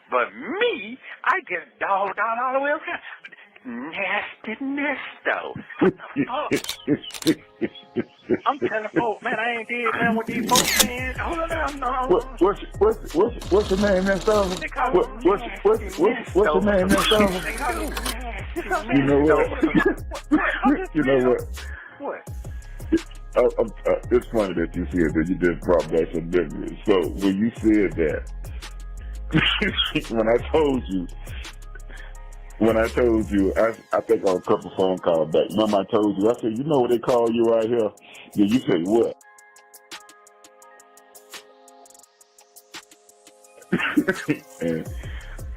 But me, I get dogged out all the way around. Nasty Nesto. What the fuck? I'm telling folks, man, I ain't did nothing with these folks, man. Hold on, no. What's your name, Nesto? They call me What's your name, Nesto? They call me Nasty You know what? Nesto. You know what? What? It's funny that you said that. You just brought back some memories. So when you said that, when I told you, I think on a couple phone calls back, remember I told you, I said, you know what they call you right here? Yeah, you say what? And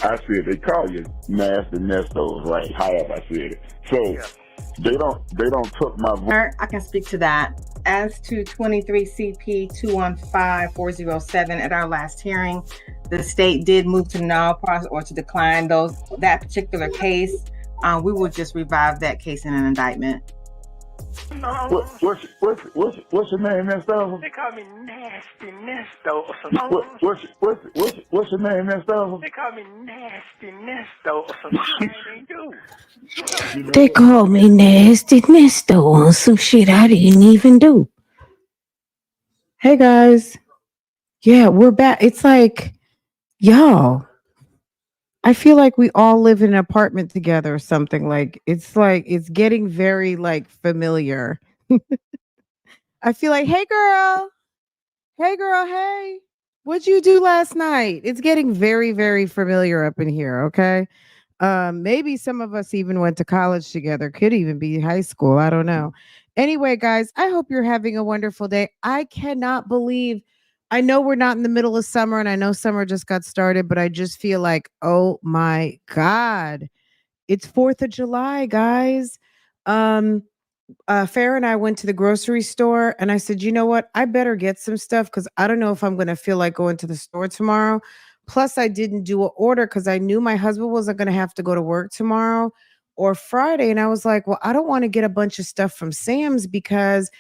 I said, they call you Nasty Nestos, right? However I said it. So Yeah. they don't took my voice. I can speak to that. As to 23 CP 215407 at our last hearing, the state did move to null process or to decline that particular case. We will just revive that case in an indictment. No. What's your name, Nesto? They call me Nasty Nesto or something. What's your name, Nesto? They call me Nasty Nesto or some shit I ain't do. They call me Nasty Nesto on some shit I didn't even do. Hey guys. Yeah, we're back. It's like, y'all, I feel like we all live in an apartment together or something. Like it's getting very like familiar. I feel like, hey girl, hey, what'd you do last night? It's getting very, very familiar up in here. Okay. Maybe some of us even went to college together. Could even be high school. I don't know. Anyway, guys, I hope you're having a wonderful day. I cannot believe, I know we're not in the middle of summer and I know summer just got started, but I just feel like, oh my God, it's 4th of July, guys. Farrah and I went to the grocery store and I said, you know what? I better get some stuff because I don't know if I'm going to feel like going to the store tomorrow. Plus, I didn't do an order because I knew my husband wasn't going to have to go to work tomorrow or Friday. And I was like, well, I don't want to get a bunch of stuff from Sam's because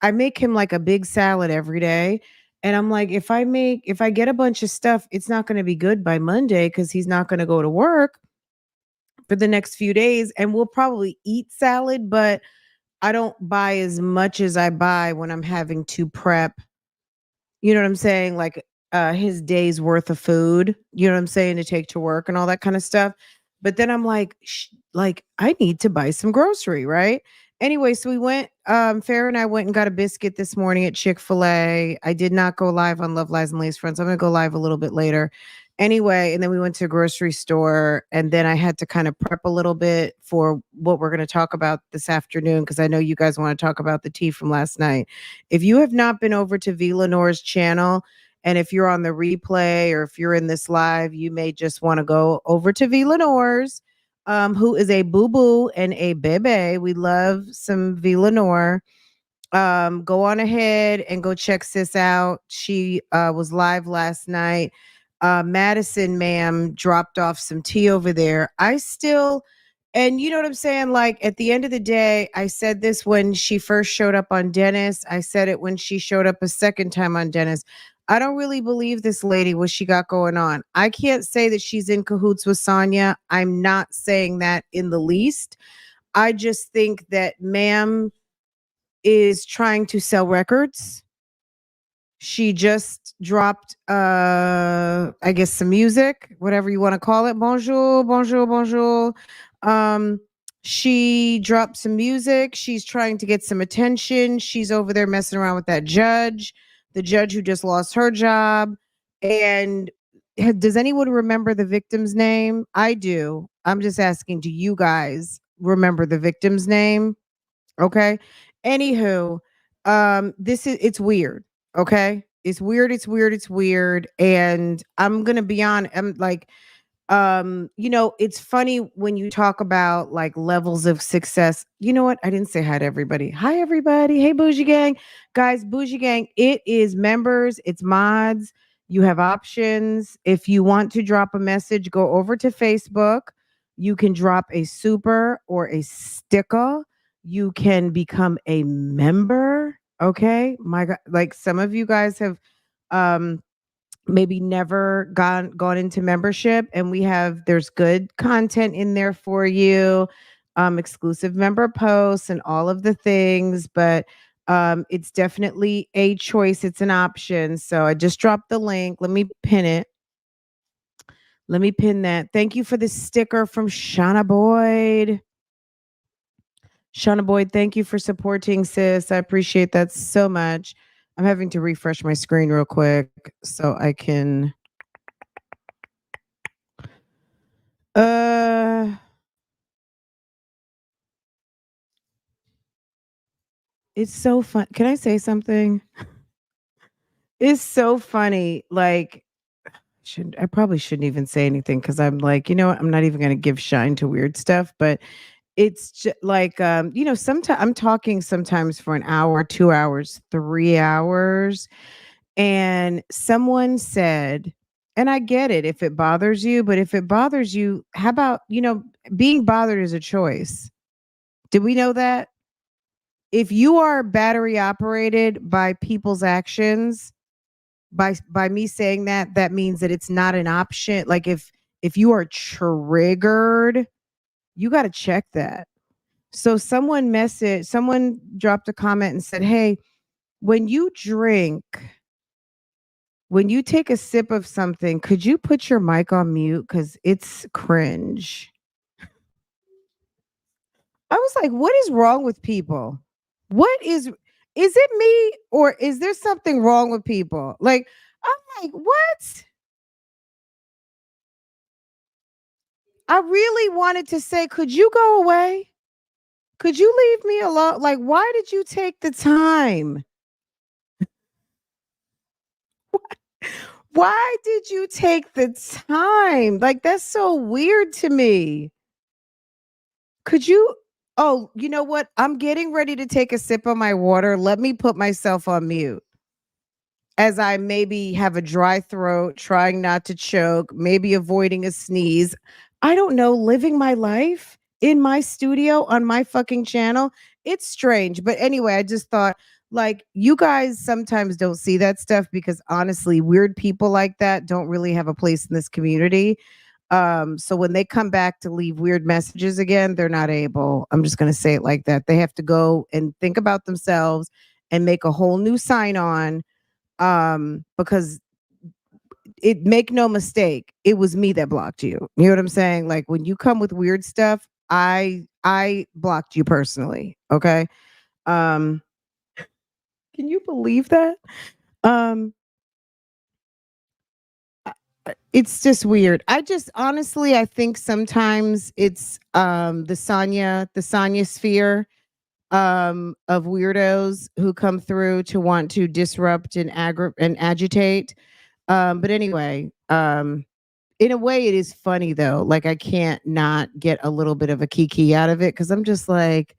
I make him like a big salad every day. And I'm like, if I get a bunch of stuff, it's not going to be good by Monday because he's not going to go to work for the next few days. And we'll probably eat salad, but I don't buy as much as I buy when I'm having to prep. You know what I'm saying? Like his day's worth of food, you know what I'm saying, to take to work and all that kind of stuff. But then I'm like, I need to buy some grocery, right? Anyway, so we went, Farrah and I went and got a biscuit this morning at Chick-fil-A. I did not go live on Love, Lies, and Lace Friends. I'm going to go live a little bit later. Anyway, and then we went to a grocery store and then I had to kind of prep a little bit for what we're going to talk about this afternoon because I know you guys want to talk about the tea from last night. If you have not been over to V. Lenore's channel, and if you're on the replay or if you're in this live, you may just want to go over to V. Lenore's, who is a boo-boo and a bebe. We love some V. Lenore. Go on ahead and go check sis out. She was live last night. Madison, ma'am, dropped off some tea over there. And you know what I'm saying? Like at the end of the day, I said this when she first showed up on Dennis. I said it when she showed up a second time on Dennis. I don't really believe this lady, what she got going on. I can't say that she's in cahoots with Sonya. I'm not saying that in the least. I just think that ma'am is trying to sell records. She just dropped, I guess, some music, whatever you want to call it. Bonjour, bonjour, bonjour. She dropped some music. She's trying to get some attention. She's over there messing around with that judge, the judge who just lost her job. And does anyone remember the victim's name? I do. I'm just asking, do you guys remember the victim's name? Okay. Anywho, it's weird. Okay. It's weird. And I'm going to be on, I'm like, it's funny when you talk about like levels of success. You know what? I didn't say hi to everybody. Hi, everybody. Hey, Bougie Gang. Guys, Bougie Gang, it is members. It's mods. You have options. If you want to drop a message, go over to Facebook. You can drop a super or a sticker. You can become a member. Okay. My God, like some of you guys have maybe never gone into membership, and there's good content in there for you, exclusive member posts and all of the things, but it's definitely a choice, it's an option. So I just dropped the link. Let me pin that. Thank you for the sticker from Shauna Boyd. Shauna Boyd, thank you for supporting, sis. I appreciate that so much. I'm having to refresh my screen real quick so I can. It's so fun. Can I say something? It's so funny. Like, I probably shouldn't even say anything because I'm like, you know what? I'm not even going to give shine to weird stuff. But it's just like, sometimes I'm talking sometimes for an hour, 2 hours, 3 hours, and someone said, and I get it if it bothers you, but if it bothers you, how about, being bothered is a choice. Did we know that? If you are battery operated by people's actions, by me saying that, that means that it's not an option. Like if you are triggered, you got to check that. So someone dropped a comment and said, "Hey, when you drink, when you take a sip of something, could you put your mic on mute cuz it's cringe." I was like, "What is wrong with people? What is it me or is there something wrong with people?" Like I'm like, "What?" I really wanted to say, "Could you go away? Could you leave me alone? Like, why did you take the time? Why did you take the time? Like, that's so weird to me. Could you? Oh, you know what? I'm getting ready to take a sip of my water. Let me put myself on mute as I maybe have a dry throat, trying not to choke, maybe avoiding a sneeze. I don't know, living my life in my studio on my fucking channel. It's strange. But anyway, I just thought, like, you guys sometimes don't see that stuff because honestly, weird people like that don't really have a place in this community. So when they come back to leave weird messages again, they're not able. I'm just going to say it like that. They have to go and think about themselves and make a whole new sign on, because make no mistake, it was me that blocked you. You know what I'm saying? Like when you come with weird stuff, I blocked you personally. Okay. Um, can you believe that? Um, it's just weird. I just honestly, I think sometimes it's the Sonya sphere of weirdos who come through to want to disrupt and agitate. But anyway, in a way, it is funny though. Like I can't not get a little bit of a kiki out of it because I'm just like,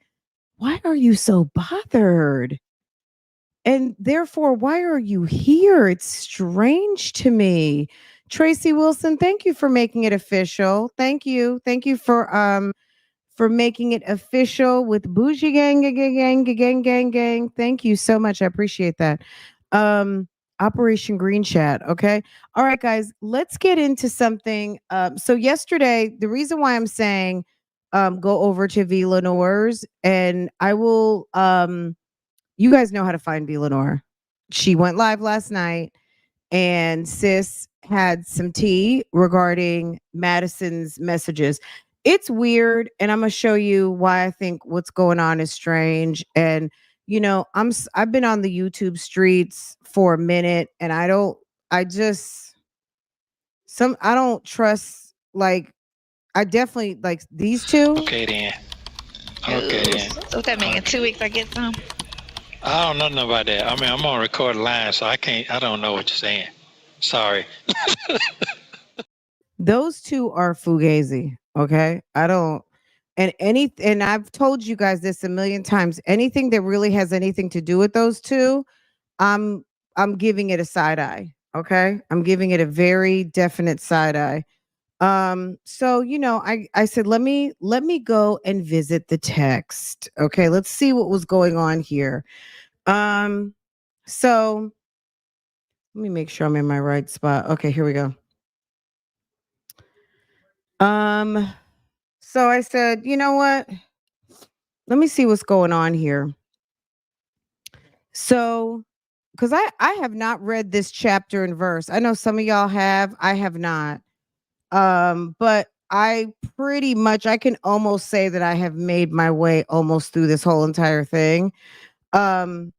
why are you so bothered? And therefore, why are you here? It's strange to me. Tracy Wilson, thank you for making it official. Thank you. Thank you for making it official with Bougie gang. Thank you so much. I appreciate that. Um, Operation Green Chat. Okay. All right, guys, let's get into something. So yesterday, the reason why I'm saying go over to V Lenore's, and I will you guys know how to find V Lenore. She went live last night and sis had some tea regarding Madison's messages. It's weird, and I'm gonna show you why I think what's going on is strange. And I've been on the YouTube streets for a minute, and I just I don't trust. Like I definitely like these two. Okay then. Okay then. So what that mean? In 2 weeks I get some? I don't know nothing about that. I mean, I'm on record line, so I don't know what you're saying. Sorry. Those two are fugazi. Okay. I don't, and I've told you guys this a million times. Anything that really has anything to do with those two, I'm I'm giving it a side eye. Okay. I'm giving it a very definite side eye. So I said, let me go and visit the text. Okay, let's see what was going on here. Um, so Let me make sure I'm in my right spot. Okay, here we go. So I said, you know what? Let me see what's going on here. So, because I have not read this chapter and verse. I know some of y'all have. I have not. But I pretty much I can almost say that I have made my way almost through this whole entire thing. Um,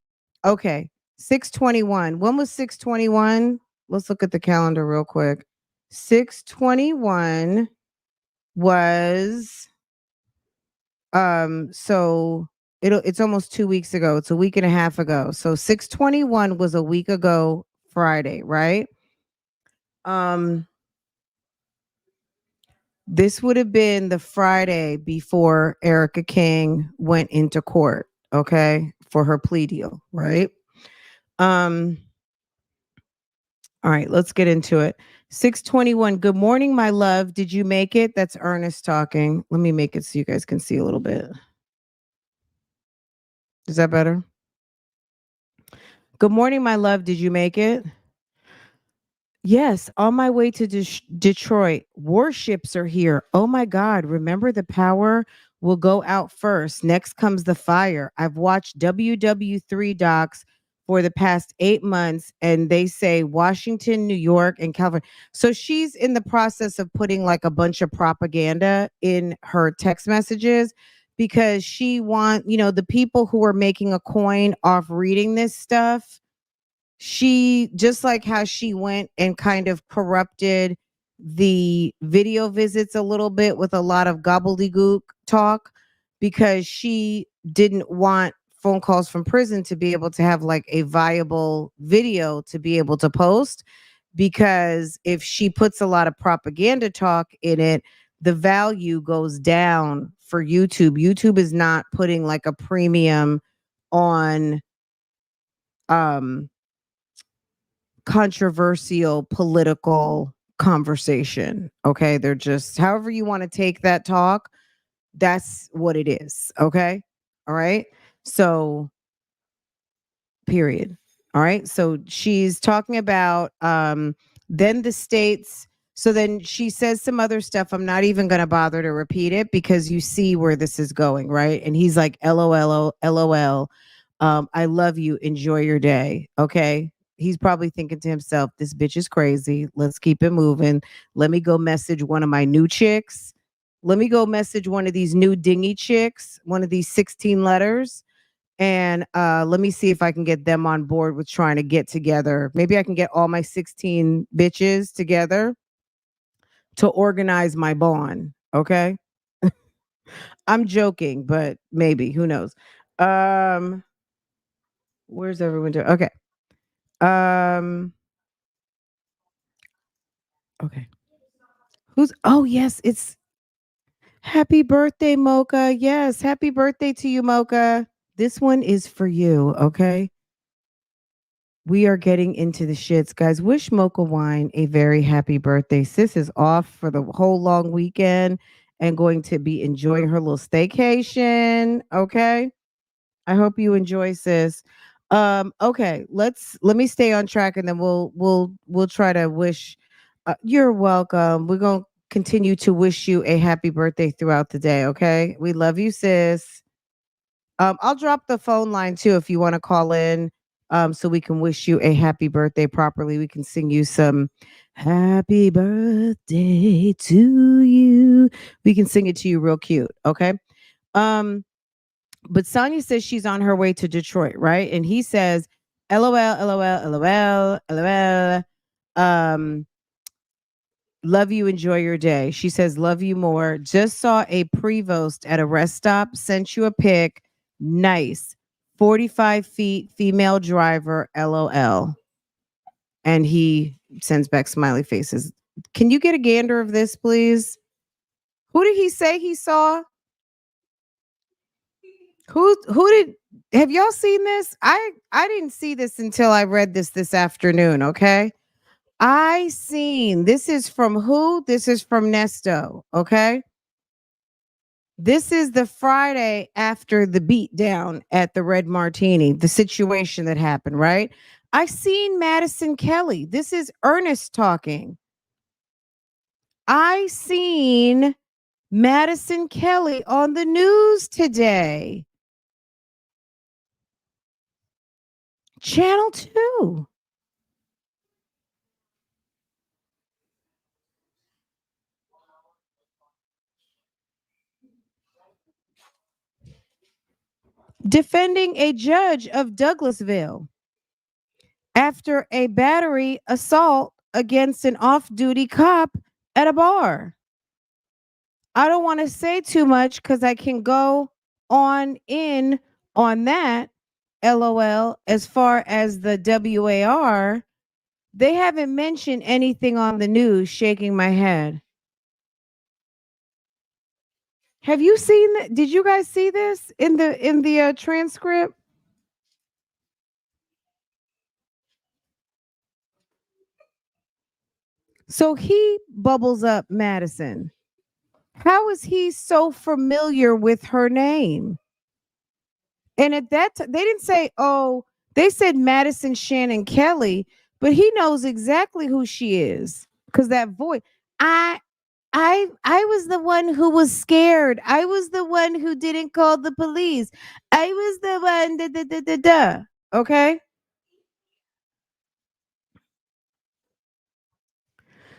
okay. 621. When was 621? Let's look at the calendar real quick. 621 was so it's almost 2 weeks ago. It's a week and a half ago. So 621 was a week ago Friday, right? This would have been the Friday before Erica King went into court, okay, for her plea deal, right? All right, let's get into it. 621. Good morning, my love. Did you make it? That's Ernest talking. Let me make it so you guys can see a little bit. Is that better? Good morning, my love. Did you make it? Yes, on my way to Detroit. Warships are here. Oh my God. Remember, the power will go out first. Next comes the fire. I've watched WW3 docs for the past 8 months, and they say Washington, New York, and California. So she's in the process of putting like a bunch of propaganda in her text messages because she the people who are making a coin off reading this stuff, she just like how she went and kind of corrupted the video visits a little bit with a lot of gobbledygook talk because she didn't want phone calls from prison to be able to have like a viable video to be able to post, because if she puts a lot of propaganda talk in it, the value goes down for YouTube. YouTube is not putting like a premium on controversial political conversation. Okay. They're just, however you want to take that talk, that's what it is. Okay. All right. So, period. All right. So she's talking about then the states. So then she says some other stuff. I'm not even going to bother to repeat it because you see where this is going. Right. And he's like, LOL, LOL. I love you. Enjoy your day. Okay. He's probably thinking to himself, this bitch is crazy. Let's keep it moving. Let me go message one of my new chicks. Let me go message one of these new dingy chicks, one of these 16 letters. And let me see if I can get them on board with trying to get together. Maybe I can get all my 16 bitches together to organize my bond. Okay. I'm joking, but maybe, who knows? Where's everyone doing? Okay. Okay. Oh yes, it's happy birthday, Mocha. Yes, happy birthday to you, Mocha. This one is for you, okay? We are getting into the shits, guys. Wish Mocha Wine a very happy birthday. Sis is off for the whole long weekend and going to be enjoying her little staycation, okay? I hope you enjoy, sis. Okay, let me stay on track and then we'll try to wish you're welcome. We're going to continue to wish you a happy birthday throughout the day, okay? We love you, sis. I'll drop the phone line too if you want to call in, so we can wish you a happy birthday properly. We can sing you some happy birthday to you. We can sing it to you real cute, okay? But Sonya says she's on her way to Detroit, right? And he says, LOL, LOL, LOL, LOL. Love you. Enjoy your day. She says, love you more. Just saw a Prevost at a rest stop. Sent you a pic. Nice. 45 feet, female driver, LOL. And he sends back smiley faces. Can you get a gander of this, please? Who did he say he saw? Who did, have y'all seen this? I didn't see this until I read this afternoon, okay? This is from who? This is from Nesto, okay? This is the Friday after the beat down at the Red Martini, the situation that happened, right? I seen Madison Kelly. This is Ernest talking. I seen Madison Kelly on the news today. Channel 2. Defending a judge of Douglasville after a battery assault against an off-duty cop at a bar. I don't want to say too much because I can go on in on that. LOL. As far as the WAR, they haven't mentioned anything on the news. Shaking my head. Have you seen that? Did you guys see this in the transcript? So he bubbles up Madison. How is he so familiar with her name? And at that time, they didn't say, oh, they said Madison Shannon Kelly, but he knows exactly who she is because that voice. I was the one who was scared. I was the one who didn't call the police. I was the one. Da, da, da, da, da. Okay.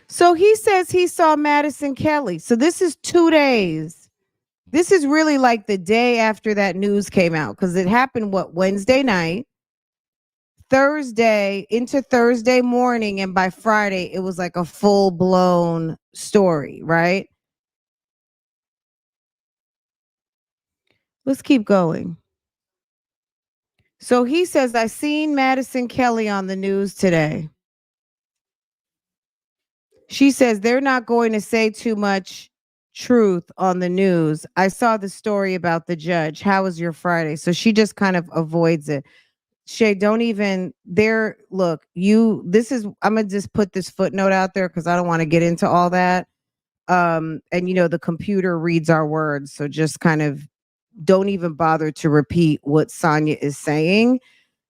So he says he saw Madison Kelly. So this is 2 days. This is really like the day after that news came out because it happened, Wednesday night, Thursday into Thursday morning. And by Friday, it was like a full blown story, right? Let's keep going. So he says, I seen Madison Kelly on the news today. She says they're not going to say too much truth on the news. I saw the story about the judge. How was your Friday? So she just kind of avoids it. Shay, don't even there. Look, I'm gonna just put this footnote out there because I don't want to get into all that. And the computer reads our words. So just kind of don't even bother to repeat what Sonya is saying.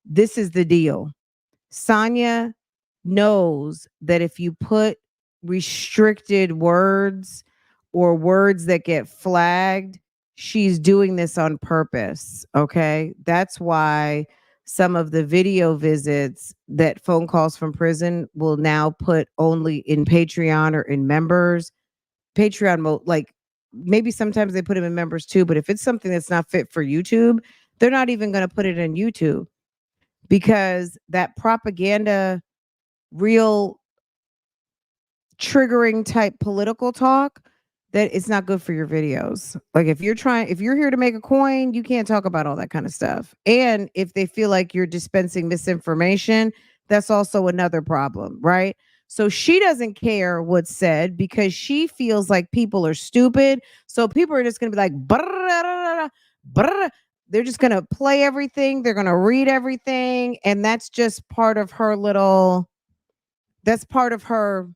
This is the deal. Sonya knows that if you put restricted words or words that get flagged, she's doing this on purpose. Okay. That's why some of the video visits that phone calls from prison will now put only in Patreon or in members. Patreon mode, like maybe sometimes they put them in members too, but if it's something that's not fit for YouTube, they're not even going to put it in YouTube because that propaganda, real triggering type political talk, that it's not good for your videos. Like if you're here to make a coin, you can't talk about all that kind of stuff. And if they feel like you're dispensing misinformation, that's also another problem, right? So she doesn't care what's said because she feels like people are stupid. So people are just going to be like, they're just going to play everything. They're going to read everything. And that's just part of her that's part of her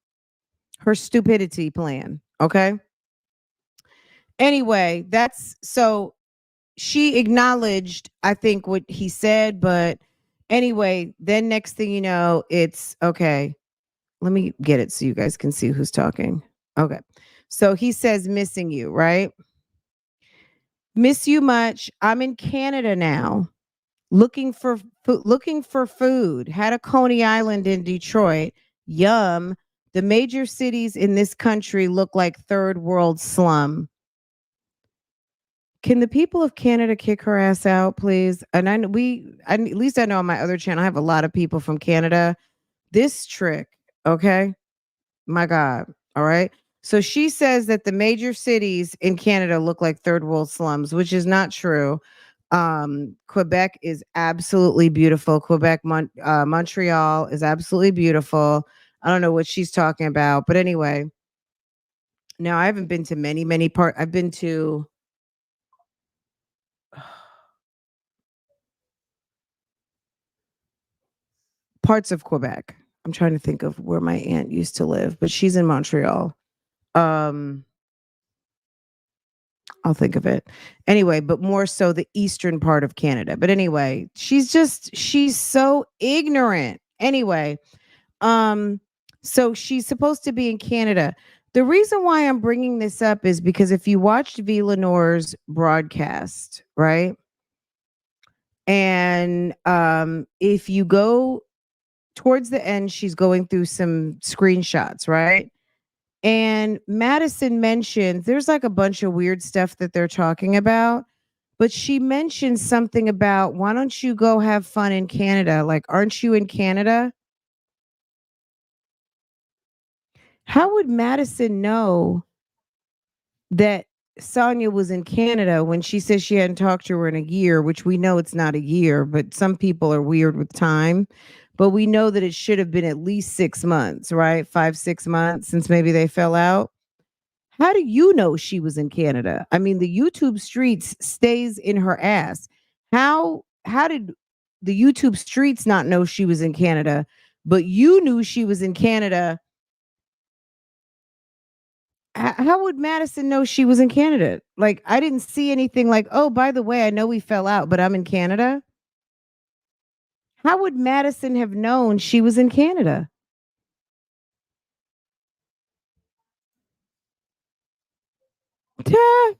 stupidity plan. Okay. Anyway, so she acknowledged, I think, what he said, but anyway, then next thing you know, it's okay. Let me get it so you guys can see who's talking. Okay. So he says, missing you, right? Miss you much. I'm in Canada now. Looking for food. Had a Coney Island in Detroit. Yum. The major cities in this country look like third world slum. Can the people of Canada kick her ass out, please? And at least I know on my other channel, I have a lot of people from Canada. This trick, okay? My God. All right. So she says that the major cities in Canada look like third world slums, which is not true. Quebec is absolutely beautiful. Montreal is absolutely beautiful. I don't know what she's talking about, but anyway. Now I haven't been to many parts. I've been to parts of Quebec. I'm trying to think of where my aunt used to live, but she's in Montreal. I'll think of it. Anyway, but more so the eastern part of Canada. But anyway, she's so ignorant. Anyway, um so she's supposed to be in Canada. The reason why I'm bringing this up is because if you watched V. Lenore's broadcast, right? And if you go towards the end, she's going through some screenshots, right? And Madison mentions there's like a bunch of weird stuff that they're talking about, but she mentioned something about why don't you go have fun in Canada? Like, aren't you in Canada? How would Madison know that Sonya was in Canada when she says she hadn't talked to her in a year, which we know it's not a year, but some people are weird with time. But we know that it should have been at least 6 months, right? 5, 6 months since maybe they fell out. How do you know she was in Canada? I mean, the YouTube streets stays in her ass. How did the YouTube streets not know she was in Canada, but you knew she was in Canada? How would Madison know she was in Canada? Like, I didn't see anything like, oh, by the way, I know we fell out, but I'm in Canada. How would Madison have known she was in Canada? Duh.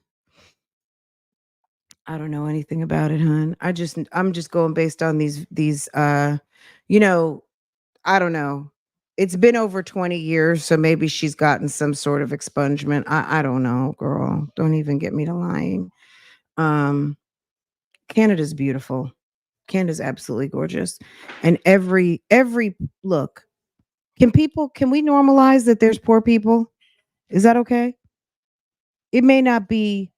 I don't know anything about it, hon. I'm just going based on these you know, I don't know. It's been over 20 years, so maybe she's gotten some sort of expungement. I don't know, girl. Don't even get me to lying. Um Canada's beautiful. Canada's absolutely gorgeous. And every look, can we normalize that there's poor people? Is that okay? It may not be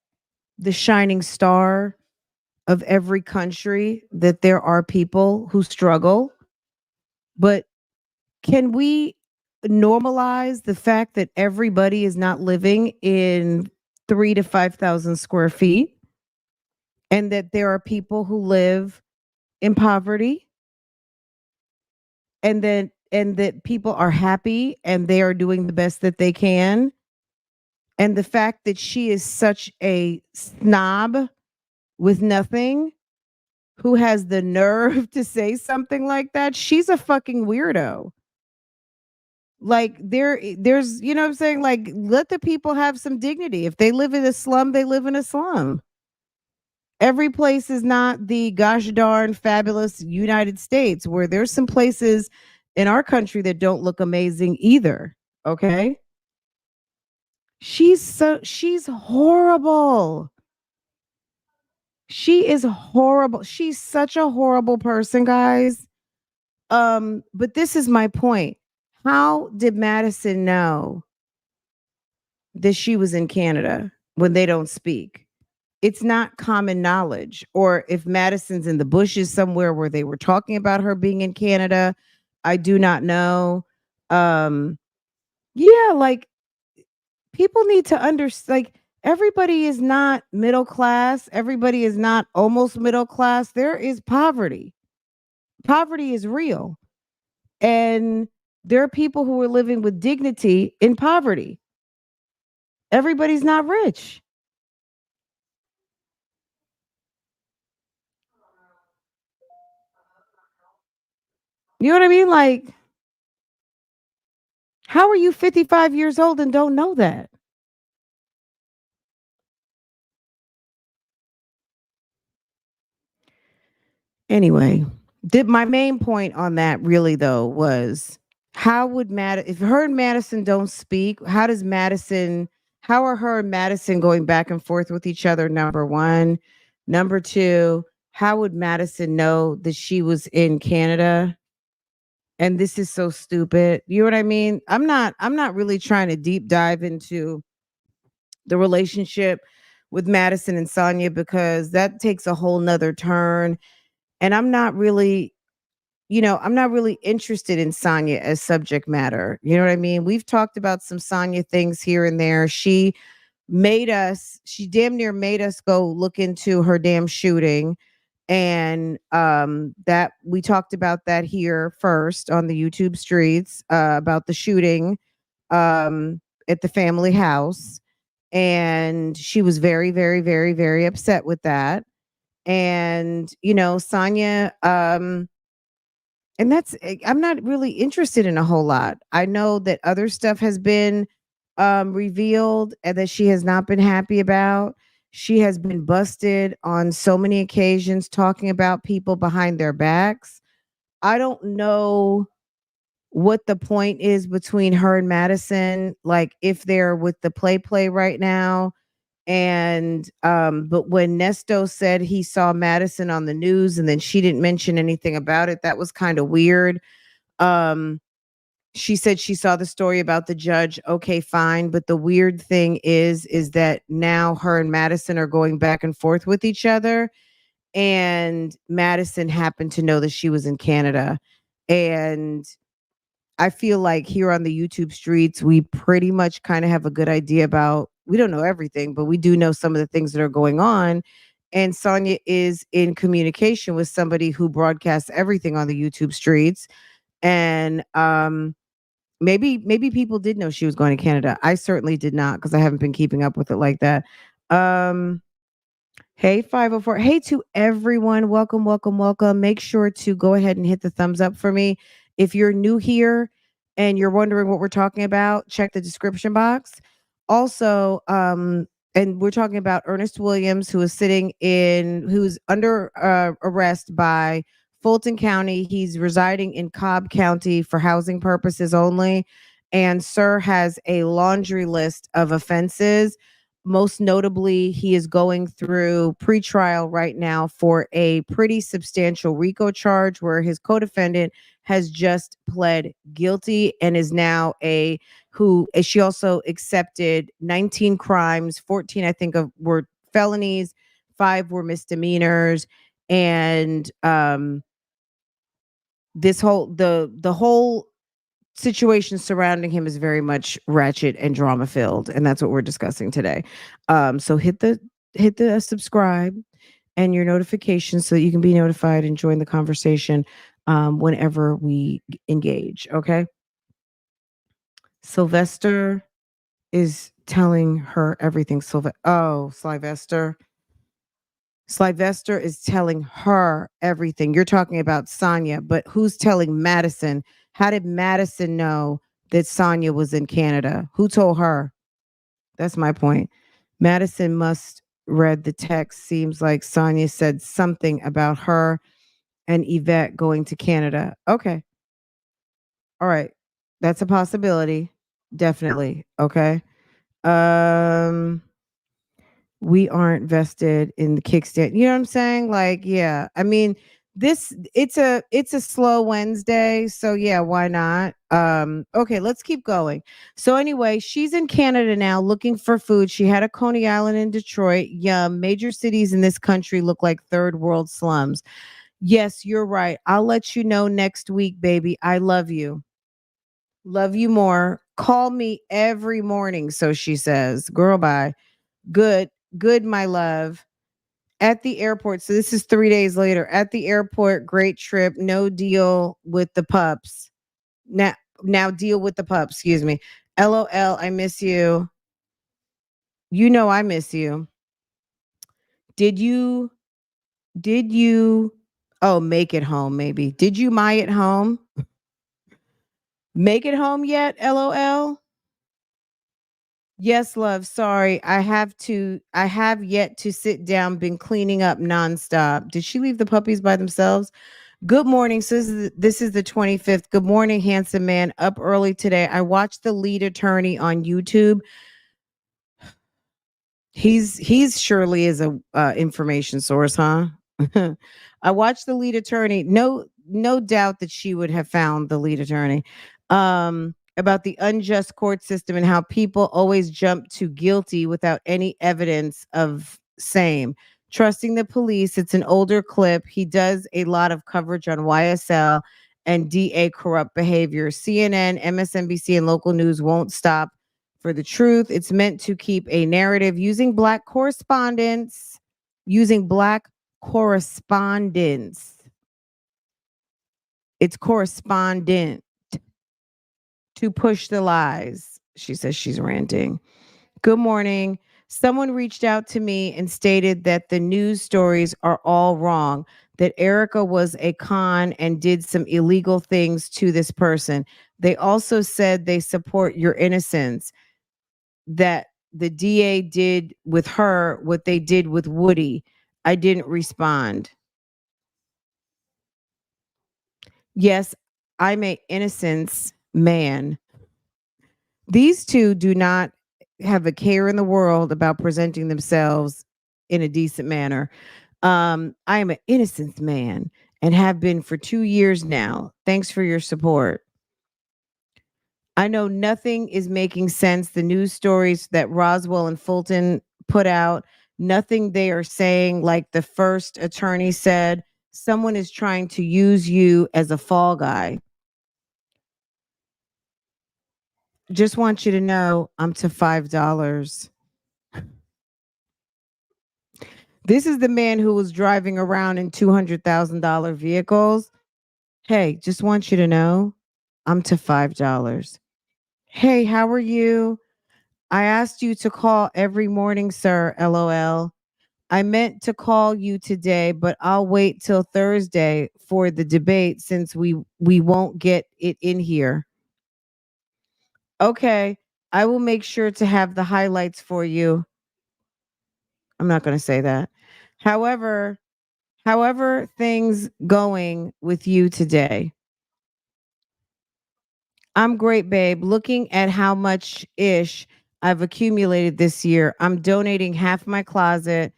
the shining star of every country that there are people who struggle, but can we normalize the fact that everybody is not living in 3 to 5,000 square feet and that there are people who live in poverty and that people are happy and they are doing the best that they can, and the fact that she is such a snob with nothing who has the nerve to say something like that, she's a fucking weirdo. Like there's you know what I'm saying, like let the people have some dignity. If they live in a slum, they live in a slum. Every place is not the gosh darn fabulous United States, where there's some places in our country that don't look amazing either. Okay. She's horrible. She is horrible. She's such a horrible person, guys. But this is my point. How did Madison know that she was in Canada when they don't speak? It's not common knowledge. Or if Madison's in the bushes somewhere where they were talking about her being in Canada, I do not know. Um, yeah, like people need to understand, like everybody is not middle class, everybody is not almost middle class. There is poverty. Poverty is real. And there are people who are living with dignity in poverty. Everybody's not rich. You know what I mean? Like, how are you 55 years old and don't know that? Anyway, did my main point on that really though was how would if her and Madison don't speak, how are her and Madison going back and forth with each other? Number one. Number two, how would Madison know that she was in Canada? And this is so stupid. You know what I mean? I'm not really trying to deep dive into the relationship with Madison and Sonya because that takes a whole nother turn. And I'm not really interested in Sonya as subject matter. You know what I mean? We've talked about some Sonya things here and there. She damn near made us go look into her damn shooting. And that we talked about that here first on the YouTube streets about the shooting at the family house. And she was very, very, very, very upset with that. And, Sonya, and I'm not really interested in a whole lot. I know that other stuff has been revealed and that she has not been happy about. She has been busted on so many occasions talking about people behind their backs. I don't know what the point is between her and Madison, like if they're with the play right now. And but when Nesto said he saw Madison on the news and then she didn't mention anything about it, that was kind of weird. Um, she said she saw the story about the judge. Okay, fine. But the weird thing is that now her and Madison are going back and forth with each other. And Madison happened to know that she was in Canada. And I feel like here on the YouTube streets, we pretty much kind of have a good idea about, we don't know everything, but we do know some of the things that are going on. And Sonya is in communication with somebody who broadcasts everything on the YouTube streets. And maybe people did know she was going to Canada. I certainly did not because I haven't been keeping up with it like that. Hey, 504. Hey to everyone. Welcome, welcome, welcome. Make sure to go ahead and hit the thumbs up for me. If you're new here and you're wondering what we're talking about, check the description box. Also, and we're talking about Ernest Williams, who's under arrest by Fulton County. He's residing in Cobb County for housing purposes only. And Sir has a laundry list of offenses. Most notably, he is going through pretrial right now for a pretty substantial RICO charge where his co-defendant has just pled guilty and is now she also accepted 19 crimes, 14 I think were felonies, 5 were misdemeanors, and the whole situation surrounding him is very much ratchet and drama filled, and that's what we're discussing today. So hit the subscribe and your notifications so that you can be notified and join the conversation whenever we engage. Okay. Sylvester is telling her everything. Sylvester is telling her everything. You're talking about Sonya, but who's telling Madison? How did Madison know that Sonya was in Canada? Who told her? That's my point. Madison must read the text. Seems like Sonya said something about her and Yvette going to Canada. Okay. All right. That's a possibility. Definitely. Okay. Um we aren't vested in the kickstand. You know what I'm saying? Like, yeah. I mean, it's a slow Wednesday, so yeah, why not? Okay, let's keep going. So anyway, she's in Canada now looking for food. She had a Coney Island in Detroit. Yum. Major cities in this country look like third world slums. Yes, you're right. I'll let you know next week, baby. I love you. Love you more. Call me every morning, so she says. Girl, bye. Good, my love. At the airport. So this is 3 days later. At the airport, great trip. No deal with the pups. Now deal with the pups. Excuse me. LOL. I miss you. You know I miss you. Did you? Oh, make it home? Maybe. Did you my it home? Make it home yet? LOL. Yes, love. Sorry. I have yet to sit down, been cleaning up nonstop. Did she leave the puppies by themselves? Good morning. So this is the 25th. Good morning, handsome man. Up early today. I watched the lead attorney on YouTube. He's surely is a information source, huh? I watched the lead attorney. No doubt that she would have found the lead attorney. About the unjust court system and how people always jump to guilty without any evidence of same. Trusting the police. It's an older clip. He does a lot of coverage on YSL and DA corrupt behavior. CNN, MSNBC, and local news won't stop for the truth. It's meant to keep a narrative using black correspondence. It's correspondent to push the lies. She says she's ranting. Good morning. Someone reached out to me and stated that the news stories are all wrong, that Erica was a con and did some illegal things to this person. They also said they support your innocence, that the DA did with her what they did with Woody. I didn't respond. Yes, I'm a innocence man. These two do not have a care in the world about presenting themselves in a decent manner. I am an innocence man and have been for 2 years now. Thanks for your support. I know nothing is making sense. The news stories that Roswell and Fulton put out, nothing they are saying, like the first attorney said, someone is trying to use you as a fall guy. Just want you to know I'm to $5. This is the man who was driving around in $200,000 vehicles. Hey, just want you to know I'm to $5. Hey, how are you? I asked you to call every morning, sir. LOL. I meant to call you today, but I'll wait till Thursday for the debate since we won't get it in here. Okay, I will make sure to have the highlights for you. I'm not going to say that. However, however things going with you today. I'm great, babe. Looking at how much ish I've accumulated this year, I'm donating half my closet.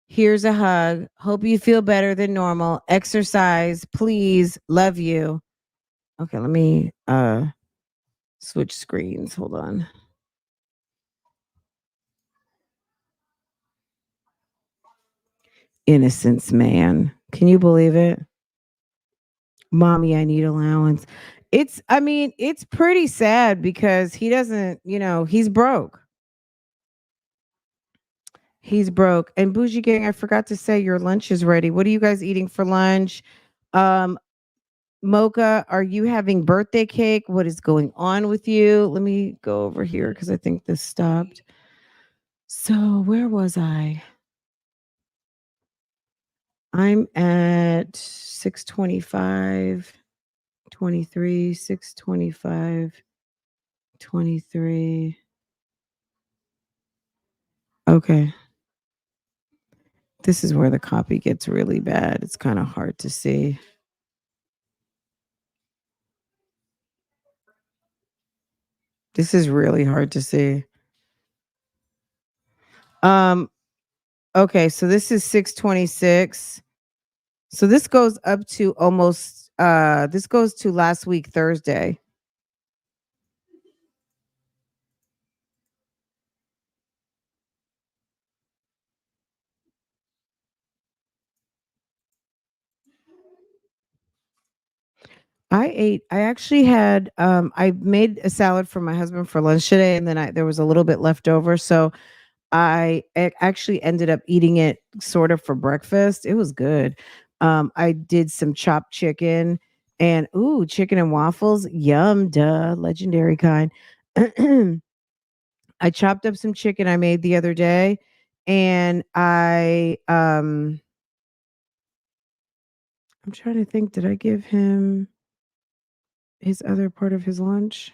Here's a hug. Hope you feel better than normal. Exercise, please. Love you. Okay, let me switch screens. Hold on. Innocence man. Can you believe it? Mommy, I need allowance. I mean, it's pretty sad because he doesn't, he's broke. He's broke. And Bougie Gang, I forgot to say your lunch is ready. What are you guys eating for lunch? Um, Mocha, are you having birthday cake? What is going on with you? Let me go over here because I think this stopped. So, where was I? I'm at 625, 23, 625, 23. Okay. This is where the copy gets really bad. It's kind of hard to see. This is really hard to see. Um, okay, so this is 626. So this goes up to almost this goes to last week Thursday. I actually had I made a salad for my husband for lunch today, and then there was a little bit left over, so actually ended up eating it sort of for breakfast. It was good. I did some chopped chicken and ooh, chicken and waffles. Yum, duh, legendary kind. I chopped up some chicken I made the other day, and I'm trying to think, did I give him his other part of his lunch?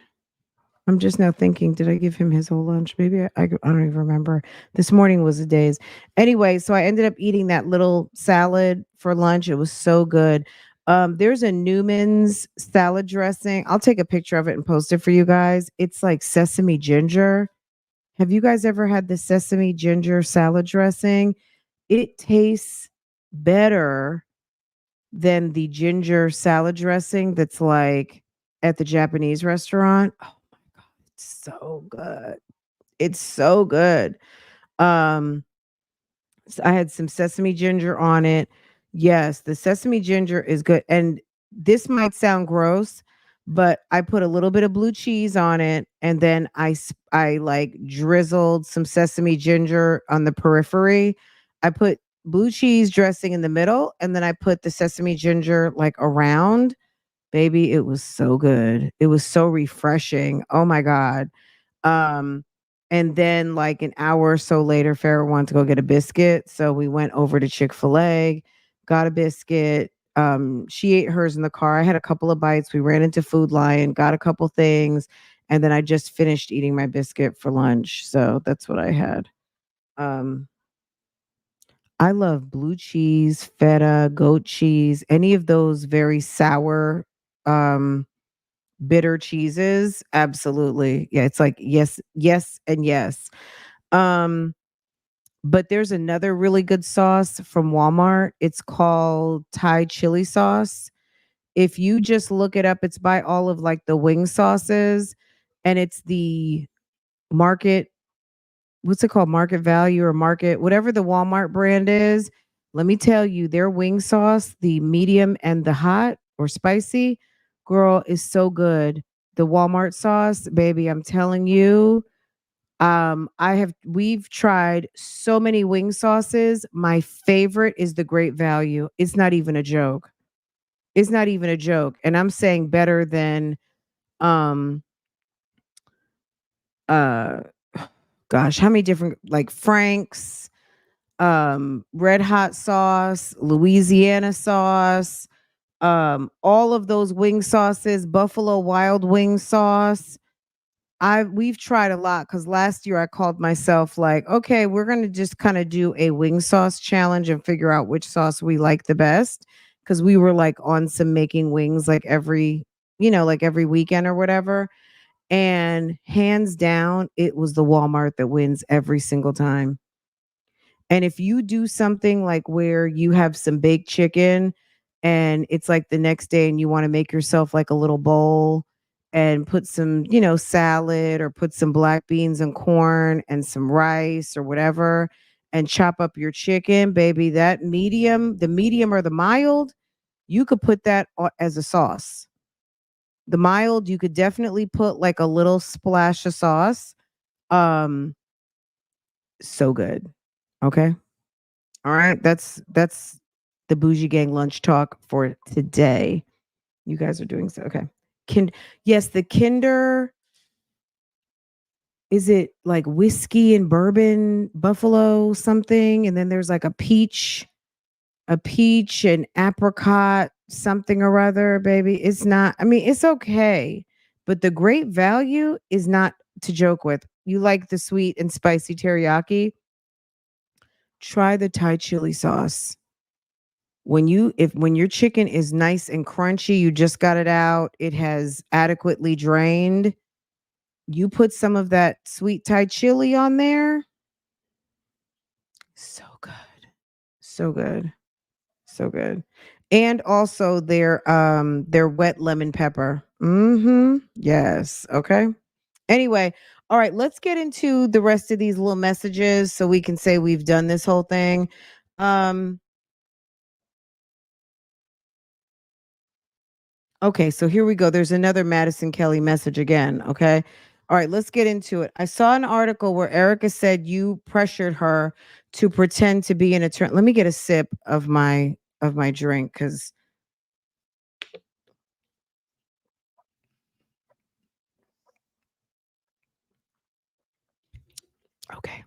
I'm just now thinking, did I give him his whole lunch? Maybe I don't even remember. This morning was the days. Anyway, so I ended up eating that little salad for lunch. It was so good. There's a Newman's salad dressing. I'll take a picture of it and post it for you guys. It's like sesame ginger. Have you guys ever had the sesame ginger salad dressing? It tastes better than the ginger salad dressing that's like at the Japanese restaurant. Oh my god, it's so good. It's so good. Um I had some sesame ginger on it. Yes, the sesame ginger is good. And this might sound gross, but I put a little bit of blue cheese on it, and then I like drizzled some sesame ginger on the periphery. I put blue cheese dressing in the middle, and then I put the sesame ginger like around. Baby, it was so good. It was so refreshing. Oh my god. Um And then like an hour or so later, Farrah wanted to go get a biscuit. So we went over to Chick-fil-A, got a biscuit. She ate hers in the car. I had a couple of bites. We ran into Food Lion, got a couple things, and then I just finished eating my biscuit for lunch. So that's what I had. Um, I love blue cheese, feta, goat cheese, any of those very sour, um, bitter cheeses. Absolutely. Yeah, it's like yes, yes, and yes. Um, but there's another really good sauce from Walmart. It's called Thai chili sauce. If you just look it up, it's by all of like the wing sauces, and it's the market, what's it called? Market value or market, whatever the Walmart brand is. Let me tell you, their wing sauce, the medium and the hot or spicy, girl, is so good. The Walmart sauce, baby, I'm telling you. We've tried so many wing sauces. My favorite is the Great Value. It's not even a joke. It's not even a joke. And I'm saying better than um uh gosh, how many different, like Frank's, red hot sauce, Louisiana sauce, all of those wing sauces, Buffalo Wild Wing sauce. We've tried a lot because last year I called myself like, okay, we're gonna just kind of do a wing sauce challenge and figure out which sauce we like the best. Cause we were like on some making wings like like every weekend or whatever. And hands down, it was the Walmart that wins every single time. And if you do something like where you have some baked chicken and it's like the next day and you want to make yourself like a little bowl and put some, salad or put some black beans and corn and some rice or whatever and chop up your chicken, baby, that the medium or the mild, you could put that as a sauce. The mild, you could definitely put like a little splash of sauce. Um, so good. Okay. All right, that's the Bougie Gang lunch talk for today. You guys are doing so okay. Kin Yes, the Kinder, is it like whiskey and bourbon buffalo something? And then there's like a peach and apricot something or other, baby. It's not, I mean, it's okay, but the Great Value is not to joke with. You like the sweet and spicy teriyaki? Try the Thai chili sauce. When your chicken is nice and crunchy, you just got it out, it has adequately drained, you put some of that sweet Thai chili on there. So good. So good. So good. And also their wet lemon pepper. Mhm. Yes. Okay. Anyway, all right, let's get into the rest of these little messages so we can say we've done this whole thing. Um Okay, so here we go. There's another Madison Kelly message again. Okay. All right, let's get into it. I saw an article where Erica said you pressured her to pretend to be an attorney. Let me get a sip of my drink because okay.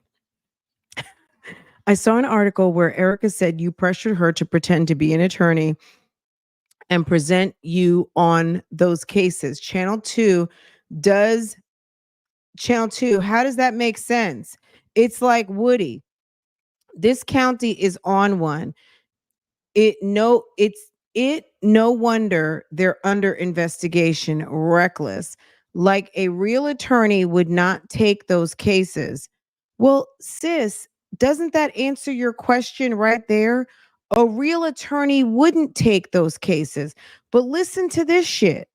I saw an article where Erica said you pressured her to pretend to be an attorney and present you on those cases. Does Channel 2, how does that make sense? It's like Woody. This county is on one. No wonder they're under investigation. Reckless. Like a real attorney would not take those cases. Well, sis, doesn't that answer your question right there? A real attorney wouldn't take those cases. But listen to this shit.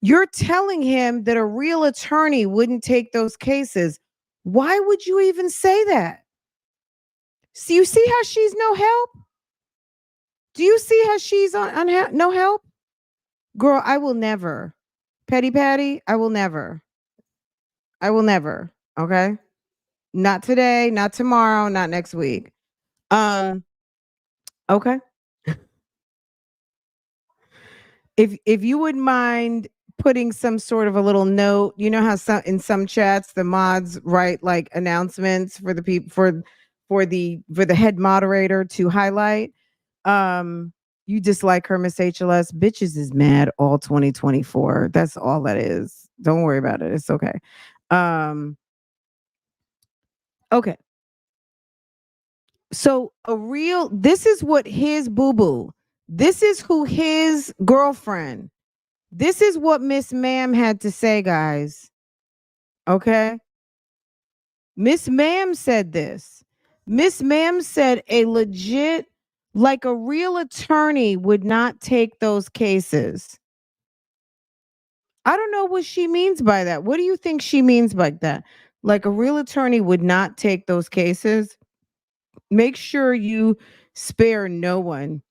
You're telling him that a real attorney wouldn't take those cases. Why would you even say that? So you see how she's no help? Do you see how she's no help? Girl, I will never. Petty Patty, I will never. I will never. Okay? Not today, not tomorrow, not next week. Okay. If you would mind putting some sort of a little note. You know how in some chats the mods write like announcements for the people for the head moderator to highlight. You dislike her, Miss HLS. Bitches is mad all 2024. That's all that is. Don't worry about it. It's okay. Okay. So this is what his boo-boo. This is who his girlfriend. This is what Miss Ma'am had to say, guys. Okay. Miss Ma'am said this. Miss Ma'am said a legit, like a real attorney would not take those cases. I don't know what she means by that. What do you think she means by that? Like a real attorney would not take those cases. Make sure you spare no one.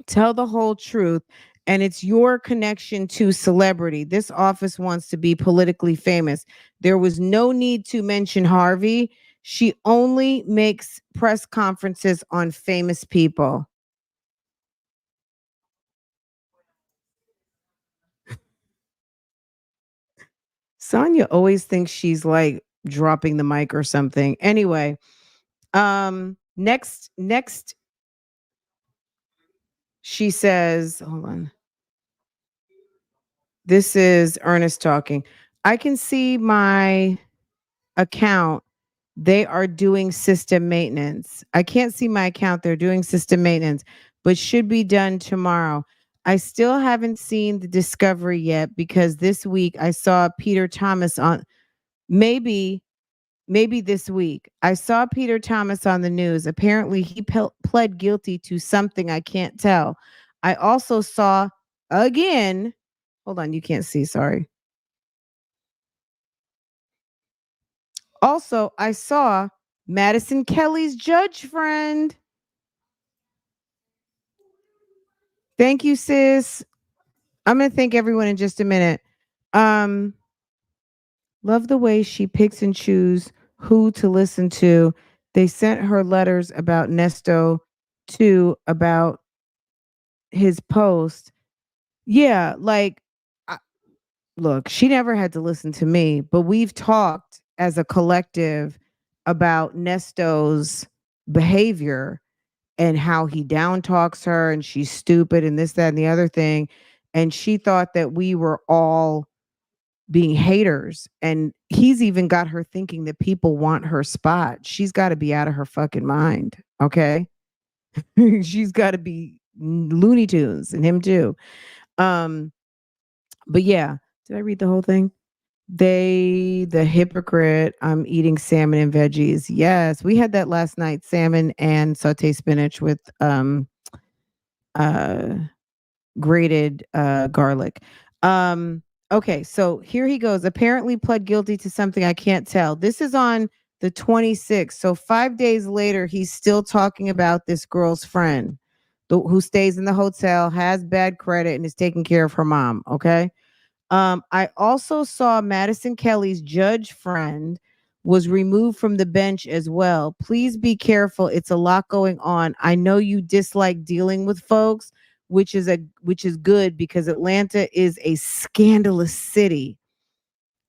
Tell the whole truth. And it's your connection to celebrity. This office wants to be politically famous. There was no need to mention Harvey. She only makes press conferences on famous people. Sonya always thinks she's like dropping the mic or something. Anyway, next she says, hold on. This is Ernest talking. I can see my account. They are doing system maintenance. I can't see my account. They're doing system maintenance, but should be done tomorrow. I still haven't seen the discovery yet because this week I saw Peter Thomas on maybe this week. I saw Peter Thomas on the news. Apparently he pled guilty to something I can't tell. I also saw again. Hold on, you can't see, sorry. Also, I saw Madison Kelly's judge friend. Thank you, sis. I'm going to thank everyone in just a minute. Love the way she picks and choose who to listen to. They sent her letters about Nesto too, about his post. Yeah, like, look, she never had to listen to me, but we've talked as a collective about Nesto's behavior and how he down talks her and she's stupid and this, that, and the other thing. And she thought that we were all being haters. And he's even got her thinking that people want her spot. She's got to be out of her fucking mind. Okay. She's got to be Looney Tunes and him too. But yeah, did I read the whole thing? The hypocrite, I'm eating salmon and veggies. Yes, we had that last night, salmon and sauteed spinach with grated garlic. Okay, so here he goes. Apparently pled guilty to something I can't tell. This is on the 26th. So 5 days later, he's still talking about this girl's friend who stays in the hotel, has bad credit, and is taking care of her mom. Okay. I also saw Madison Kelly's judge friend was removed from the bench as well. Please be careful. It's a lot going on. I know you dislike dealing with folks, which is good because Atlanta is a scandalous city.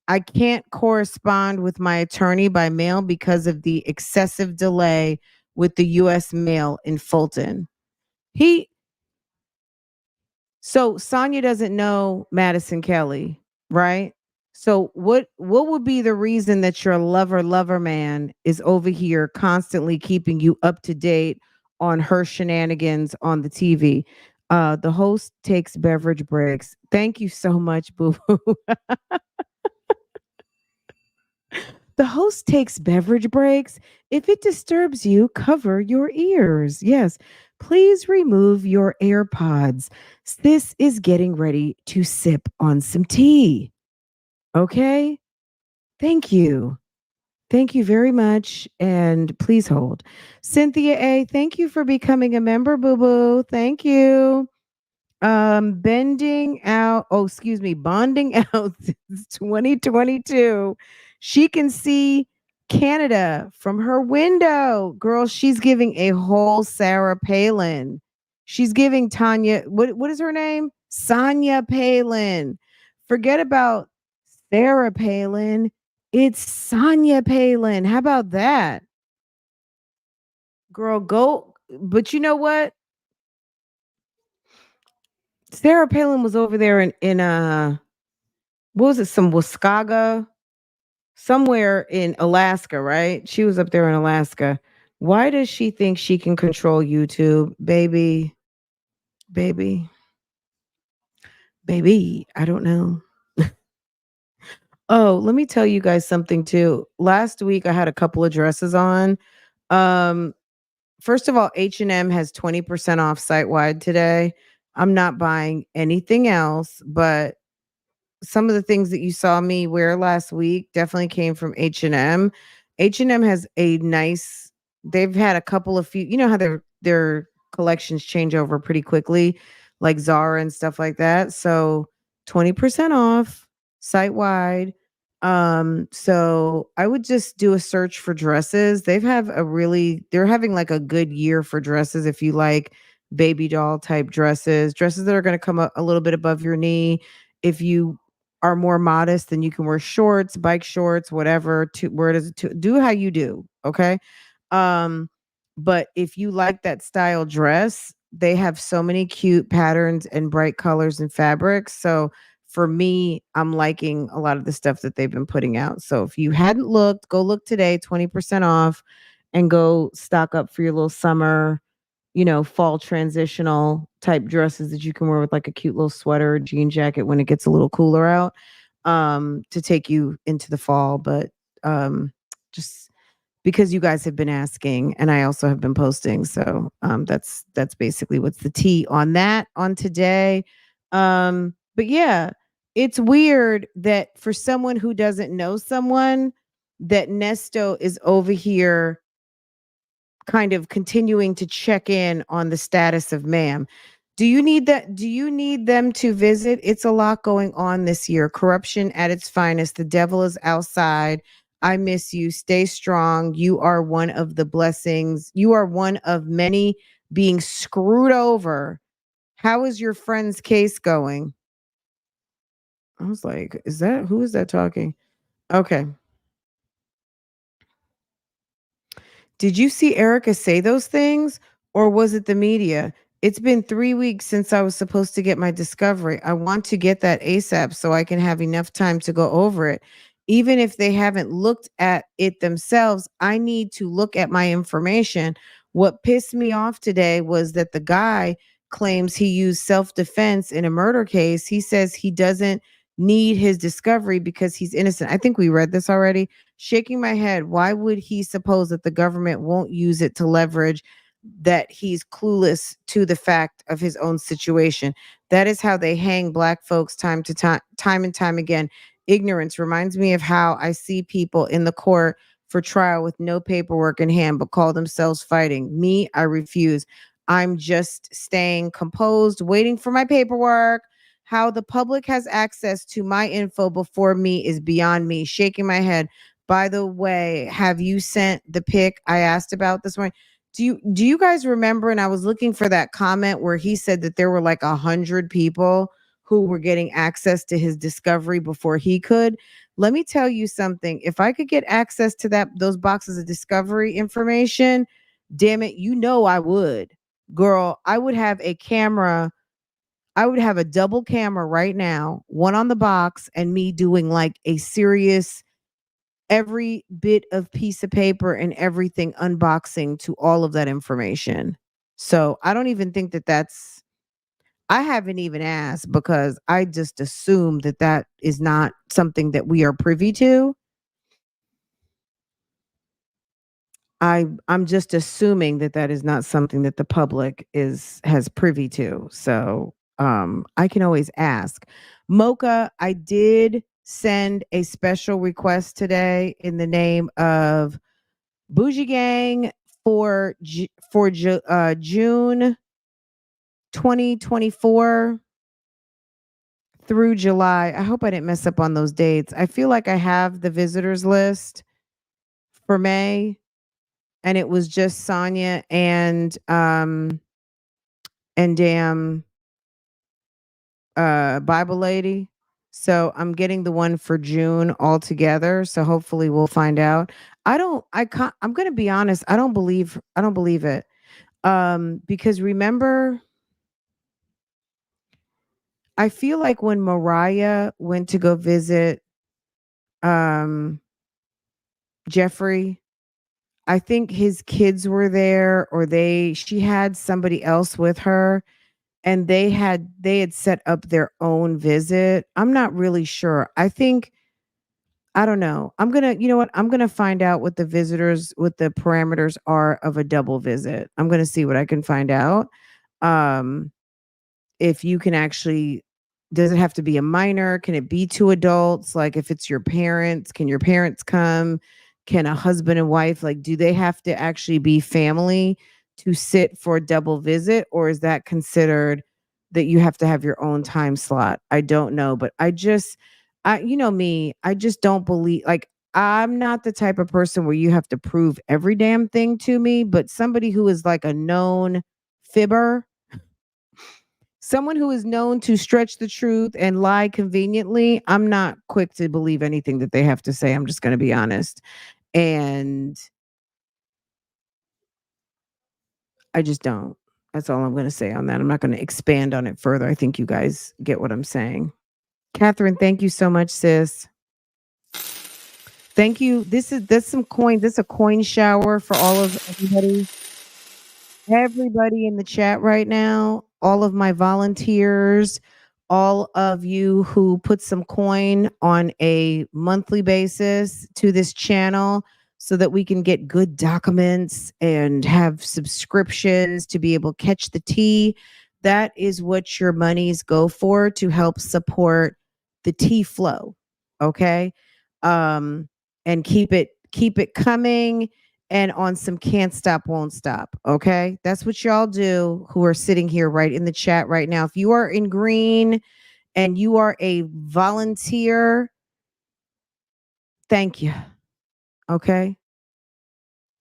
I can't correspond with my attorney by mail because of the excessive delay with the US mail in Fulton. So Sonya doesn't know Madison Kelly, right? So what would be the reason that your lover man is over here constantly keeping you up to date on her shenanigans on the TV? The host takes beverage breaks. Thank you so much, boo boo. The host takes beverage breaks. If it disturbs you, cover your ears. Yes, please remove your AirPods. This is getting ready to sip on some tea. Okay? Thank you. Thank you very much. And please hold. Cynthia A., thank you for becoming a member, boo boo. Thank you. Bonding out since 2022. She can see Canada from her window. Girl, she's giving a whole Sarah Palin. She's giving Tanya, what is her name? Sonya Palin Forget about Sarah Palin. It's Sonya Palin. How about that? Girl, go. But you know what? Sarah Palin was over there in what was it, some Waskaga? Somewhere in Alaska, right? She was up there in Alaska. Why does she think she can control YouTube? Baby, baby, I don't know. Oh, let me tell you guys something too. Last week I had a couple of dresses on. Um, First of all, H&M has 20% off site wide today. I'm not buying anything else, but some of the things that you saw me wear last week definitely came from H&M. H&M has a nice, they've had a couple of few, you know how their collections change over pretty quickly, like Zara and stuff like that. So 20% off site wide. So I would just do a search for dresses. They're having like a good year for dresses if you like baby doll type dresses that are going to come a little bit above your knee. If you are more modest, then you can wear shorts, bike shorts, whatever. To where does it to do how you do, okay? Um, but if you like that style dress, they have so many cute patterns and bright colors and fabrics. So for me, I'm liking a lot of the stuff that they've been putting out. So if you hadn't looked, go look today, 20% off, and go stock up for your little summer, fall transitional type dresses that you can wear with like a cute little sweater or jean jacket when it gets a little cooler out, to take you into the fall. But just because you guys have been asking and I also have been posting. So that's basically what's the tea on that on today. But yeah, it's weird that for someone who doesn't know someone, that Nesto is over here kind of continuing to check in on the status of ma'am. Do you need that? Do you need them to visit? It's a lot going on this year. Corruption at its finest. The devil is outside. I miss you. Stay strong. You are one of the blessings. You are one of many being screwed over. How is your friend's case going? I was like, who is that talking? Okay. Did you see Erica say those things or was it the media? It's been 3 weeks since I was supposed to get my discovery. I want to get that ASAP so I can have enough time to go over it. Even if they haven't looked at it themselves, I need to look at my information. What pissed me off today was that the guy claims he used self defense in a murder case. He says he doesn't need his discovery because he's innocent. I think we read this already. Shaking my head. Why would he suppose that the government won't use it to leverage that he's clueless to the fact of his own situation? That is how they hang black folks time and time again. Ignorance reminds me of how I see people in the court for trial with no paperwork in hand but call themselves fighting. Me, I refuse. I'm just staying composed, waiting for my paperwork. How the public has access to my info before me is beyond me. Shaking my head. By the way, have you sent the pic I asked about this morning? Do you guys remember? And I was looking for that comment where he said that there were like 100 people who were getting access to his discovery before he could. Let me tell you something. If I could get access to those boxes of discovery information, damn it, I would. Girl, I would have a camera. I would have a double camera right now, one on the box and me doing like a serious every bit of piece of paper and everything unboxing to all of that information. So I don't even think I haven't even asked because I just assume that is not something that we are privy to. I'm just assuming that is not something that the public has privy to. So I can always ask. Mocha, I did send a special request today in the name of Bougie Gang for June 2024 through July. I hope I didn't mess up on those dates. I feel like I have the visitors list for May, and it was just Sonya and damn Bible lady. So I'm getting the one for June all together. So hopefully we'll find out. I can't, I'm going to be honest. I don't believe it. Because remember, I feel like when Mariah went to go visit, um, Jeffrey, I think his kids were there or she had somebody else with her and they had set up their own visit. I'm not really sure. I don't know. You know what? I'm going to find out what the parameters are of a double visit. I'm going to see what I can find out. Um, if you can actually, does it have to be a minor? Can it be two adults? Like if it's your parents, can your parents come? Can a husband and wife, like, do they have to actually be family to sit for a double visit? Or is that considered that you have to have your own time slot? I don't know, but you know me, I just don't believe, like, I'm not the type of person where you have to prove every damn thing to me, but somebody who is like a known fibber, someone who is known to stretch the truth and lie conveniently, I'm not quick to believe anything that they have to say. I'm just going to be honest. And I just don't. That's all I'm going to say on that. I'm not going to expand on it further. I think you guys get what I'm saying. Catherine, thank you so much, sis. Thank you. That's some coin. This is a coin shower for all of everybody in the chat right now, all of my volunteers, all of you who put some coin on a monthly basis to this channel so that we can get good documents and have subscriptions to be able to catch the tea. That is what your monies go for, to help support the tea flow. Okay. And keep it coming and on some can't stop, won't stop. Okay. That's what y'all do who are sitting here right in the chat right now. If you are in green and you are a volunteer, thank you. Okay.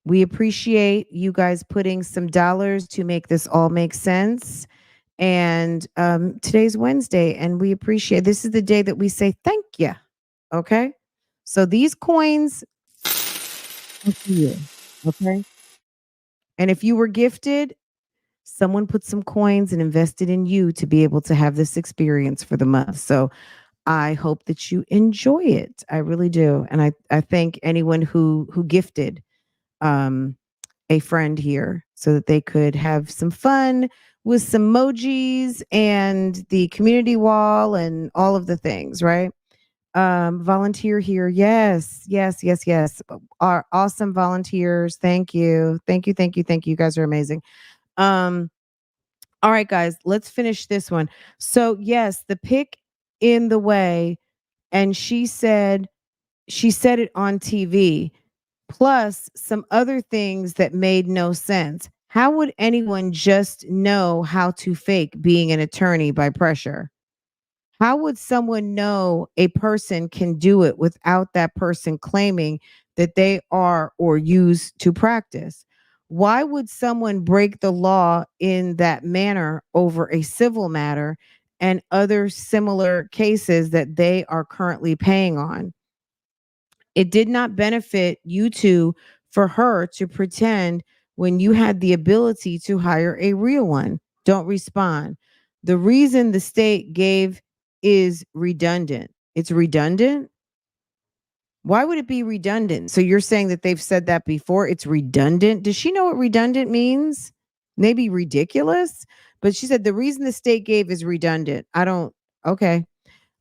We appreciate you guys putting some dollars to make this all make sense. And today's Wednesday, and we appreciate, this is the day that we say thank you. Okay. So these coins are for you. Okay. And if you were gifted, someone put some coins and invested in you to be able to have this experience for the month. So I hope that you enjoy it. I really do. And I thank anyone who gifted a friend here so that they could have some fun with some emojis and the community wall and all of the things, right? Volunteer here. Yes, yes, yes, yes. Our awesome volunteers. Thank you. Thank you. Thank you. Thank you. You guys are amazing. Um, all right, guys, let's finish this one. So, yes, the pick in the way, and she said it on TV, plus some other things that made no sense. How would anyone just know how to fake being an attorney by pressure? How would someone know a person can do it without that person claiming that they are or use to practice? Why would someone break the law in that manner over a civil matter and other similar cases that they are currently paying on? It did not benefit you two for her to pretend when you had the ability to hire a real one. Don't respond. The reason the state gave is redundant. It's redundant. Why would it be redundant? So you're saying that they've said that before? It's redundant. Does she know what redundant means? Maybe ridiculous, but she said the reason the state gave is redundant. I don't. Okay.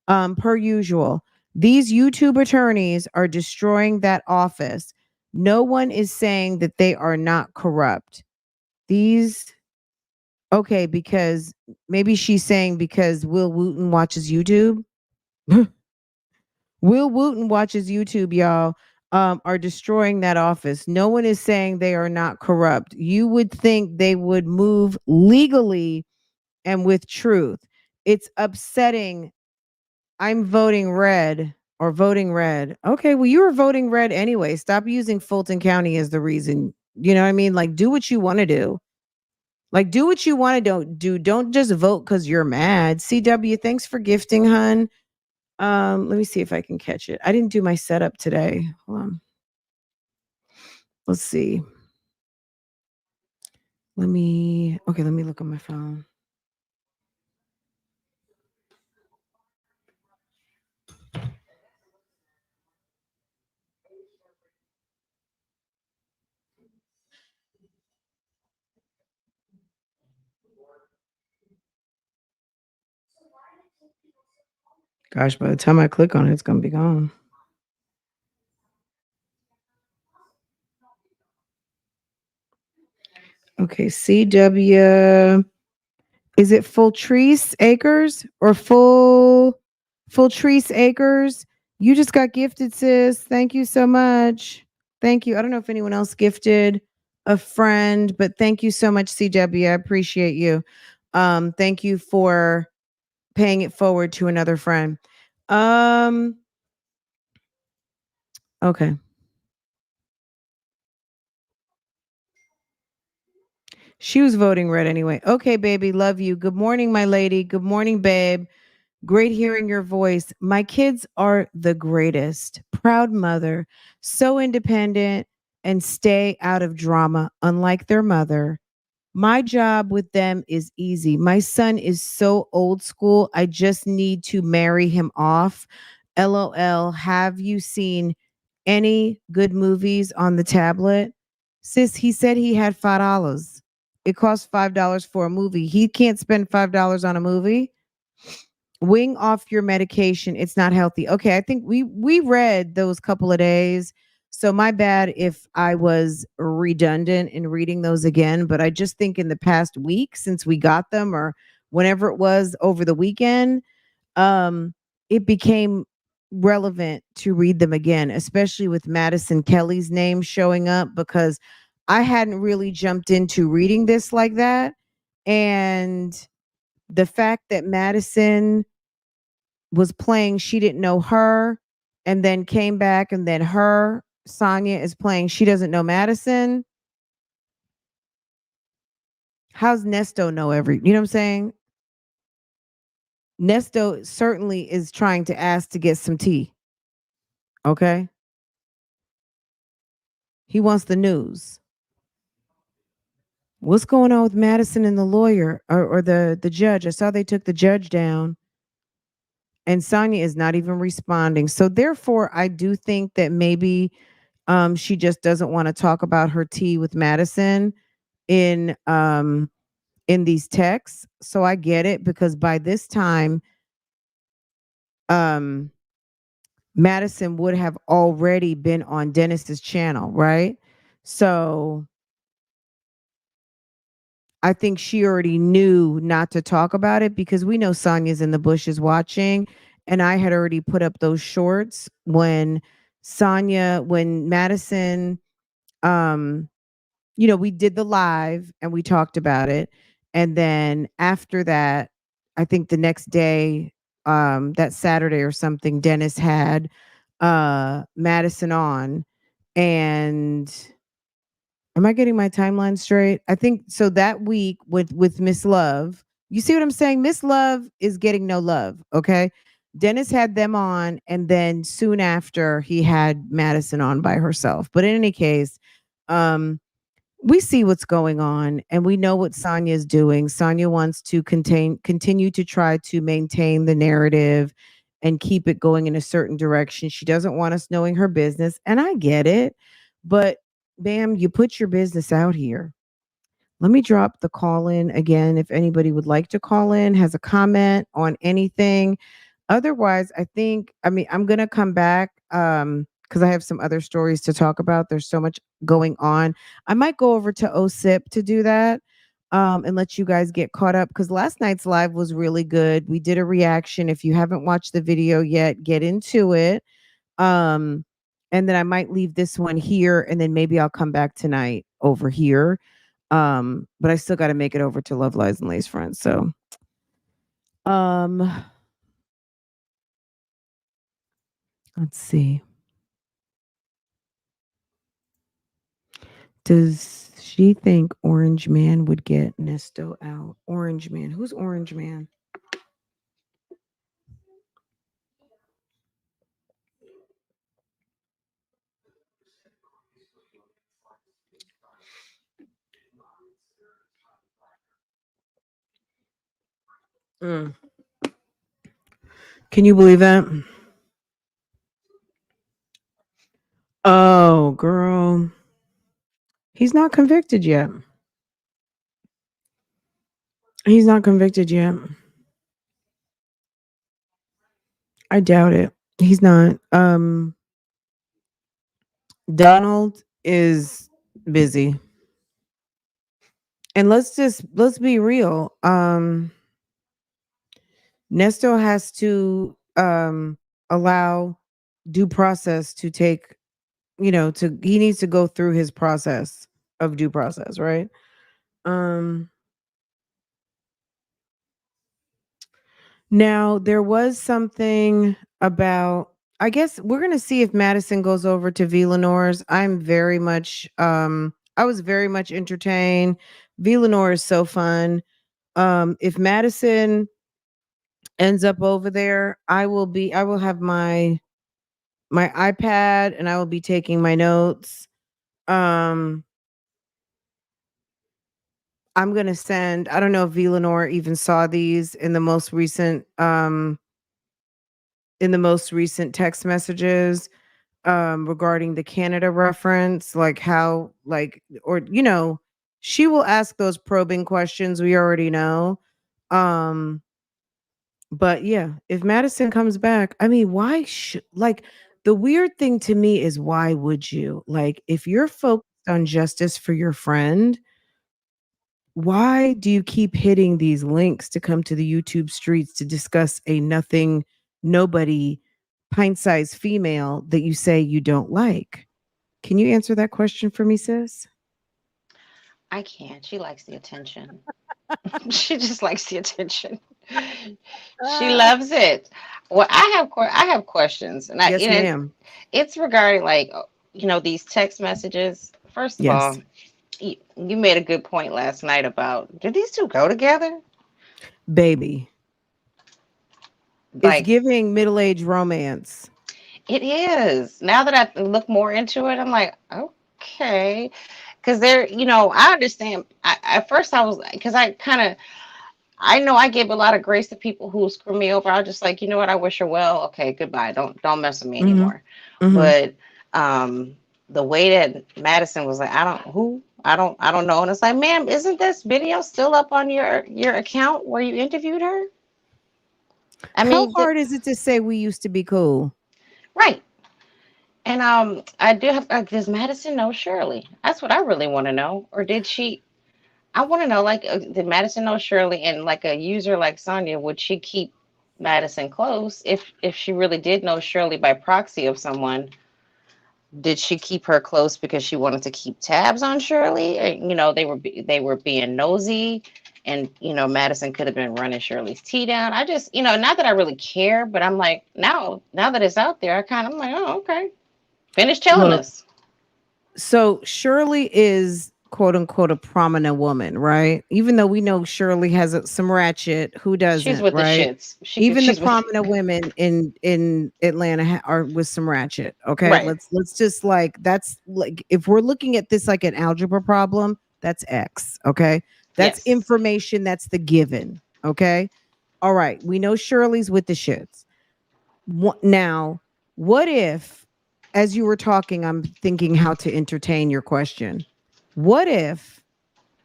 Per usual, these YouTube attorneys are destroying that office. No one is saying that they are not corrupt. These, okay, because maybe she's saying because Will Wooten watches YouTube. Will Wooten watches YouTube, y'all, are destroying that office. No one is saying they are not corrupt. You would think they would move legally and with truth. It's upsetting. I'm voting red or voting red. Okay, well, you were voting red anyway. Stop using Fulton County as the reason. You know what I mean? Like, do what you want to do. Like, do what you want to do. Don't just vote because you're mad. CW, thanks for gifting, hun. Let me see if I can catch it. I didn't do my setup today. Hold on. Let's see. Let me look on my phone. Gosh, by the time I click on it, it's gonna be gone. Okay, CW. Is it Fultreece Acres or Fultreece Acres? You just got gifted, sis. Thank you so much. Thank you. I don't know if anyone else gifted a friend, but thank you so much, CW. I appreciate you. Thank you for paying it forward to another friend. Okay. She was voting red anyway. Okay, baby, love you. Good morning, my lady. Good morning, babe. Great hearing your voice. My kids are the greatest. Proud mother, so independent and stay out of drama, unlike their mother. My job with them is easy. My son is so old school. I just need to marry him off. LOL. Have you seen any good movies on the tablet? Sis, he said he had $5. It costs $5 for a movie. He can't spend $5 on a movie. Wing off your medication. It's not healthy. Okay, I think we read those couple of days. So my bad if I was redundant in reading those again, but I just think in the past week since we got them or whenever it was over the weekend, it became relevant to read them again, especially with Madison Kelly's name showing up because I hadn't really jumped into reading this like that. And the fact that Madison was playing She Didn't Know Her and then came back and then Sonya is playing She Doesn't Know Madison. How's Nesto know you know what I'm saying? Nesto certainly is trying to ask to get some tea. Okay. He wants the news. What's going on with Madison and the lawyer or the judge? I saw they took the judge down and Sonya is not even responding. So therefore, I do think that maybe she just doesn't want to talk about her tea with Madison in these texts. So I get it because by this time, Madison would have already been on Dennis's channel, right? So I think she already knew not to talk about it because we know Sonya's in the bushes watching. And I had already put up those shorts when Madison, we did the live and we talked about it. And then after that, I think the next day, that Saturday or something, Dennis had Madison on. And am I getting my timeline straight? I think so that week with Miss Love, you see what I'm saying? Miss Love is getting no love, okay? Dennis had them on, and then soon after he had Madison on by herself. But in any case, we see what's going on and we know what Sonya is doing. Sonya wants to continue to try to maintain the narrative and keep it going in a certain direction. She doesn't want us knowing her business, and I get it. But bam, you put your business out here. Let me drop the call in again if anybody would like to call in, has a comment on anything. Otherwise, I'm going to come back because I have some other stories to talk about. There's so much going on. I might go over to OSIP to do that and let you guys get caught up because last night's live was really good. We did a reaction. If you haven't watched the video yet, get into it. And then I might leave this one here and then maybe I'll come back tonight over here. But I still got to make it over to Love Lies and Lace Friends. So, let's see. Does she think Orange Man would get Nesto out? Orange Man. Who's Orange Man? Mm. Can you believe that? Oh, girl. He's not convicted yet. He's not convicted yet. I doubt it. He's not. Donald is busy. And let's be real. Nesto has to allow due process to take, to he needs to go through his process of due process, right? Um Now there was something about, I guess we're gonna see if Madison goes over to Villanore's. I was very much entertained. Villanore is so fun. If Madison ends up over there, I will have my iPad and I will be taking my notes. Um I'm gonna send, I don't know if Villanore even saw these in the most recent text messages regarding the Canada reference, like how, like, or she will ask those probing questions, we already know. Um but yeah, if Madison comes back, I mean, why should, like, the weird thing to me is, why would you? Like, if you're focused on justice for your friend, why do you keep hitting these links to come to the YouTube streets to discuss a nothing, nobody, pint-sized female that you say you don't like? Can you answer that question for me, sis? I can't. She likes the attention. She just likes the attention. She loves it. Well, I have questions, and Yes, ma'am. it's regarding like these text messages. First of all, Yes, you made a good point last night about, do these two go together? baby. It's Like, giving middle-age romance. it is. Now that I look more into it, I'm like, okay, because I understand. At first I was, because I know I give a lot of grace to people who screw me over. I was just like, you know what? I wish her well. Okay, goodbye. Don't mess with me Mhm. anymore. Mhm. But the way that Madison was like, I don't know. And it's like, ma'am, isn't this video still up on your account where you interviewed her? I How mean, hard is it to say we used to be cool? right. And I do have. Does Madison know Shirley? That's what I really want to know. Or did she? I want to know, like, did Madison know Shirley, and like a user like Sonya, would she keep Madison close if she really did know Shirley by proxy of someone? Did she keep her close because she wanted to keep tabs on Shirley? Or, they were being nosy, and Madison could have been running Shirley's tea down. I just, not that I really care, but I'm like, now that it's out there, I'm like, oh, okay, finish telling Look, us. so Shirley is quote unquote a prominent woman, right? Even though we know Shirley has some ratchet, who She's doesn't, with the right? shits. Even the She's with prominent women in Atlanta are with some ratchet. Okay, right. let's just, like, that's like, if we're looking at this like an algebra problem, that's X. Okay, that's Yes. information. That's the given. Okay, all right. We know Shirley's with the shits. Now, what if, as you were talking, I'm thinking how to entertain your question. What if,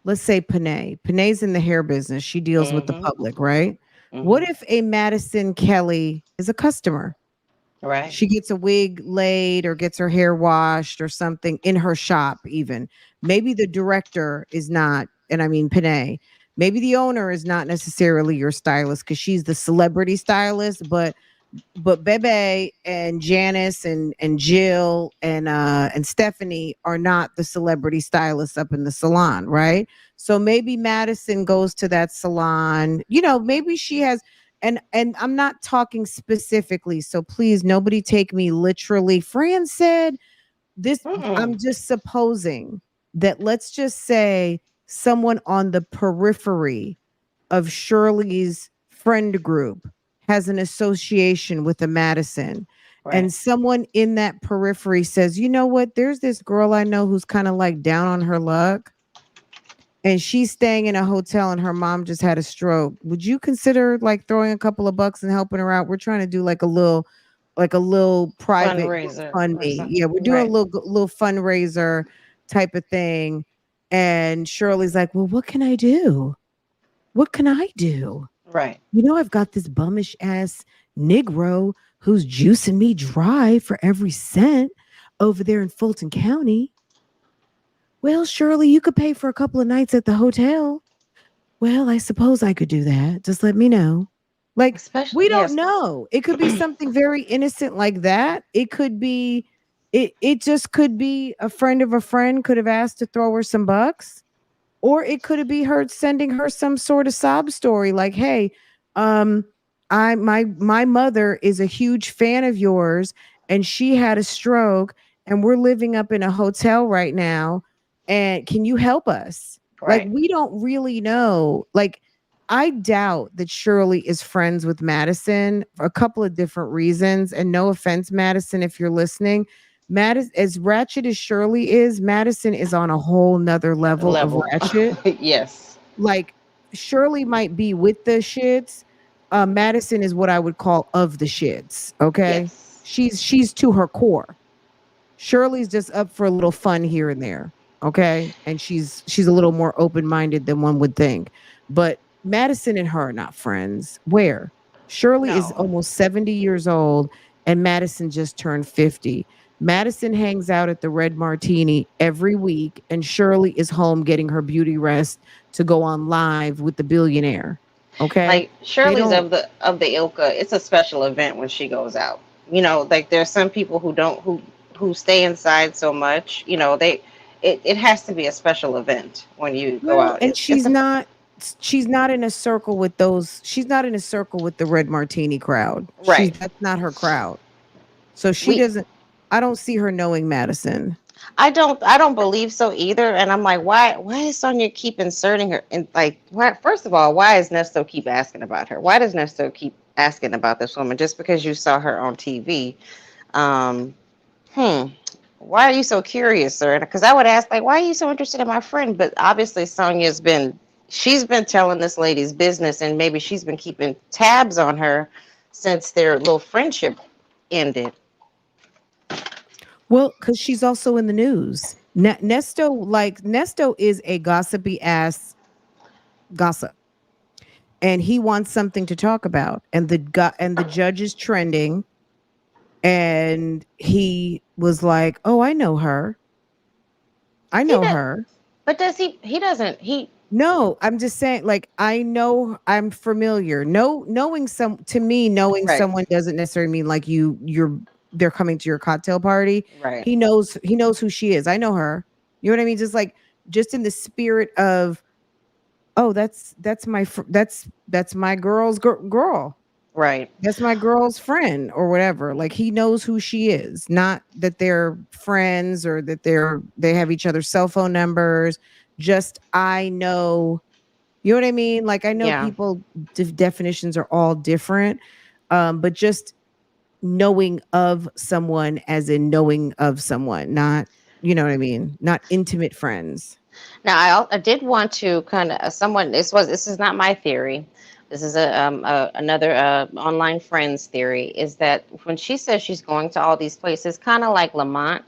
let's say Panay's in the hair business. She deals with the Mm-hmm. public, right? What Mm-hmm. if a Madison Kelly is a customer? Right. She gets a wig laid or gets her hair washed or something in her shop, even. Maybe the director is not, and I mean Panay. Maybe the owner is not necessarily your stylist because she's the celebrity stylist, but Bebe and Janice and Jill and Stephanie are not the celebrity stylists up in the salon, right? So maybe Madison goes to that salon. Maybe she has, and I'm not talking specifically, so please nobody take me literally. Fran said this, Mm-mm. I'm just supposing that, let's just say someone on the periphery of Shirley's friend group has an association with a Madison. Right. And someone in that periphery says, you know what? There's this girl I know who's kind of like down on her luck. and she's staying in a hotel and her mom just had a stroke, would you consider like throwing a couple of bucks and helping her out? We're trying to do like a little private Fundraiser or GoFundMe. something. Yeah, we're doing a Right. little fundraiser type of thing. And Shirley's like, well, what can I do? What can I do? Right. You know, I've got this bummish ass Negro who's juicing me dry for every cent over there in Fulton County. Well, Shirley, you could pay for a couple of nights at the hotel. Well, I suppose I could do that. Just let me know. Like, Especially we don't yes. know. It could be something very innocent like that. It could be, it just could be a friend of a friend could have asked to throw her some bucks. Or it could be her sending her some sort of sob story like, hey, um, my mother is a huge fan of yours and she had a stroke and we're living up in a hotel right now. And can you help us? Like, Right. we don't really know. Like, I doubt that Shirley is friends with Madison for a couple of different reasons. And no offense, Madison, if you're listening, Madison, as ratchet as Shirley is, Madison is on a whole nother level of Level. ratchet. Yes. Like, Shirley might be with the shits. Madison is what I would call of the shits. Okay. Yes. She's to her core. Shirley's just up for a little fun here and there. Okay. And she's a little more open-minded than one would think. But Madison and her are not friends. Where? Shirley is No. almost 70 years old and Madison just turned 50. Madison hangs out at the Red Martini every week, and Shirley is home getting her beauty rest to go on live with the billionaire. Okay. Like They Shirley's don't. of the Ilka, it's a special event when she goes out. You know, like there's some people who don't who stay inside so much. You know, it has to be a special event when you go Well, out. and It's a she's not in a circle with those, she's not in a circle with the Red Martini crowd. She's right. That's not her crowd. So she We doesn't, I don't see her knowing Madison. I don't believe so either. And I'm like, why is Sonya keep inserting her in like why first of all, why is Nesto keep asking about her? Why does Nesto keep asking about this woman just because you saw her on TV? Um hmm. Why are you so curious, sir? Because I would ask, like, why are you so interested in my friend? But obviously she's been telling this lady's business and maybe she's been keeping tabs on her since their little friendship ended. Well, because she's also in the news. Nesto is a gossipy ass gossip. And he wants something to talk about. And the judge is trending. And he was like, oh, I know her. I He know does, her. but does he doesn't he No, I'm just saying, like, I know, I'm familiar. No, knowing right, someone doesn't necessarily mean like they're coming to your cocktail party. right, He knows who she is. I know her. You know what I mean? Just like, just in the spirit of, oh, that's my girl's girl. right. That's my girl's friend or whatever. Like, he knows who she is, not that they're friends or that they have each other's cell phone numbers. Just, I know, you know what I mean? Like, I know Yeah. people definitions are all different. But just knowing of someone as in knowing of someone, not, you know what I mean? Not intimate friends. Now I did want to kind of someone this is not my theory. This is another online friends theory is that when she says she's going to all these places, kind of like Lamont,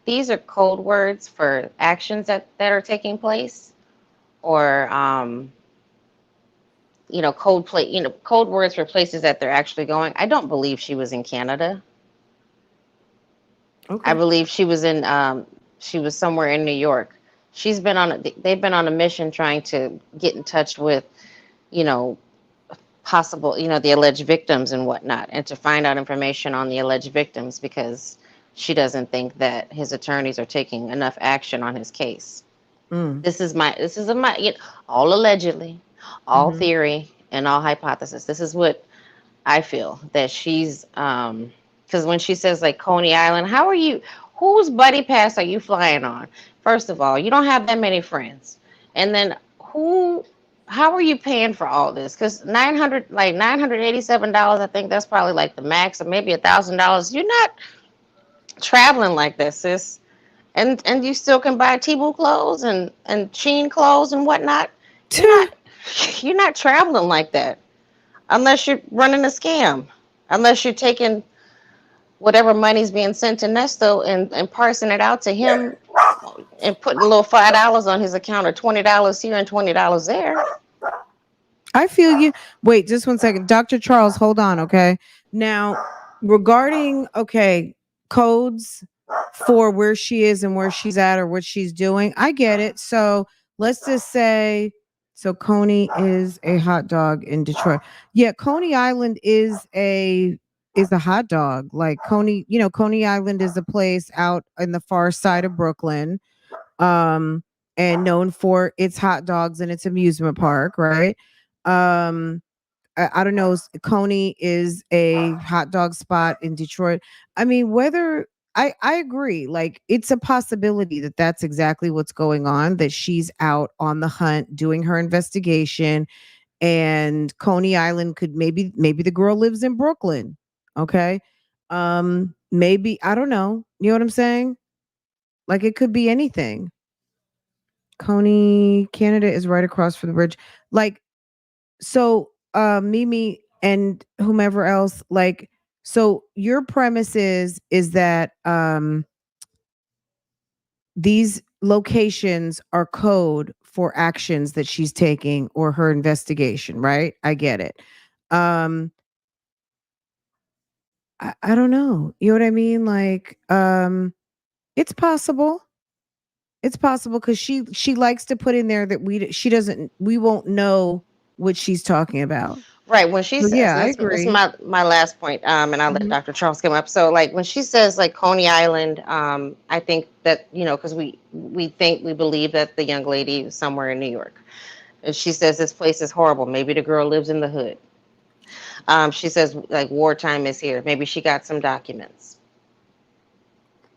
these are code words for actions that are taking place, or code words for places that they're actually going. I don't believe she was in Canada. I Okay. believe she was somewhere in New York. They've been on a mission trying to get in touch with, you know, possible, the alleged victims and whatnot, and to find out information on the alleged victims because she doesn't think that his attorneys are taking enough action on his case. Mm. This is all allegedly, all Hmm. theory, and all hypothesis. This is what I feel that she's because when she says like Coney Island, whose buddy pass are you flying on? First of all, you don't have that many friends. And then how are you paying for all this? Because $987, I think that's probably like the max, or maybe $1,000. You're not traveling like this, sis. and you still can buy Temu clothes and Sheen clothes and whatnot. You're not you're not traveling like that unless you're running a scam, unless you're taking whatever money's being sent to Nesto and parsing it out to him and putting a little $5 on his account or $20 here and $20 there. I feel you. Wait, just one second. Dr. Charles, hold on, okay? Now, regarding, okay, codes for where she is and where she's at or what she's doing, I get it. So let's just say, so Coney is a hot dog in Detroit. Yeah, Coney Island is a hot dog. Like Coney, Coney Island is a place out in the far side of Brooklyn, um, and known for its hot dogs and its amusement park, right? Um, I don't know. Coney is a hot dog spot in Detroit. I mean, whether I agree, like it's a possibility that that's exactly what's going on. That she's out on the hunt doing her investigation, and Coney Island could maybe the girl lives in Brooklyn. Okay, maybe I don't know. You know what I'm saying? Like it could be anything. Coney, Canada is right across from the bridge. Like so Mimi and whomever else, like, so your premise is that these locations are code for actions that she's taking or her investigation, right? I get it. um I don't know, you know what I mean? Like it's possible. It's possible because she likes to put in there that she doesn't, we won't know what she's talking about. Right. When she So says, yeah, I this is agree. my last point, and I'll let Mhm. Dr. Charles come up. So, like, when she says, like, Coney Island, I think that, because we believe that the young lady is somewhere in New York. And she says, this place is horrible. Maybe the girl lives in the hood. She says, like, wartime is here. Maybe she got some documents,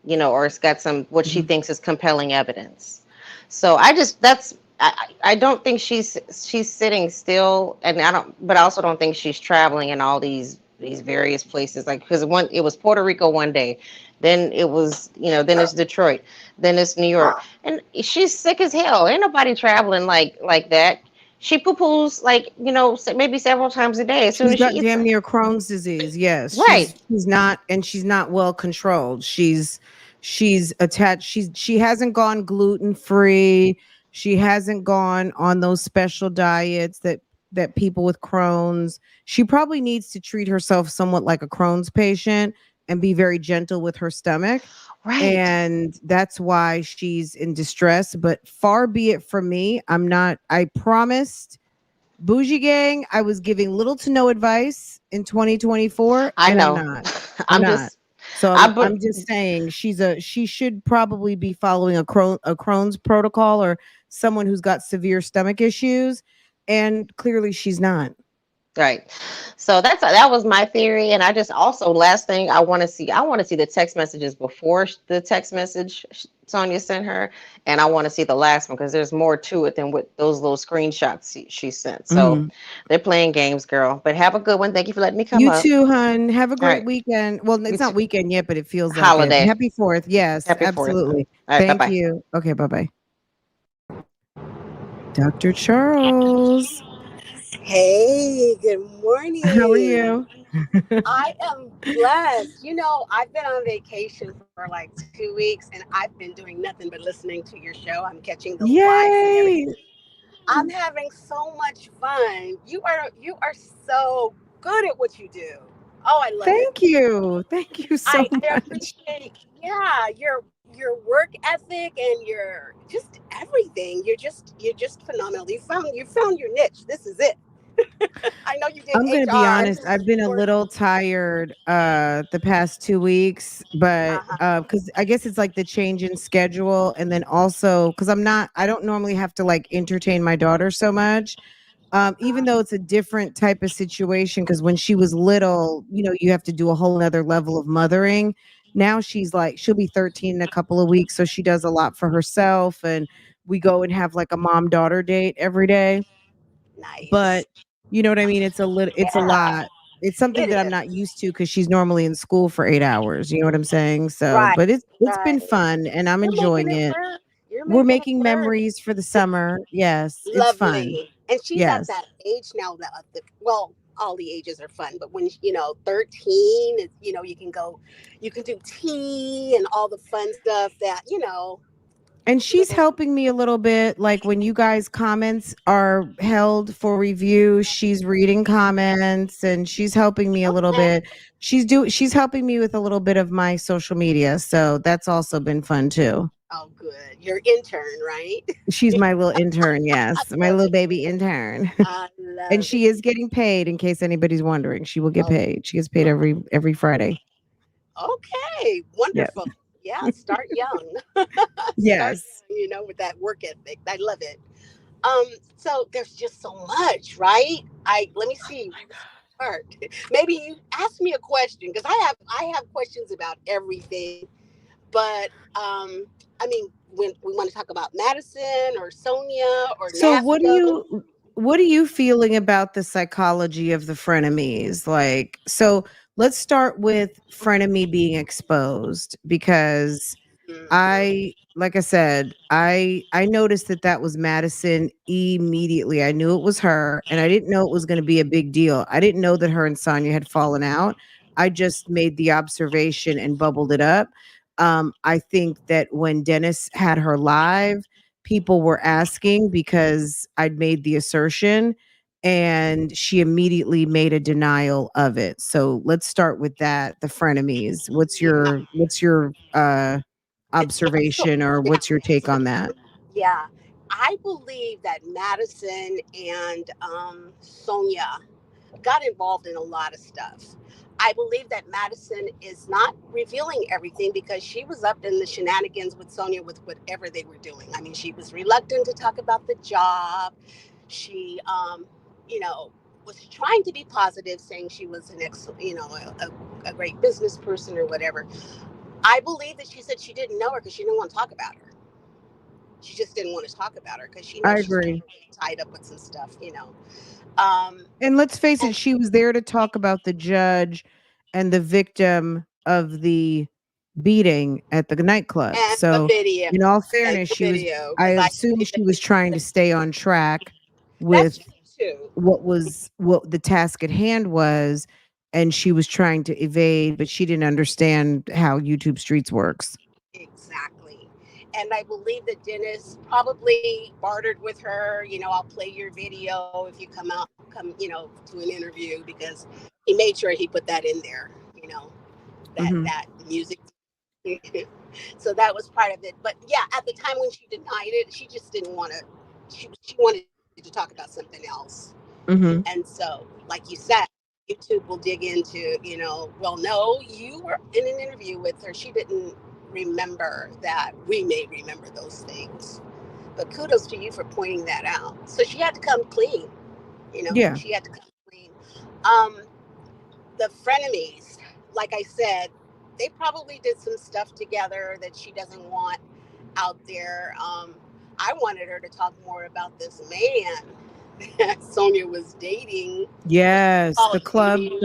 or it's got some, what she Mhm. thinks is compelling evidence. So I don't think she's sitting still, and but I also don't think she's traveling in all these various places. Like, because it was Puerto Rico one day, then it was, then it's Detroit, then it's New York, and she's sick as hell. Ain't nobody traveling like that. She poo-poos, like, maybe several times a day as soon She's as she got eats. damn near Crohn's disease. Yes, Right. she's not, and she's not well controlled. She's attached. She hasn't gone gluten free. She hasn't gone on those special diets that people with Crohn's. She probably needs to treat herself somewhat like a Crohn's patient and be very gentle with her stomach. Right. And that's why she's in distress. But far be it from me. I'm not. I promised Bougie Gang, I was giving little to no advice in 2024, I and I'm know. not. I'm I'm not. just So I I'm just saying she should probably be following a Crohn's protocol or someone who's got severe stomach issues, and clearly she's not. Right. So that was my theory, and I just also, last thing, I want to see the text messages before the text message Sonya sent her, and I want to see the last one because there's more to it than what those little screenshots she sent. So Mhm. they're playing games, girl. But have a good one. Thank you for letting me come You up. too, hun. Have a All great right. weekend. Well, You it's not too. weekend yet, but it feels like it. Holiday. Happy 4th. Yes, Happy Fourth. absolutely. All right. Bye Thank bye. you. Okay, bye-bye. Dr. Charles, Hey, good how are morning. you? I am blessed. I've been on vacation for like 2 weeks and I've been doing nothing but listening to your show. I'm catching the lives and everything. Yay! I'm having so much fun. You are so good at what you do. Oh, I love it. Thank you. Thank you so I much. appreciate, yeah, your work ethic and your just everything. You're just phenomenal. You found your niche. This is it. I know you did I'm gonna be HR honest, I've been a for little tired the past 2 weeks, but uh-huh. because I guess it's like the change in schedule, and then also because I don't normally have to like entertain my daughter so much. Even though it's a different type of situation, because when she was little, you have to do a whole nother level of mothering. Now she'll be 13 in a couple of weeks, so she does a lot for herself, and we go and have like a mom-daughter date every day. Nice. But you know what I mean? It's a little, it's a Yeah. lot. It's something It that I'm is. not used to because she's normally in school for 8 hours. You know what I'm saying? So, Right, but it's been right. fun and I'm You're making enjoying it it. work. You're We're making it making work. memories for the summer. Yes, it's fun. Lovely. And she's at Yes. that age now that, well, all the ages are fun, but when, 13, you can go, you can do tea and all the fun stuff that, And she's little, helping me a little bit. Like when you guys' comments are held for review, she's reading comments and she's helping me a little okay. bit. She's helping me with a little bit of my social media. So that's also been fun too. Oh, good. Your intern, right? She's my little intern, I yes. My love little it. baby intern. I And love she it. is getting paid in case anybody's wondering. She will get Oh, paid. She gets paid every Friday. okay. Yes. Wonderful. Yeah. Start young. Start Yes. young, with that work ethic. I love it. Um, so there's just so much, right? Let me see where to start. Maybe you ask me a question because I have questions about everything. But I mean, when we want to talk about Madison or Sonya or So Nesto. what are you feeling about the psychology of the frenemies? Like, so let's start with frenemy being exposed because Mhm. like I said, I noticed that that was Madison immediately. I knew it was her, and I didn't know it was going to be a big deal. I didn't know that her and Sonya had fallen out. I just made the observation and bubbled it up. I think that when Dennis had her live, people were asking because I'd made the assertion, and she immediately made a denial of it. So let's start with that. The frenemies. Yeah, What's your so observation or yeah, what's your take on that? yeah. I believe that Madison and Sonya got involved in a lot of stuff. I believe that Madison is not revealing everything because she was up in the shenanigans with Sonya with whatever they were doing. I mean, she was reluctant to talk about the job. She, you know, was trying to be positive, saying she was an a great business person or whatever. I believe that she said she didn't know her because she didn't want to talk about her. She just didn't want to talk about her because she I knows she's agree. tied up with some stuff. Um, And let's face it, and, she was there to talk about the judge and the victim of the beating at the nightclub. and the So, video, in all and fairness, the video, I because I assume believe that she was trying to stay on track that's with true too. what the task at hand was, and she was trying to evade, but she didn't understand how YouTube Streets works. Exactly. And I believe that Dennis probably bartered with her, I'll play your video if you come, to an interview because he made sure he put that in there, Mhm. that music. So that was part of it. But yeah, at the time when she denied it, she just didn't want to, she wanted to talk about something else. Mhm. And so, like you said, YouTube will dig into, well, no, you were in an interview with her. She didn't remember that. We may remember those things. But kudos to you for pointing that out. So she had to come clean, Yeah. she had to come clean. Um, the frenemies, like I said, they probably did some stuff together that she doesn't want out there. I wanted her to talk more about this man that Sonya was dating. Yes, Oh, the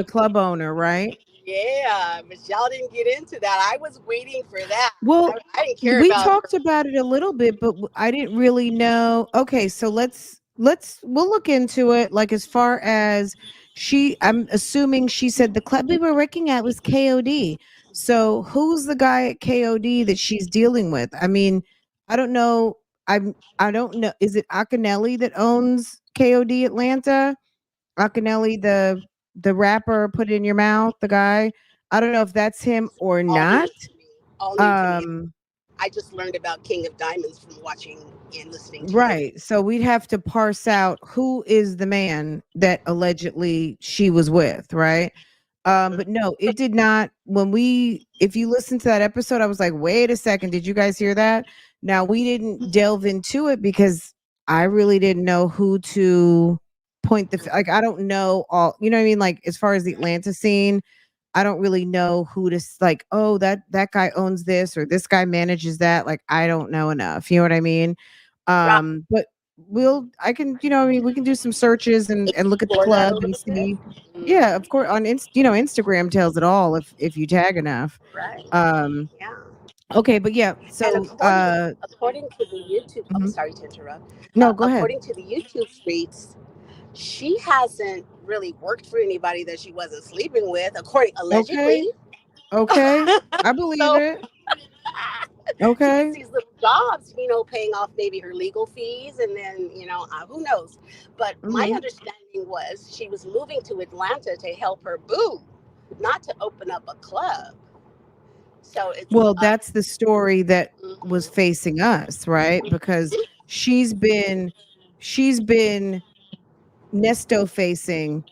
club owner, right? yeah, but y'all didn't get into that. I was waiting for that. Well, I didn't care we about. talked about it a little bit, but I didn't really know. Okay, so we'll look into it. Like as far as I'm assuming she said the club we were working at was KOD. So who's the guy at KOD that she's dealing with? I mean, I don't know. I don't know. Is it Akinelli that owns KOD Atlanta? Akinelli, the rapper, put it in your mouth, the guy. I don't know if that's him or All not. news to me. All new to me. Um, I just learned about King of Diamonds from watching and listening to you. right. So we'd have to parse out who is the man that allegedly she was with, right? But no, it did not. If you listen to that episode, I was like, wait a second, did you guys hear that? Now we didn't delve into it because I really didn't know who to point like I don't know all, you know what I mean? Like as far as the Atlanta scene, I don't really know who to like, oh, that guy owns this or this guy manages that. Like I don't know enough. You know what I mean? Right. But I can, I mean, we can do some searches and look at the Explore that a club and little bit. see. Yeah, of course. On Instagram tells it all if you tag enough. Right. Um, Yeah. okay, but yeah. And So, according to the YouTube, I'm mhm. sorry to interrupt. No, go ahead. According to the YouTube streets, she hasn't really worked for anybody that she wasn't sleeping with, according Okay, allegedly. okay, I believe So it. she gets Okay. these little jobs, paying off maybe her legal fees, and then who knows. But my Hmm. understanding was she was moving to Atlanta to help her boo, not to open up a club. So it's Well, that's the story that was mhm, facing us, right? Because she's been Nesto facing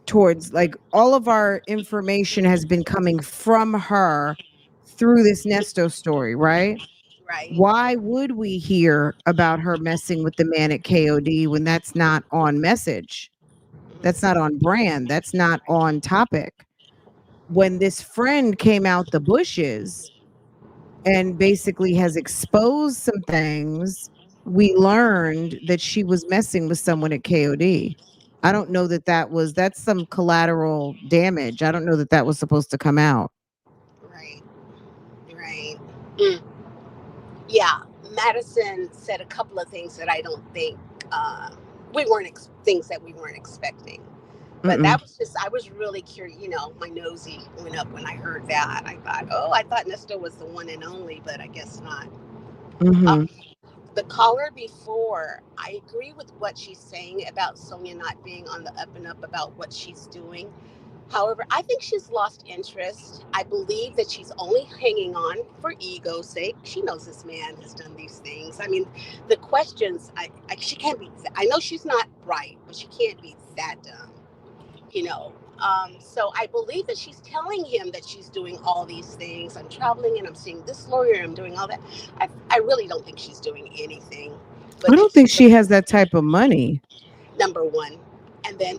towards, like, all of our information has been coming from her through this Nesto story, right? right. Why would we hear about her messing with the man at KOD when that's not on message? That's not on brand. That's not on topic. When this friend came out the bushes and basically has exposed some things, we learned that she was messing with someone at KOD. I don't know that's some collateral damage. I don't know that that was supposed to come out. Right, right. Mm. Yeah, Madison said a couple of things that I don't think uh, things that we weren't expecting. But Mm-mm. that was just I was really curious. My nosy went up when I heard that. I thought, oh, I thought Nesto was the one and only, but I guess not. Mhm. Um, the caller before, I agree with what she's saying about Sonya not being on the up and up about what she's doing. However, I think she's lost interest. I believe that she's only hanging on for ego's sake. She knows this man has done these things. I mean, the questions, she can't be, I know she's not bright, but she can't be that dumb, you know. So I believe that she's telling him that she's doing all these things. I'm traveling and I'm seeing this lawyer, I'm doing all that. I really don't think she's doing anything, I but don't think she has that type of money. number one. And then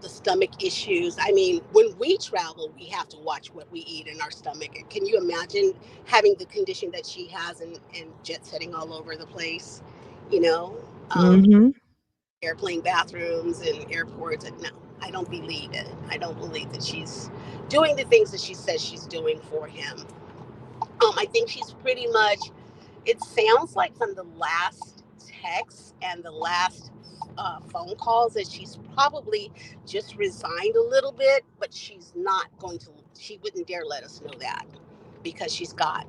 the stomach issues. I mean, when we travel we have to watch what we eat in our stomach. And can you imagine having the condition that she has, and jet setting all over the place, you know um, Mhm. airplane bathrooms and airports? And no, I don't believe it. I don't believe that she's doing the things that she says she's doing for him. I think she's pretty much, it sounds like from the last text and the last phone calls, that she's probably just resigned a little bit, but she's not going to, she wouldn't dare let us know that, because she's got,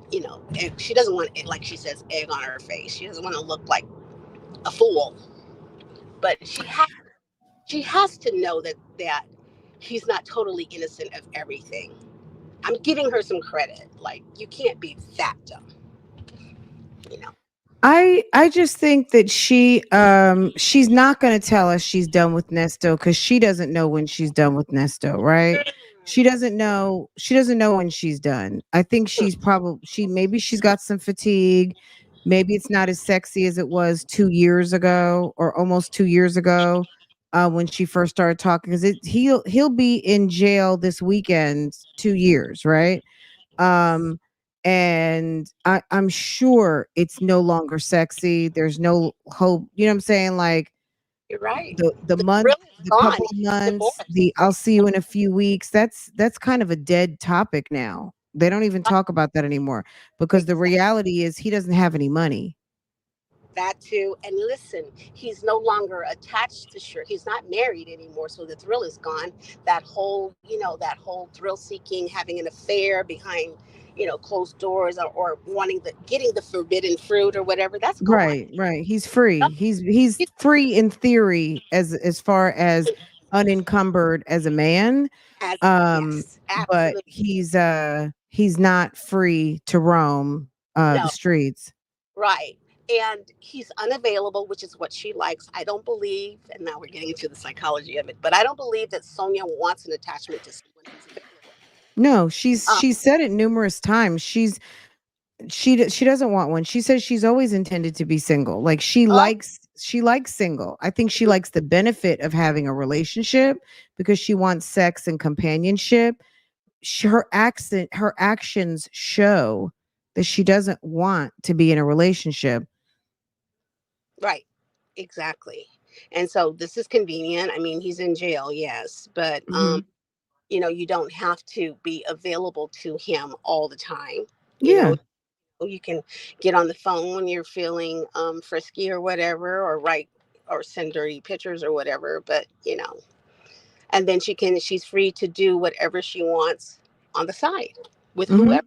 she doesn't want, like she says, egg on her face. She doesn't want to look like a fool. But she has to know that he's not totally innocent of everything. I'm giving her some credit. Like, you can't be that dumb, you know. I just think that she's not going to tell us she's done with Nesto cuz she doesn't know when she's done with Nesto, right? She doesn't know when she's done. I think maybe she's got some fatigue. Maybe it's not as sexy as it was 2 years ago or almost 2 years ago when she first started talking cuz he'll be in jail this weekend 2 years, right? Um, and I'm sure it's no longer sexy. There's no hope. You know what I'm saying? Like You're right. the The month, thrill is the gone. couple of He's months, divorced. the I'll see you in a few weeks. That's kind of a dead topic now. They don't even talk about that anymore because the Exactly. reality is he doesn't have any money. That too. And listen, he's no longer attached to Sure. He's not married anymore, so the thrill is gone. That whole thrill seeking, having an affair behind, closed doors, or wanting getting the forbidden fruit or whatever, that's gone. Right, right. He's free. He's free in theory as far as unencumbered as a man. As Um, yes, but absolutely. he's not free to roam the No, streets. right. And he's unavailable, which is what she likes. I don't believe, and now we're getting into the psychology of it, but I don't believe that Sonia wants an attachment to someone who's available. No, she's said it numerous times. She doesn't want one. She says she's always intended to be single. Like Oh, she likes single. I think she likes the benefit of having a relationship because she wants sex and companionship. Her actions show that she doesn't want to be in a relationship. right. exactly. And so this is convenient. I mean, he's in jail, yes, but Hmm. you don't have to be available to him all the time. You know, Yeah. you can get on the phone when you're feeling frisky or whatever, or write or send dirty pictures or whatever. But and then she's free to do whatever she wants on the side with Hmm. whoever.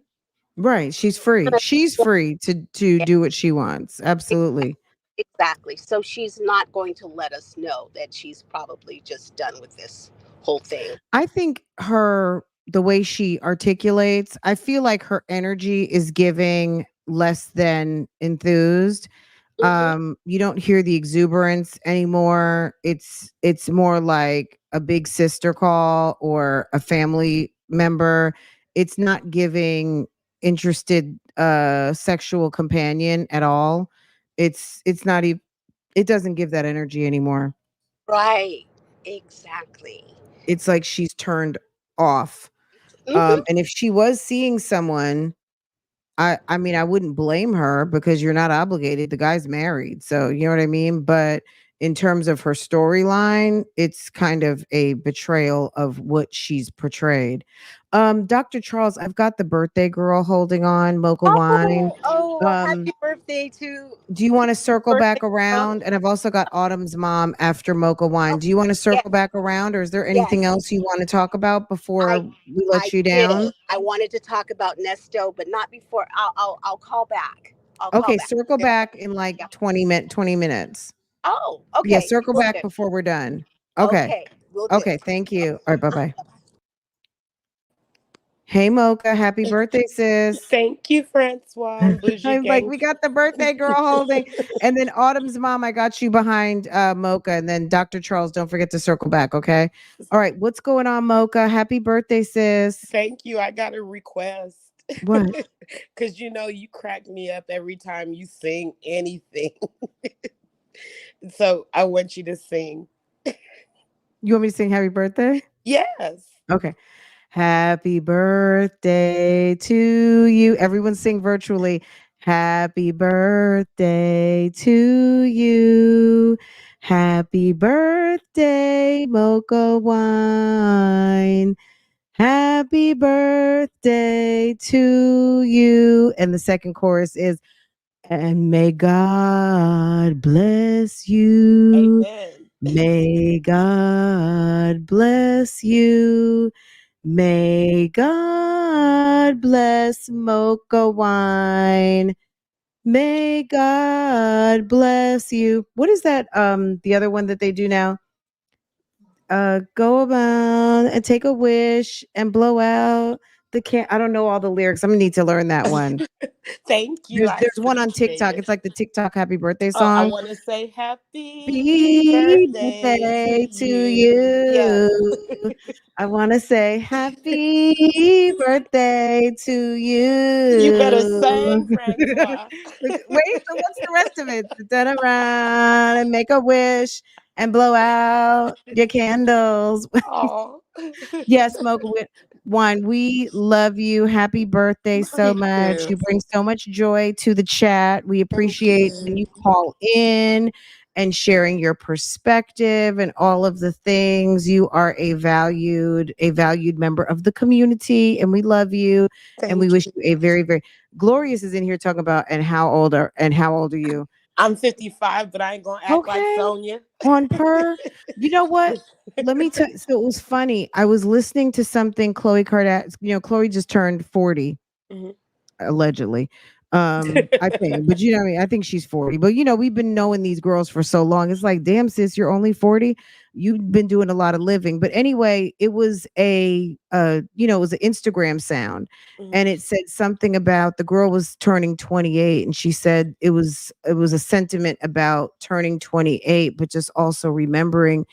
Right. She's free. She's free to Yeah, do what she wants. Absolutely. exactly. So she's not going to let us know that she's probably just done with this whole thing. I think the way she articulates, I feel like her energy is giving less than enthused. Hmm. You don't hear the exuberance anymore. It's more like a big sister call or a family member. It's not giving interested sexual companion at all. It's not even, it doesn't give that energy anymore. Right. Exactly. It's like she's turned off. Hmm. And if she was seeing someone, I mean, I wouldn't blame her because you're not obligated. The guy's married. So, you know what I mean? But in terms of her storyline, it's kind of a betrayal of what she's portrayed. Dr. Charles, I've got the birthday girl holding on, Mocha Wine. Happy Um, birthday to do you want to circle birthday back girl. around? And I've also got Autumn's mom after Mocha Wine. Oh, Do you want to yes, circle back around, or is there anything yes. else you want to talk about I before we I let you did. down? I wanted to talk about Nesto, but not before. I'll call back. I'll call Okay, back. circle There- back in like yeah. 20 minutes. Oh, Yeah, okay. circle Will back do. before we're done. Okay. Okay, we'll do. Okay, thank you. All right, bye-bye. Hey Mocha, happy birthday, sis. Thank you, Francois and Bougie I was like, Gang. we got the birthday girl holding. And then Autumn's mom, I got you behind Mocha. And then Dr. Charles, don't forget to circle back, okay? All right, what's going on, Mocha? Happy birthday, sis. Thank you. I got a request. What? Because you crack me up every time you sing anything. So I want you to sing. You want me to sing happy birthday? Yes. Okay. Happy birthday to you. Everyone sing virtually. Happy birthday to you. Happy birthday, Mocha Wine. Happy birthday to you. And the second chorus is, and may God bless you. Amen. May God bless you. May God bless Mocha Wine. May God bless you. What is that? The other one that they do now? Go around and take a wish and blow out the can. I don't know all the lyrics. I'm gonna need to learn that one. Thank you. There's I there's one on appreciate TikTok. it. It's like the TikTok happy birthday Oh, I song. want to say happy Happy birthday to birthday to you. Yes. you. I want to say happy birthday to You better you. sing, Francois. Wait, so what's the rest of it? Turn around and make a wish and blow out your candles. Oh, Yes, smoke with wine. We love you. Happy birthday so me much. too. You bring so much joy to the chat. We Thank appreciate when you. you call in and sharing your perspective and all of the things. You are a valued member of the community, and we love you. And we Thank wish you. you a very, very glorious is in here talking about and how old are you? I'm 55, but I ain't gonna act like Okay. Sonya. On per. You know what? Let me tell you. So it was funny. I was listening to something Chloe Kardashian, Chloe just turned 40, Mhm. allegedly. I think, but I mean, I think she's 40. But we've been knowing these girls for so long. It's like, damn, sis, you're only 40. You've been doing a lot of living. But anyway, it was it was an Instagram sound. Mhm. And it said something about the girl was turning 28. And she said it was a sentiment about turning 28, but just also remembering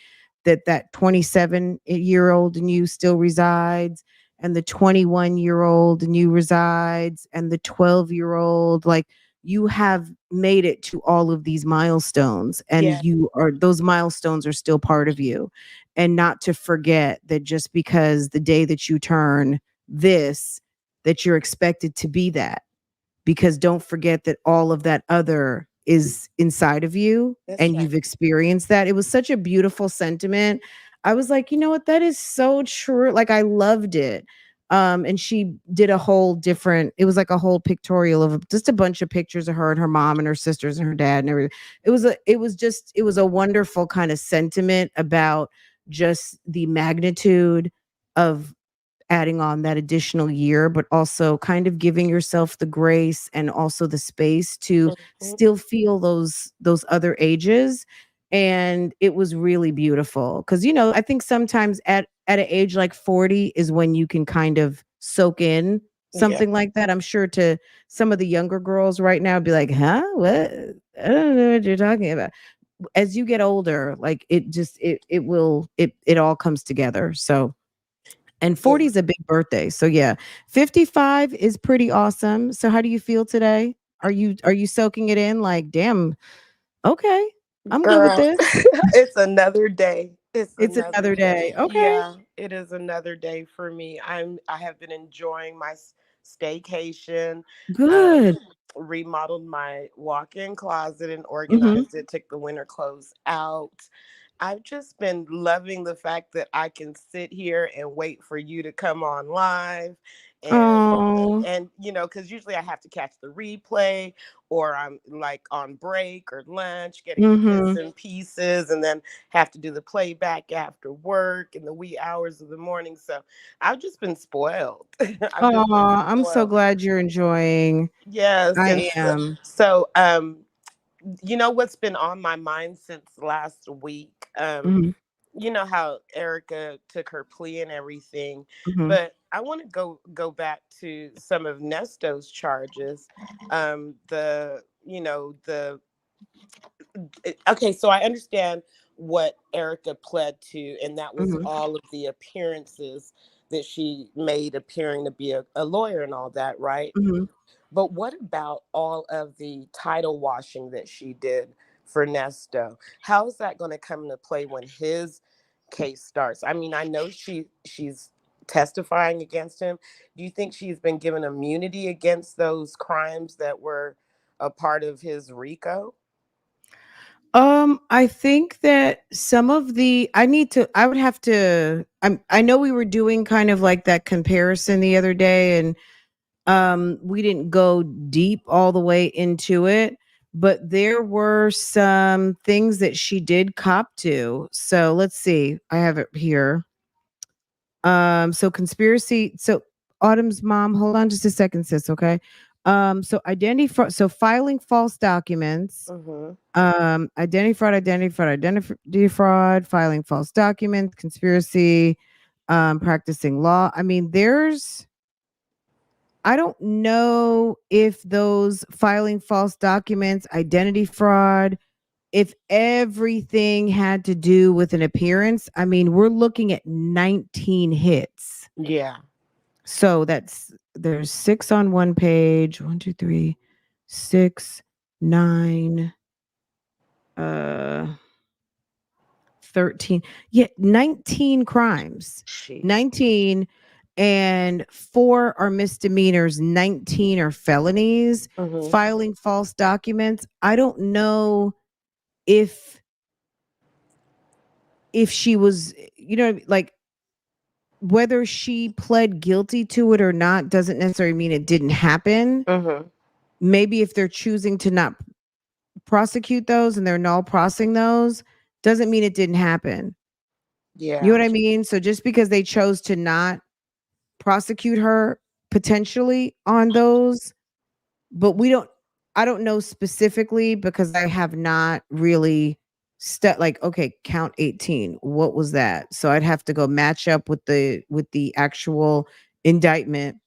that 27-year-old in you still resides, and the 21-year-old in you resides, and the 12-year-old. Like, you have made it to all of these milestones, Yeah. and those milestones are still part of you. And not to forget that just because the day that you turn this, that you're expected to be that, because don't forget that all of that other is inside of you That's and right. you've experienced that. It was such a beautiful sentiment. I was like, you know what, that is so true. Like I loved it. And she did a whole different, it was like a whole pictorial of just a bunch of pictures of her and her mom and her sisters and her dad and everything. It was a wonderful kind of sentiment about just the magnitude of adding on that additional year, but also kind of giving yourself the grace and also the space to Mhm. still feel those other ages. And it was really beautiful because I think sometimes at an age like 40 is when you can kind of soak in Yeah. something like that. I'm sure to some of the younger girls right now be like, huh, what? I don't know what you're talking about. As you get older, like it all comes together. So, and 40 Yeah. is a big birthday. So yeah, 55 is pretty awesome. So how do you feel today? Are you soaking it in like, damn, okay, I'm good with Girl, this. it's another day. It's It's another another day. day. Okay. Yeah, it is another day for me. I have been enjoying my staycation. Um, Good. remodeled my walk-in closet and Mhm. organized it, took the winter clothes out. I've just been loving the fact that I can sit here and wait for you to come on live and Oh. because usually I have to catch the replay or I'm like on break or lunch getting bits Mhm. and pieces and then have to do the playback after work in the wee hours of the morning. So I've just been spoiled. I've just been Oh, I'm so spoiled. glad you're enjoying. Yes. And I am. you know what's been on my mind since last week? Mhm. You know how Erica took her plea and everything, Mhm. but I want to go back to some of Nesto's charges. The you know the Okay, so I understand what Erica pled to, and that was Mhm. all of the appearances that she made appearing to be a lawyer and all that, right? Mhm. But what about all of the title washing that she did for Nesto? How is that going to come into play when his case starts? I mean, I know she's testifying against him. Do you think she's been given immunity against those crimes that were a part of his RICO? I think that some of the I would have to I know we were doing kind of like that comparison the other day, and we didn't go deep all the way into it, but there were some things that she did cop to. So let's see. I have it here. So conspiracy. So Autumn's mom, hold on just a second, sis, okay? So so filing false documents, Mm-hmm. identity fraud, filing false documents, conspiracy, practicing law. I mean, I don't know if those filing false documents, identity fraud, if everything had to do with an appearance. I mean, we're looking at 19 hits. Yeah. So there's six on one page. One, two, three, six, nine, uh 13. Yeah, 19 crimes. Sheesh. 19, and 4 are misdemeanors, 19 are felonies. Mm-hmm. Filing false documents. I don't know if she was, like whether she pled guilty to it or not doesn't necessarily mean it didn't happen. Mm-hmm. Maybe if they're choosing to not prosecute those and they're null prosing those, doesn't mean it didn't happen. You know Yeah. what I mean? So just because they chose to not prosecute her potentially on those, but I don't know specifically because I have not really like, okay, count 18. What was that? So I'd have to go match up with the actual indictment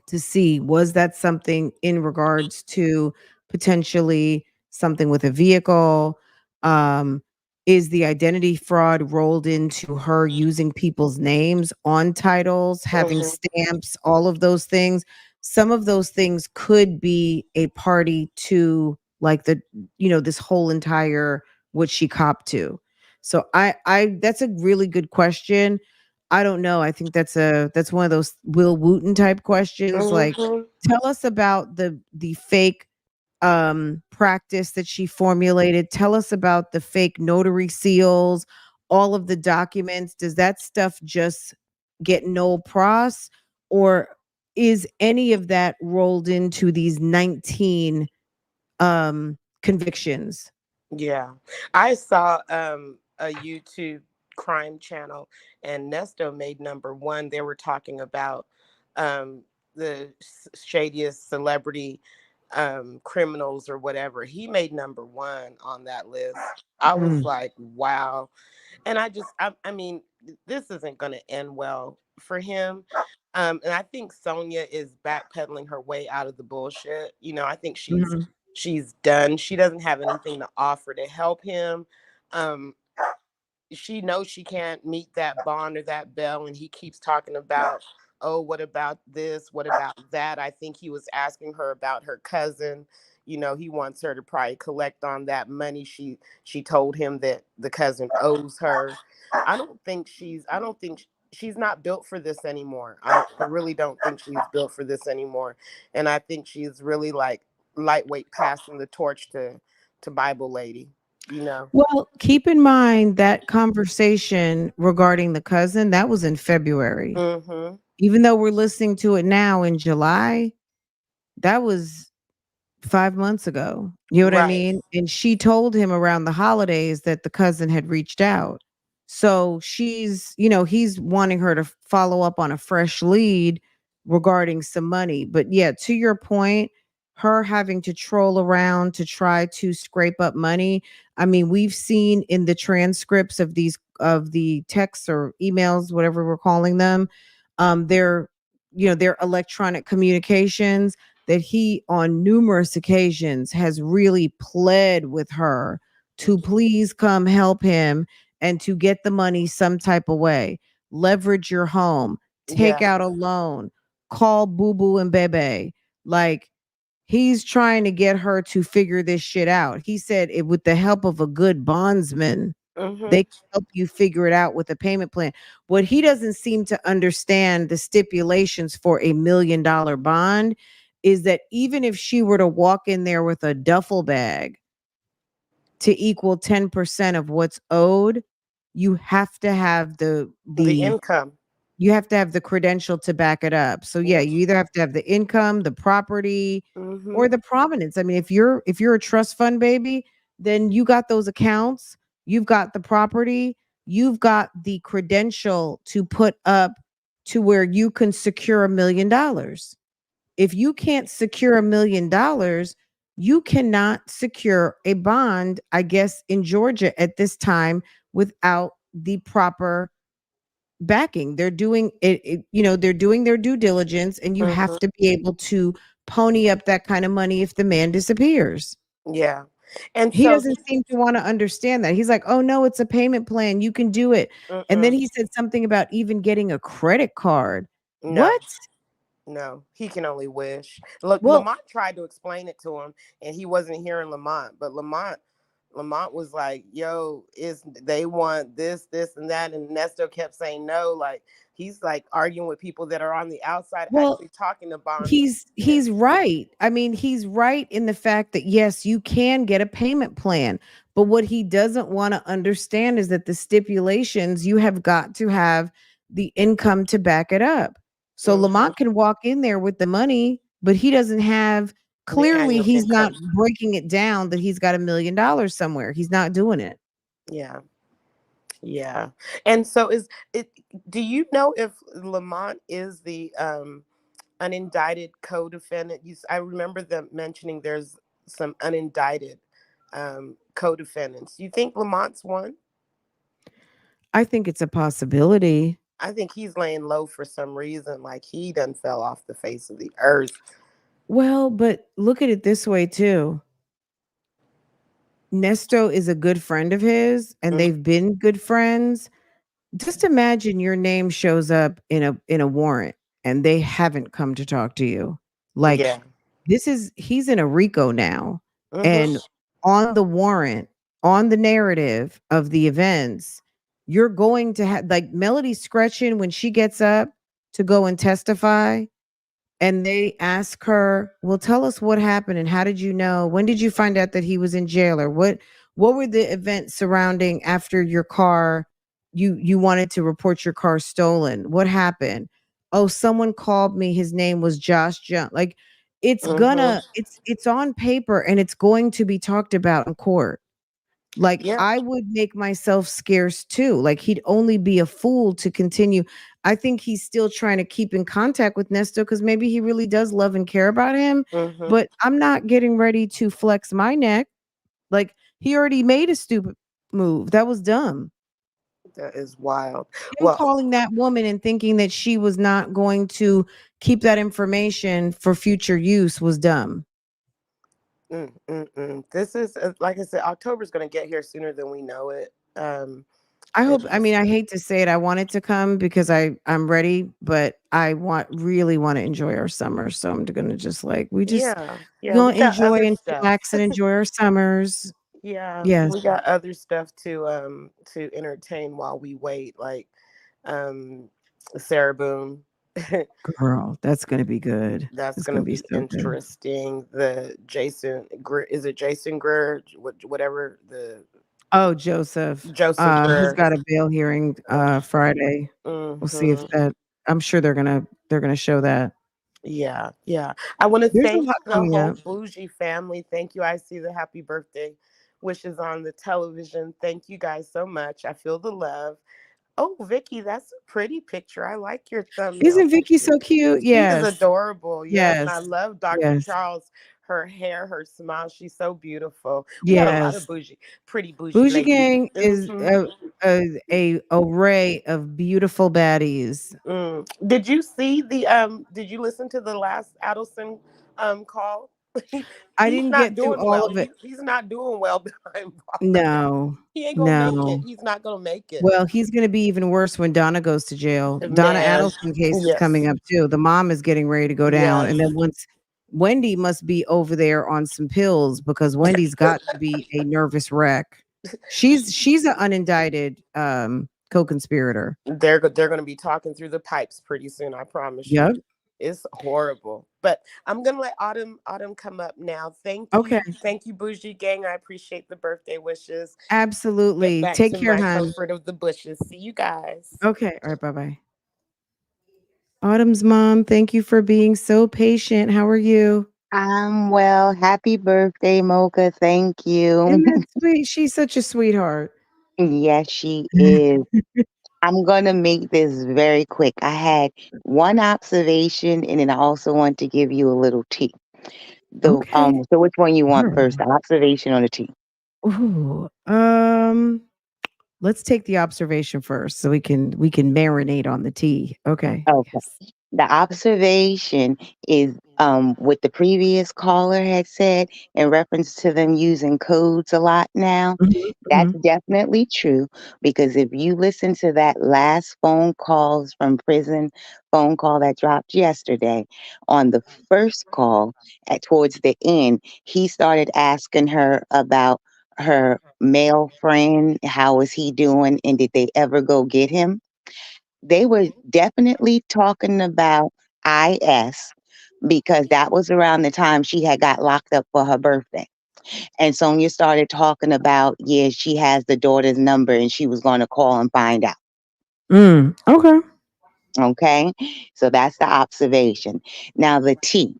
to see, was that something in regards to potentially something with a vehicle. um is the identity fraud rolled into her using people's names on titles, having Mm-hmm. stamps, all of those things? Some of those things could be a party to like this whole entire what she copped to. So I that's a really good question. I don't know. I think that's one of those Will Wooten type questions. Like, Mm-hmm. tell us about the fake. practice that she formulated? Tell us about the fake notary seals, all of the documents. Does that stuff just get no pros, or is any of that rolled into these 19 convictions? Yeah. I saw a YouTube crime channel, and Nesto made number one. They were talking about um the shadiest celebrity criminals or whatever. He made number one on that list. I was Mm, like, wow. And I mean, this isn't going to end well for him. And I think Sonya is backpedaling her way out of the bullshit. You know, I think mhm. she's done. She doesn't have anything to offer to help him. Um, she knows she can't meet that bond or that bell, and he keeps talking about, oh, what about this, what about that. I think he was asking her about her cousin. You know, he wants her to probably collect on that money she told him that the cousin owes her. I don't think she's not built for this anymore. I really don't think she's built for this anymore. And I think she's really like lightweight passing the torch to Bible lady, you know. Well, keep in mind that conversation regarding the cousin, that was in February. Mhm. Even though we're listening to it now in July, that was 5 months ago. You know what I Right. mean? And she told him around the holidays that the cousin had reached out. So he's wanting her to follow up on a fresh lead regarding some money. But yeah, to your point, her having to troll around to try to scrape up money. I mean, we've seen in the transcripts of the texts or emails, whatever we're calling them, their their electronic communications, that he on numerous occasions has really pled with her to please come help him and to get the money some type of way. Leverage your home, take Yeah. out a loan, call Boo Boo and Bebe. Like, he's trying to get her to figure this shit out. He said it with the help of a good bondsman. They Mhm. can help you figure it out with a payment plan. What he doesn't seem to understand the stipulations for $1 million bond is that even if she were to walk in there with a duffel bag to equal 10% of what's owed, you have to have The income. you have to have the credential to back it up. So yeah, Yeah. you either have to have the income, the property, or Mhm. the provenance. I mean, if you're a trust fund baby, then you got those accounts, you've got the property, you've got the credential to put up to where you can secure $1 million. If you can't secure $1 million, you cannot secure a bond, I guess, in Georgia at this time without the proper backing. They're doing they're doing their due diligence, and you have Mhm. to be able to pony up that kind of money if the man disappears. Yeah. And He so doesn't seem to want to understand that. He's like, "Oh no, it's a payment plan. You can do it." And then mm-mm. he said something about even getting a credit card. No. What? No, he can only wish. Look, Well, Lamont tried to explain it to him, and he wasn't hearing Lamont. But Lamont was like, "Yo, is they want this, this, and that?" And Nesto kept saying no. Like he's like arguing with people that are on the outside, well, actually talking to he's bondsmen. he's right. I mean, he's right in the fact that yes, you can get a payment plan, but what he doesn't want to understand is that the stipulations, you have got to have the income to back it up. So Hmm. Lamont can walk in there with the money, but he doesn't have, The clearly annual he's not income. breaking it down that he's got $1 million somewhere. He's not doing it. Yeah, yeah. And so is it? Do you know if Lamont is the unindicted co-defendant? I remember them mentioning there's some unindicted co-defendants. You think Lamont's one? I think it's a possibility. I think he's laying low for some reason, like he done fell off the face of the earth. Well, but look at it this way too. Nesto is a good friend of his, and Mm, they've been good friends. Just imagine your name shows up in a warrant and they haven't come to talk to you. Like, yeah. he's in a RICO now, Hmm. and on the warrant, on the narrative of the events, you're going to have, like, Melody Scretchen when she gets up to go and testify, and they ask her, "Well, tell us what happened and how did you know? When did you find out that he was in jail, or what were the events surrounding after your car you wanted to report your car stolen? What happened? Oh, someone called me. His name was Josh Jones." Like Mm-hmm. it's on paper and it's going to be talked about in court. Like, Yeah. I would make myself scarce too. Like, he'd only be a fool to continue. I think he's still trying to keep in contact with Nesto because maybe he really does love and care about him. Mm-hmm. But I'm not getting ready to flex my neck. Like, he already made a stupid move. That was dumb. That is wild. Him Well, calling that woman and thinking that she was not going to keep that information for future use was dumb. this is like I said, October's going to get here sooner than we know it. I And hope, I mean, I hate to say it, I want it to come because I'm ready, but I really want to enjoy our summer. So I'm gonna just like yeah, we yeah, we gonna got enjoy other and stuff. chillax and enjoy our summers. Yeah, Yes, we got other stuff to entertain while we wait, like um Sarah Boone. girl, that's gonna be good. That's It's gonna gonna be be so good. interesting. The Jason is it Jason Greer? Whatever the Oh, Joseph, Joseph he's Greer. got a bail hearing Friday. We'll see if Mm-hmm. that. I'm sure they're gonna show that. Yeah, yeah. I want to There's a thank lot the coming whole up. Bougie family. Thank you. I see the happy birthday wishes on the television. Thank you guys so much. I feel the love. Oh, Vicky, that's a pretty picture. I like your thumbnail Isn't Vicky picture. so cute? She is Yes, adorable. Yes, and I yes, love Dr. yes, Charles. Her hair, her smile. She's so beautiful. We got a lot of yes. pretty bougie Bougie ladies. Gang is a array of beautiful baddies. Did you see the did you listen to the last Adelson call? I He's didn't not get through doing all well. of it. He's not doing well behind bars. No, He ain't gonna make it. no. He's not gonna make it. Well, he's gonna be even worse when Donna goes to jail. Donna Man. Adelson case is Yes. coming up too. The mom is getting ready to go down. And Yes. then once Wendy must be over there on some pills because Wendy's got to be a nervous wreck. She's an unindicted co-conspirator. They're gonna be talking through the pipes pretty soon, I promise you. Yep. It's horrible. But I'm gonna let Autumn come up now. Okay. Thank you, Bougie Gang. I appreciate the birthday wishes. Get Absolutely. back Take to care, my hon. comfort of the bushes. See you guys. Okay. All right. Bye-bye. Autumn's mom, thank you for being so patient. How are you? I'm well. Happy birthday, Mocha. Thank you. Isn't that sweet? She's such a sweetheart. Yes, she is. I'm going to make this very quick. I had one observation and then I also want to give you a little tea. Okay. So which one you want Girl. first? The observation or the tea? Ooh, let's take the observation first so we can marinate on the tea. Okay. Okay. Yes. The observation is what the previous caller had said in reference to them using codes a lot now. Mhm, That's mhm, definitely true because if you listen to that last phone calls from prison phone call that dropped yesterday, on the first call at towards the end, he started asking her about her male friend, how was he doing, and did they ever go get him? They were definitely talking about IS because that was around the time she had got locked up for her birthday. And Sonya started talking about, yeah, she has the daughter's number and she was going to call and find out. Okay. Okay. So that's the observation. Now, the T.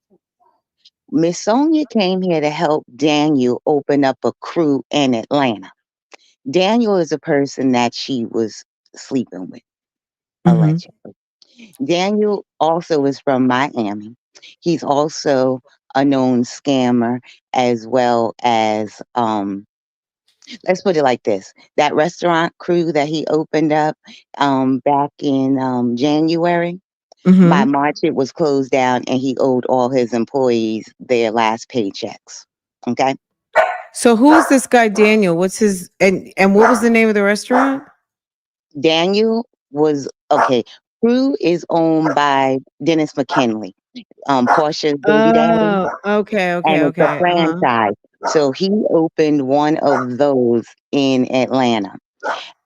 Miss Sonya came here to help Daniel open up a crew in Atlanta. Daniel is a person that she was sleeping with, Mhm. allegedly. Daniel also is from Miami. He's also a known scammer as well as let's put it like this. That restaurant crew that he opened up back in January, by Mhm. March it was closed down and he owed all his employees their last paychecks. Okay. So who is this guy Daniel? What's his and what was the name of the restaurant? Daniel was okay. Crew is owned by Dennis McKinley, Portia's baby daddy, Oh, okay, okay, and it's a okay. Uh-huh. franchise. So he opened one of those in Atlanta,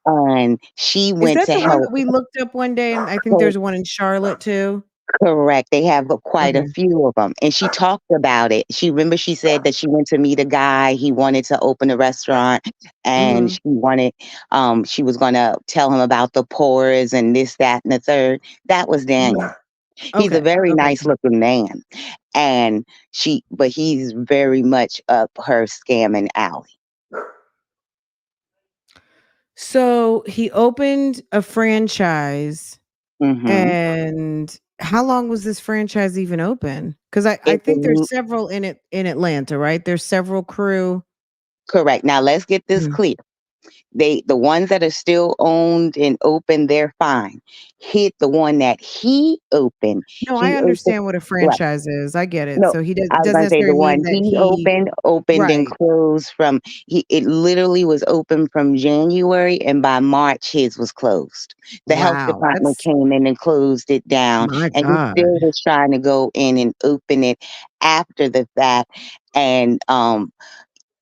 and she Is went that to the one that help. we looked up one day? And I think So there's one in Charlotte too. Correct. They have quite a Okay. few of them. And she talked about it. She said that she went to meet a guy. He wanted to open a restaurant and Mm-hmm. she was going to tell him about the pores and this, that, and the third. That was Daniel. He's a Okay. very Okay. nice looking man. And but he's very much up her scamming alley. So he opened a franchise, Mm-hmm. and how long was this franchise even open? Because I It's think a, there's several in Atlanta, right? There's several crew. correct. Now let's get this Mhm. clear. The ones that are still owned and open, they're fine. The one that No, I he opened understand what a right. franchise is. I get it. No, So he does, I was doesn't gonna say the necessarily mean one that he he opened and right. closed from it literally was open from January and by March his was closed. The health Wow, department that's came in and closed it down my and he God. still was trying to go in and open it after the fact. And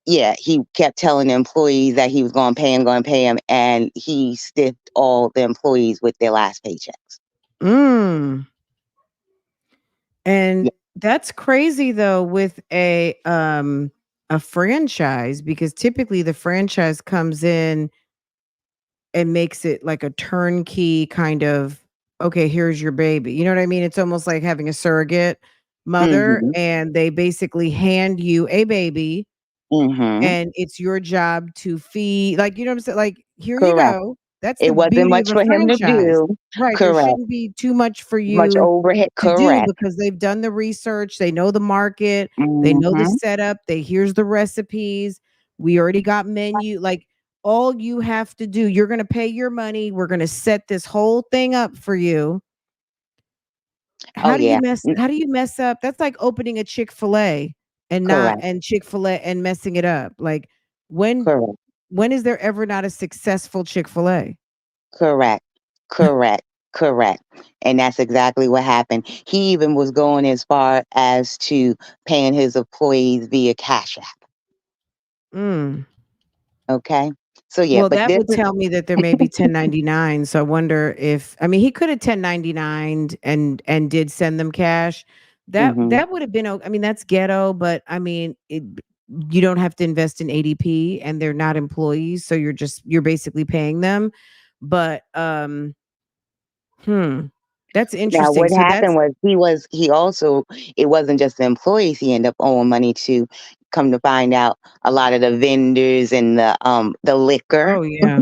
yeah, he kept telling the employees that he was going to pay him, and he stiffed all the employees with their last paychecks. Mm. And Yeah. that's crazy though with a franchise, because typically the franchise comes in and makes it like a turnkey kind of, okay, here's your baby. You know what I mean? It's almost like having a surrogate mother, Mm-hmm. and they basically hand you a baby, Mm-hmm. and it's your job to feed, like, you know what I'm saying? Like, here you Correct. go. That's the It wasn't beauty of much a for him to franchise. do. Right. There Correct. shouldn't be too much for Much you overhead. to do, Correct. because they've done the research, they know the market, they know the Mm-hmm. setup, here's the recipes, we already got menu, like, all you have to do, you're going to pay your money, we're going to set this whole thing up for you. Oh yeah. How do you mess up? That's like opening a Chick-fil-A Correct. and Chick-fil-A and messing it up. Like, when Correct. when is there ever not a successful Chick-fil-A? Correct. Correct. Correct. And that's exactly what happened. He even was going as far as to paying his employees via Cash App. Mm. Okay. So yeah, Well, but that this would is tell me that there may be 1099. So I wonder if, I mean, he could have 1099'd and did send them cash. mhm. That would have been I mean, that's ghetto, but I mean, you don't have to invest in ADP, and they're not employees, so you're basically paying them. But hmm, that's Now interesting. what So happened that's was he also it wasn't just the employees he ended up owing money to. Come to find out, a lot of the vendors and the liquor, oh yeah.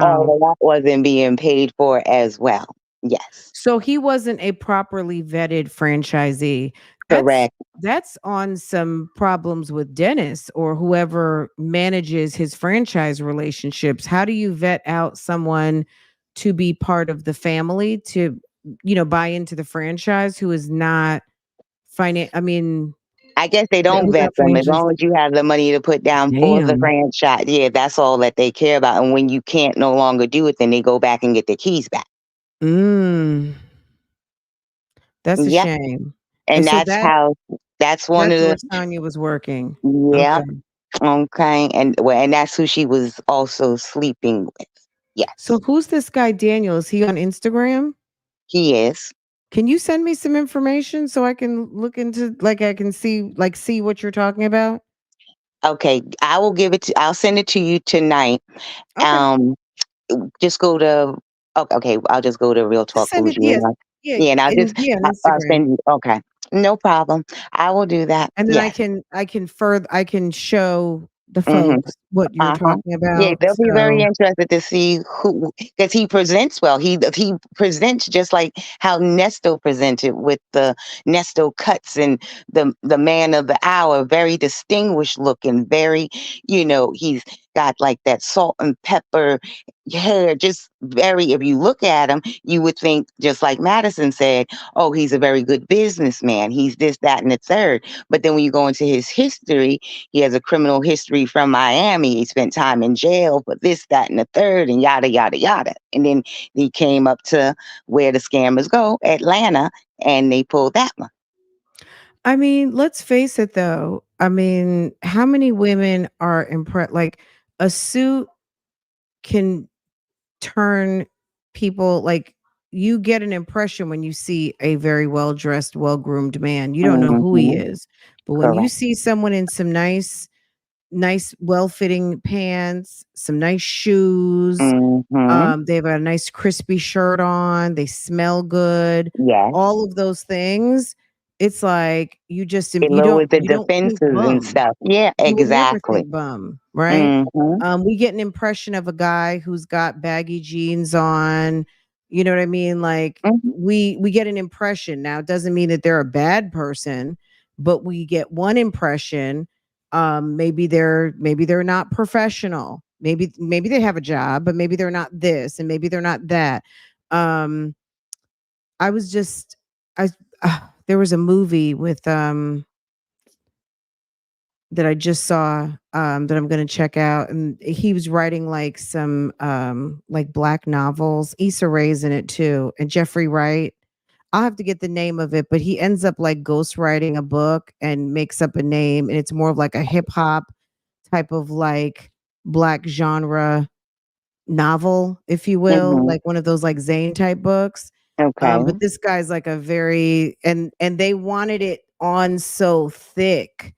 all Wow. of that wasn't being paid for as well. Yes, So he wasn't a properly vetted franchisee. That's correct. that's on some problems with Dennis or whoever manages his franchise relationships. How do you vet out someone to be part of the family, to, buy into the franchise, who is not I mean, I guess they don't who's vet not them as financially long as you have the money to put down for the damn. franchise. Yeah, that's all that they care about. And when you can't no longer do it, then they go back and get their keys back. Mm, that's a Yep. shame. And And so that's one of that's where the Sonya was working. yep. Okay. Okay. And that's who she was also sleeping with. So Yes. who's this guy Daniel? Is he on Instagram? He is. Can you send me some information so I can look into, like, I can see what you're talking about? Okay. I'll send it to you tonight. Okay. Um just go to okay, I'll just go to Real Just Talk send it. Bougie Yes. and Yeah. yeah, and On I'll Instagram. send you okay. No problem. I will do that. And then Yes. I can show the Mhm. folks what you're Uh-huh. talking Yeah, about. they'll be very So, interested to see who, because he presents well. He presents just like how Nesto presented with the Nesto cuts and the man of the hour, very distinguished looking, very, he's got like that salt and pepper hair, just very, if you look at him, you would think, just like Madison said, oh, he's a very good businessman. He's this, that, and the third. But then when you go into his history, he has a criminal history from Miami. He spent time in jail for this, that, and the third, and yada, yada, yada. And then he came up to where the scammers go, Atlanta, and they pulled that one. I mean, let's face it though. I mean, how many women are impressed? Like, a suit can turn people, like, you get an impression when you see a very well dressed, well groomed man. You don't know who he is, but when you Correct. see someone in some nice, well fitting pants, some nice shoes, Mm-hmm. they have a nice crispy shirt on, they smell good, Yes. all of those things. It's like It you lowers the don't think defenses and bum. stuff. Yeah, You would never exactly. think bum, right? Mm-hmm. We get an impression of a guy who's got baggy jeans on. You know what I mean? Like Hmm. we get an impression. Now, it doesn't mean that they're a bad person, but we get one impression. Maybe they're not professional. Maybe they have a job, but maybe they're not this, and maybe they're not that. Um, I was just I there was a movie with that I just saw that I'm gonna check out, and he was writing like black novels. Issa Rae's in it too, and Jeffrey Wright. I'll have to get the name of it, but he ends up like ghostwriting a book and makes up a name, and it's more of like a hip hop type of like black genre novel, if you will, Hmm. like one of those like Zane type books. Okay. But this guy's like a very and they wanted it on so thick,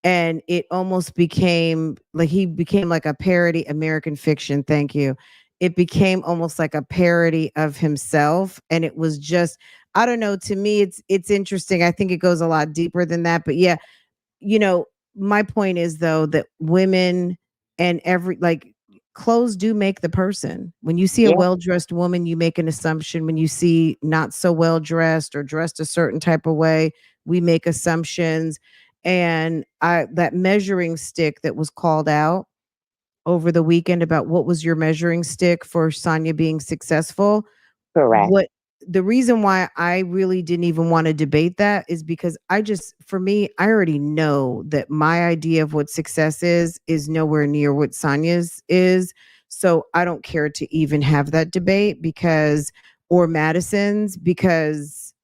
and it almost became like he became like a parody American Fiction. Thank you. It became almost like a parody of himself, and it was just I don't know. To me, it's interesting. I think it goes a lot deeper than that. But yeah, my point is though that women and every like clothes do make the person. When you see a Yeah, well-dressed woman, you make an assumption. When you see not so well dressed or dressed a certain type of way, we make assumptions. And I that measuring stick that was called out over the weekend about what was your measuring stick for Sonya being successful, correct. what the reason why I really didn't even want to debate that is because for me, I already know that my idea of what success is nowhere near what Sonya's is. So I don't care to even have that debate or Madison's, because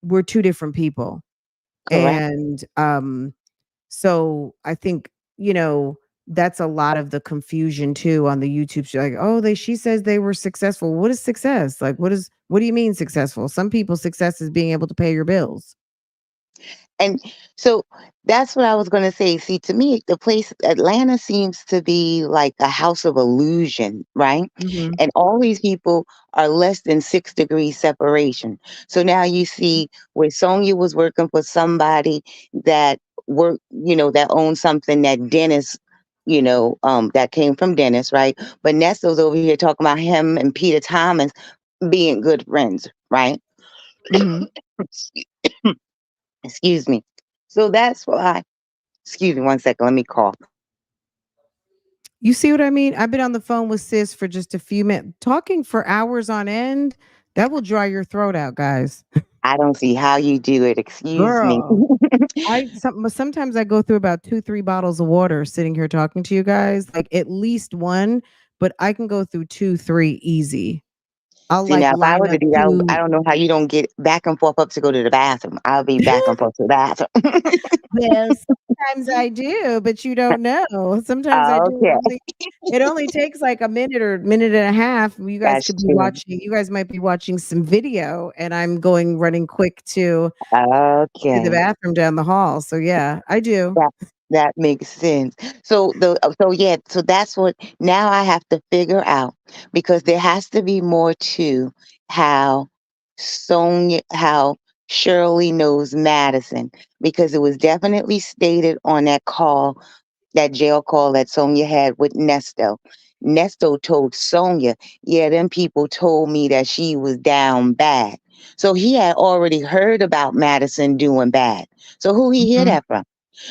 we're two different people. Correct. And so I think, that's a lot of the confusion too on the YouTube show. Like, oh, she says they were successful. What is success? Like, what do you mean successful? Some people's success is being able to pay your bills. And so that's what I was going to say. See, to me, the place Atlanta seems to be like a house of illusion, right? Hmm. And all these people are less than 6 degrees separation. So now you see where Sonya was working for somebody that that owned something that Dennis, that came from Dennis, right? But Nesto's over here talking about him and Peter Thomas being good friends, right? Hmm. Excuse me. So that's why, excuse me one second, let me cough. You see what I mean? I've been on the phone with sis for just a few minutes, talking for hours on end. That will dry your throat out, guys. I don't see how you do it. Excuse me. Girl. Sometimes I go through about 2-3 bottles of water sitting here talking to you guys, like at least one, but I can go through 2-3 easy. I'll See, like now if I line were to up do that, I 2. don't know how you don't get back and forth up to go to the bathroom. I'll be back and forth to the bathroom. Well, sometimes I do, but you don't know. Sometimes I do. Okay, It only takes like a minute or minute and a half. that's true. You guys might be watching some video, and I'm going running quick to the Okay. bathroom down the hall. So yeah, I do. That that makes sense. So that's what now I have to figure out, because there has to be more to how how Shirley knows Madison, because it was definitely stated on that jail call that Sonya had with Nesto. Nesto told Sonya, yeah, them people told me that she was down bad. So he had already heard about Madison doing bad. So who he hear Mhm. that from?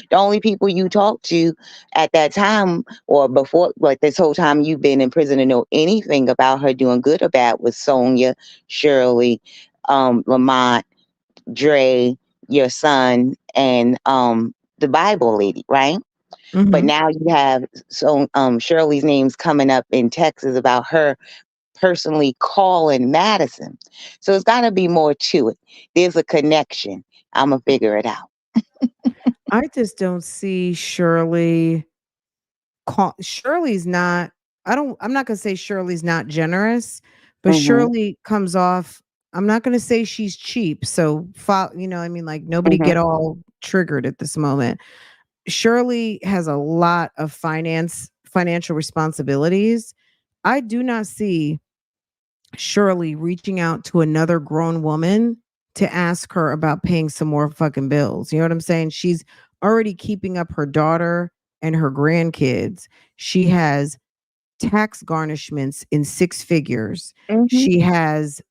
The only people you talk to at that time or before, like this whole time you've been in prison, to know anything about her doing good or bad was Sonya, Shirley, Lamont, Dre, your son, and the Bible lady, right? But Mhm. now you have Shirley's names coming up in Texas about her personally calling Madison. So it's got to be more to it. There's a connection. I'm gonna figure it out. I just don't see Shirley's not. I'm not gonna say Shirley's not generous, But Mm-hmm. Shirley comes off, I'm not going to say she's cheap. So, I mean, like nobody Mm-hmm. get all triggered at this moment. Shirley has a lot of financial responsibilities. I do not see Shirley reaching out to another grown woman to ask her about paying some more fucking bills. You know what I'm saying? She's already keeping up her daughter and her grandkids. She has tax garnishments in six figures. Mm-hmm. She has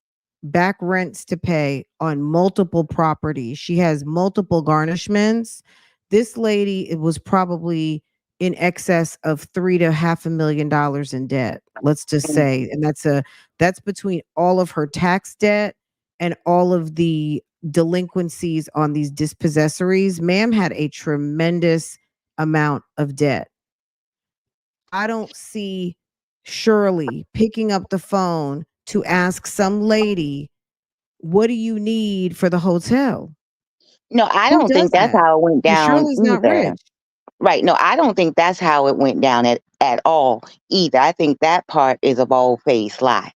back rents to pay on multiple properties. She has multiple garnishments. This lady, it was probably in excess of $3 to half $1 million in debt. Let's just say, and that's between all of her tax debt and all of the delinquencies on these dispossessories. Ma'am had a tremendous amount of debt. I don't see Shirley picking up the phone to ask some lady, what do you need for the hotel? No, I Who don't think does that's that? how it went And down Shirley's not either. rich. Right. No, I don't think that's how it went down at all either. I think that part is a bold-faced lie.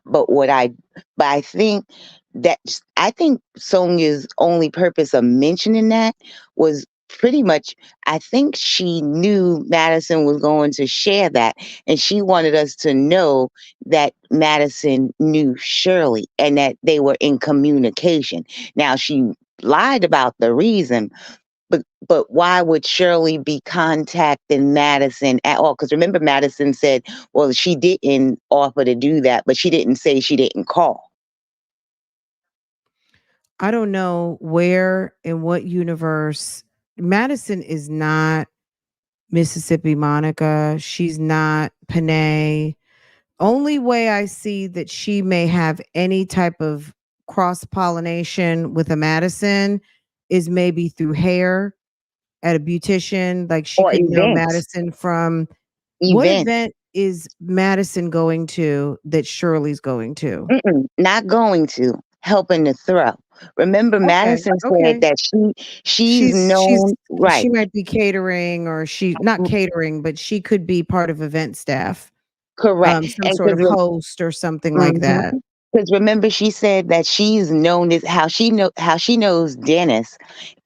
But I think I think Sonya's only purpose of mentioning that was pretty much, I think she knew Madison was going to share that. And she wanted us to know that Madison knew Shirley and that they were in communication. Now, she lied about the reason, but why would Shirley be contacting Madison at all? Because remember, Madison said, well, she didn't offer to do that, but she didn't say she didn't call. I don't know where in what universe Madison is not Mississippi Monica. She's not Panay. Only way I see that she may have any type of cross pollination with a Madison is maybe through hair at a beautician. Like she Or could know events. Madison from what Events. event is Madison going to that Shirley's going to? Not going to. Helping to throw. Remember, Okay, Madison said okay. that she's She's known, she right, might be catering or she not catering, but she could be part of event staff, correct. some And sort of host or something like that. because remember, she said that she's known as how she knows Dennis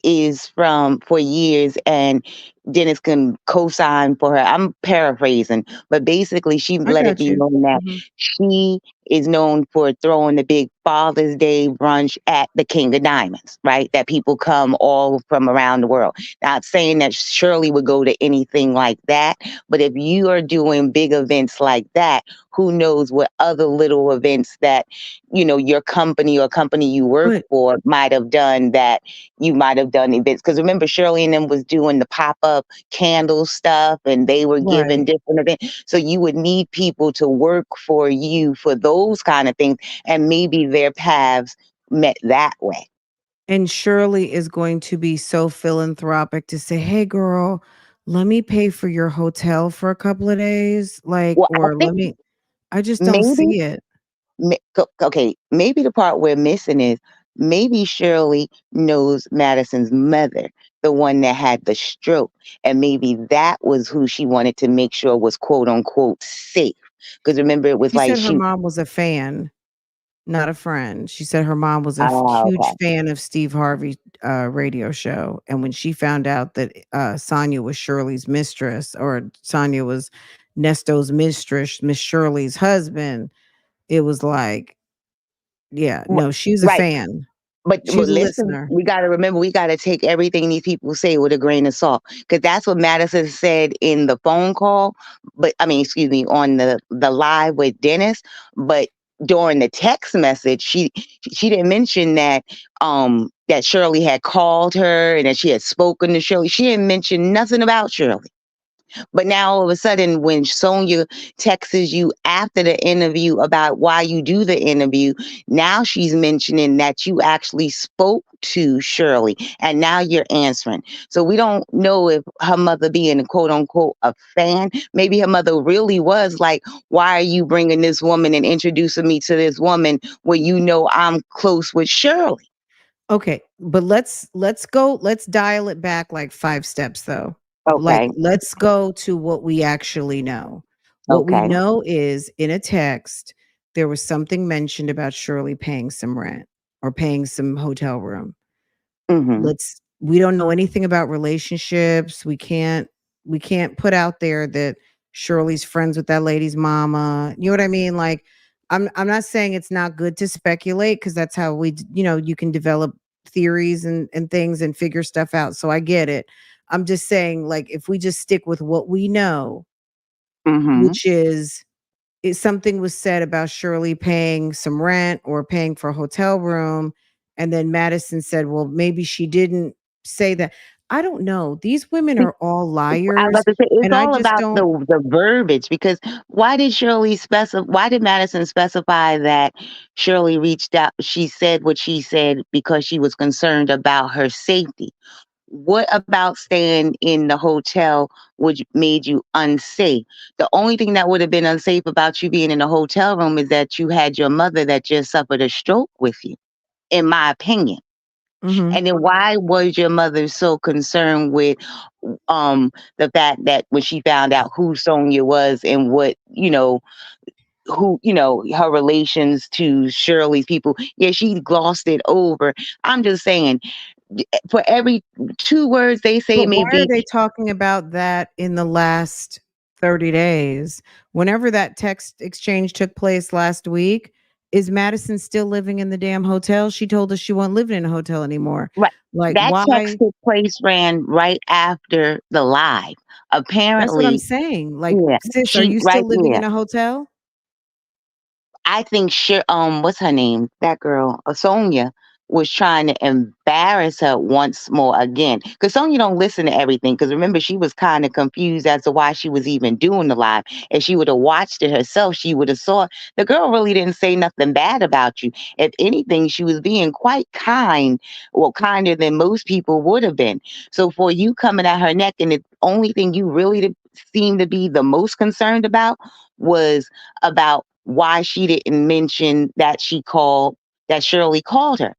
is from for years, and Dennis can co-sign for her. I'm paraphrasing, but basically she I let it got be you. known that Mhm. she is known for throwing the big Father's Day brunch at the King of Diamonds, right? That people come all from around the world. Not saying that Shirley would go to anything like that, but if you are doing big events like that, who knows what other little events that, your company or company you work But for might have done, that you might have done events. Because remember, Shirley and them was doing the pop-up candle stuff, and they were giving right. different events. So you would need people to work for you for those kind of things, and maybe their paths met that way. And Shirley is going to be so philanthropic to say, "Hey girl, let me pay for your hotel for a couple of days." Like, Well, I or think I just don't maybe, see it. okay, maybe the part we're missing is maybe Shirley knows Madison's mother, the one that had the stroke, and maybe that was who she wanted to make sure was quote unquote safe. Because remember, it was She like said her she, mom was a fan, not a friend. She said her mom was a huge okay. fan of Steve Harvey radio show, and when she found out that Sonya was Shirley's mistress, or Sonya was Nesto's mistress, Miss Shirley's husband, it was like, yeah, R- no, she's a Right. fan. But She's a listen, listener. we got to remember, we got to take everything these people say with a grain of salt, because that's what Madison said in the phone call. But I mean, excuse me, on the live with Dennis. But during the text message, she didn't mention that Shirley had called her and that she had spoken to Shirley. She didn't mention nothing about Shirley. But now all of a sudden, when Sonya texts you after the interview about why you do the interview, now she's mentioning that you actually spoke to Shirley and now you're answering. So we don't know if her mother being quote unquote a fan, maybe her mother really was like, why are you bringing this woman and introducing me to this woman when you know I'm close with Shirley? Okay, but let's dial it back like 5 steps though. Like Okay. let's go to what we actually know. What we Okay. know is in a text there was something mentioned about Shirley paying some rent or paying some hotel room. Mm-hmm. We don't know anything about relationships. We can't put out there that Shirley's friends with that lady's mama. You know what I mean? Like, I'm not saying it's not good to speculate, because that's how you can develop theories and things and figure stuff out. So I get it. I'm just saying, like, if we just stick with what we know, Mm-hmm. which is something was said about Shirley paying some rent or paying for a hotel room. And then Madison said, well, maybe she didn't say that. I don't know. These women are all I was liars. about to say it's And I all just about don't. the verbiage, because why did Shirley specify? Why did Madison specify that Shirley reached out? She said what she said because she was concerned about her safety. What about staying in the hotel which made you unsafe? The only thing that would have been unsafe about you being in a hotel room is that you had your mother that just suffered a stroke with you, in my opinion. Mhm. And then why was your mother so concerned with the fact that when she found out who Sonya was and what, who, her relations to Shirley's people, yeah, she glossed it over. I'm just saying, for every two words they say, But why are maybe they talking about that in the last 30 days? Whenever that text exchange took place last week, is Madison still living in the damn hotel? She told us she wasn't living in a hotel anymore. right. Like, That text why? took place ran right after the live. That's what I'm Apparently, saying. Like, yeah, sis, are she you right still living there. in a hotel? I think what's her name? That girl, Sonya, was trying to embarrass her once more again. Because Sonya don't listen to everything. Because remember, she was kind of confused as to why she was even doing the live. If she would have watched it herself, she would have saw the girl really didn't say nothing bad about you. If anything, she was being quite kind, or kinder than most people would have been. So for you coming at her neck, and the only thing you really seemed to be the most concerned about was about why she didn't mention that Shirley called her.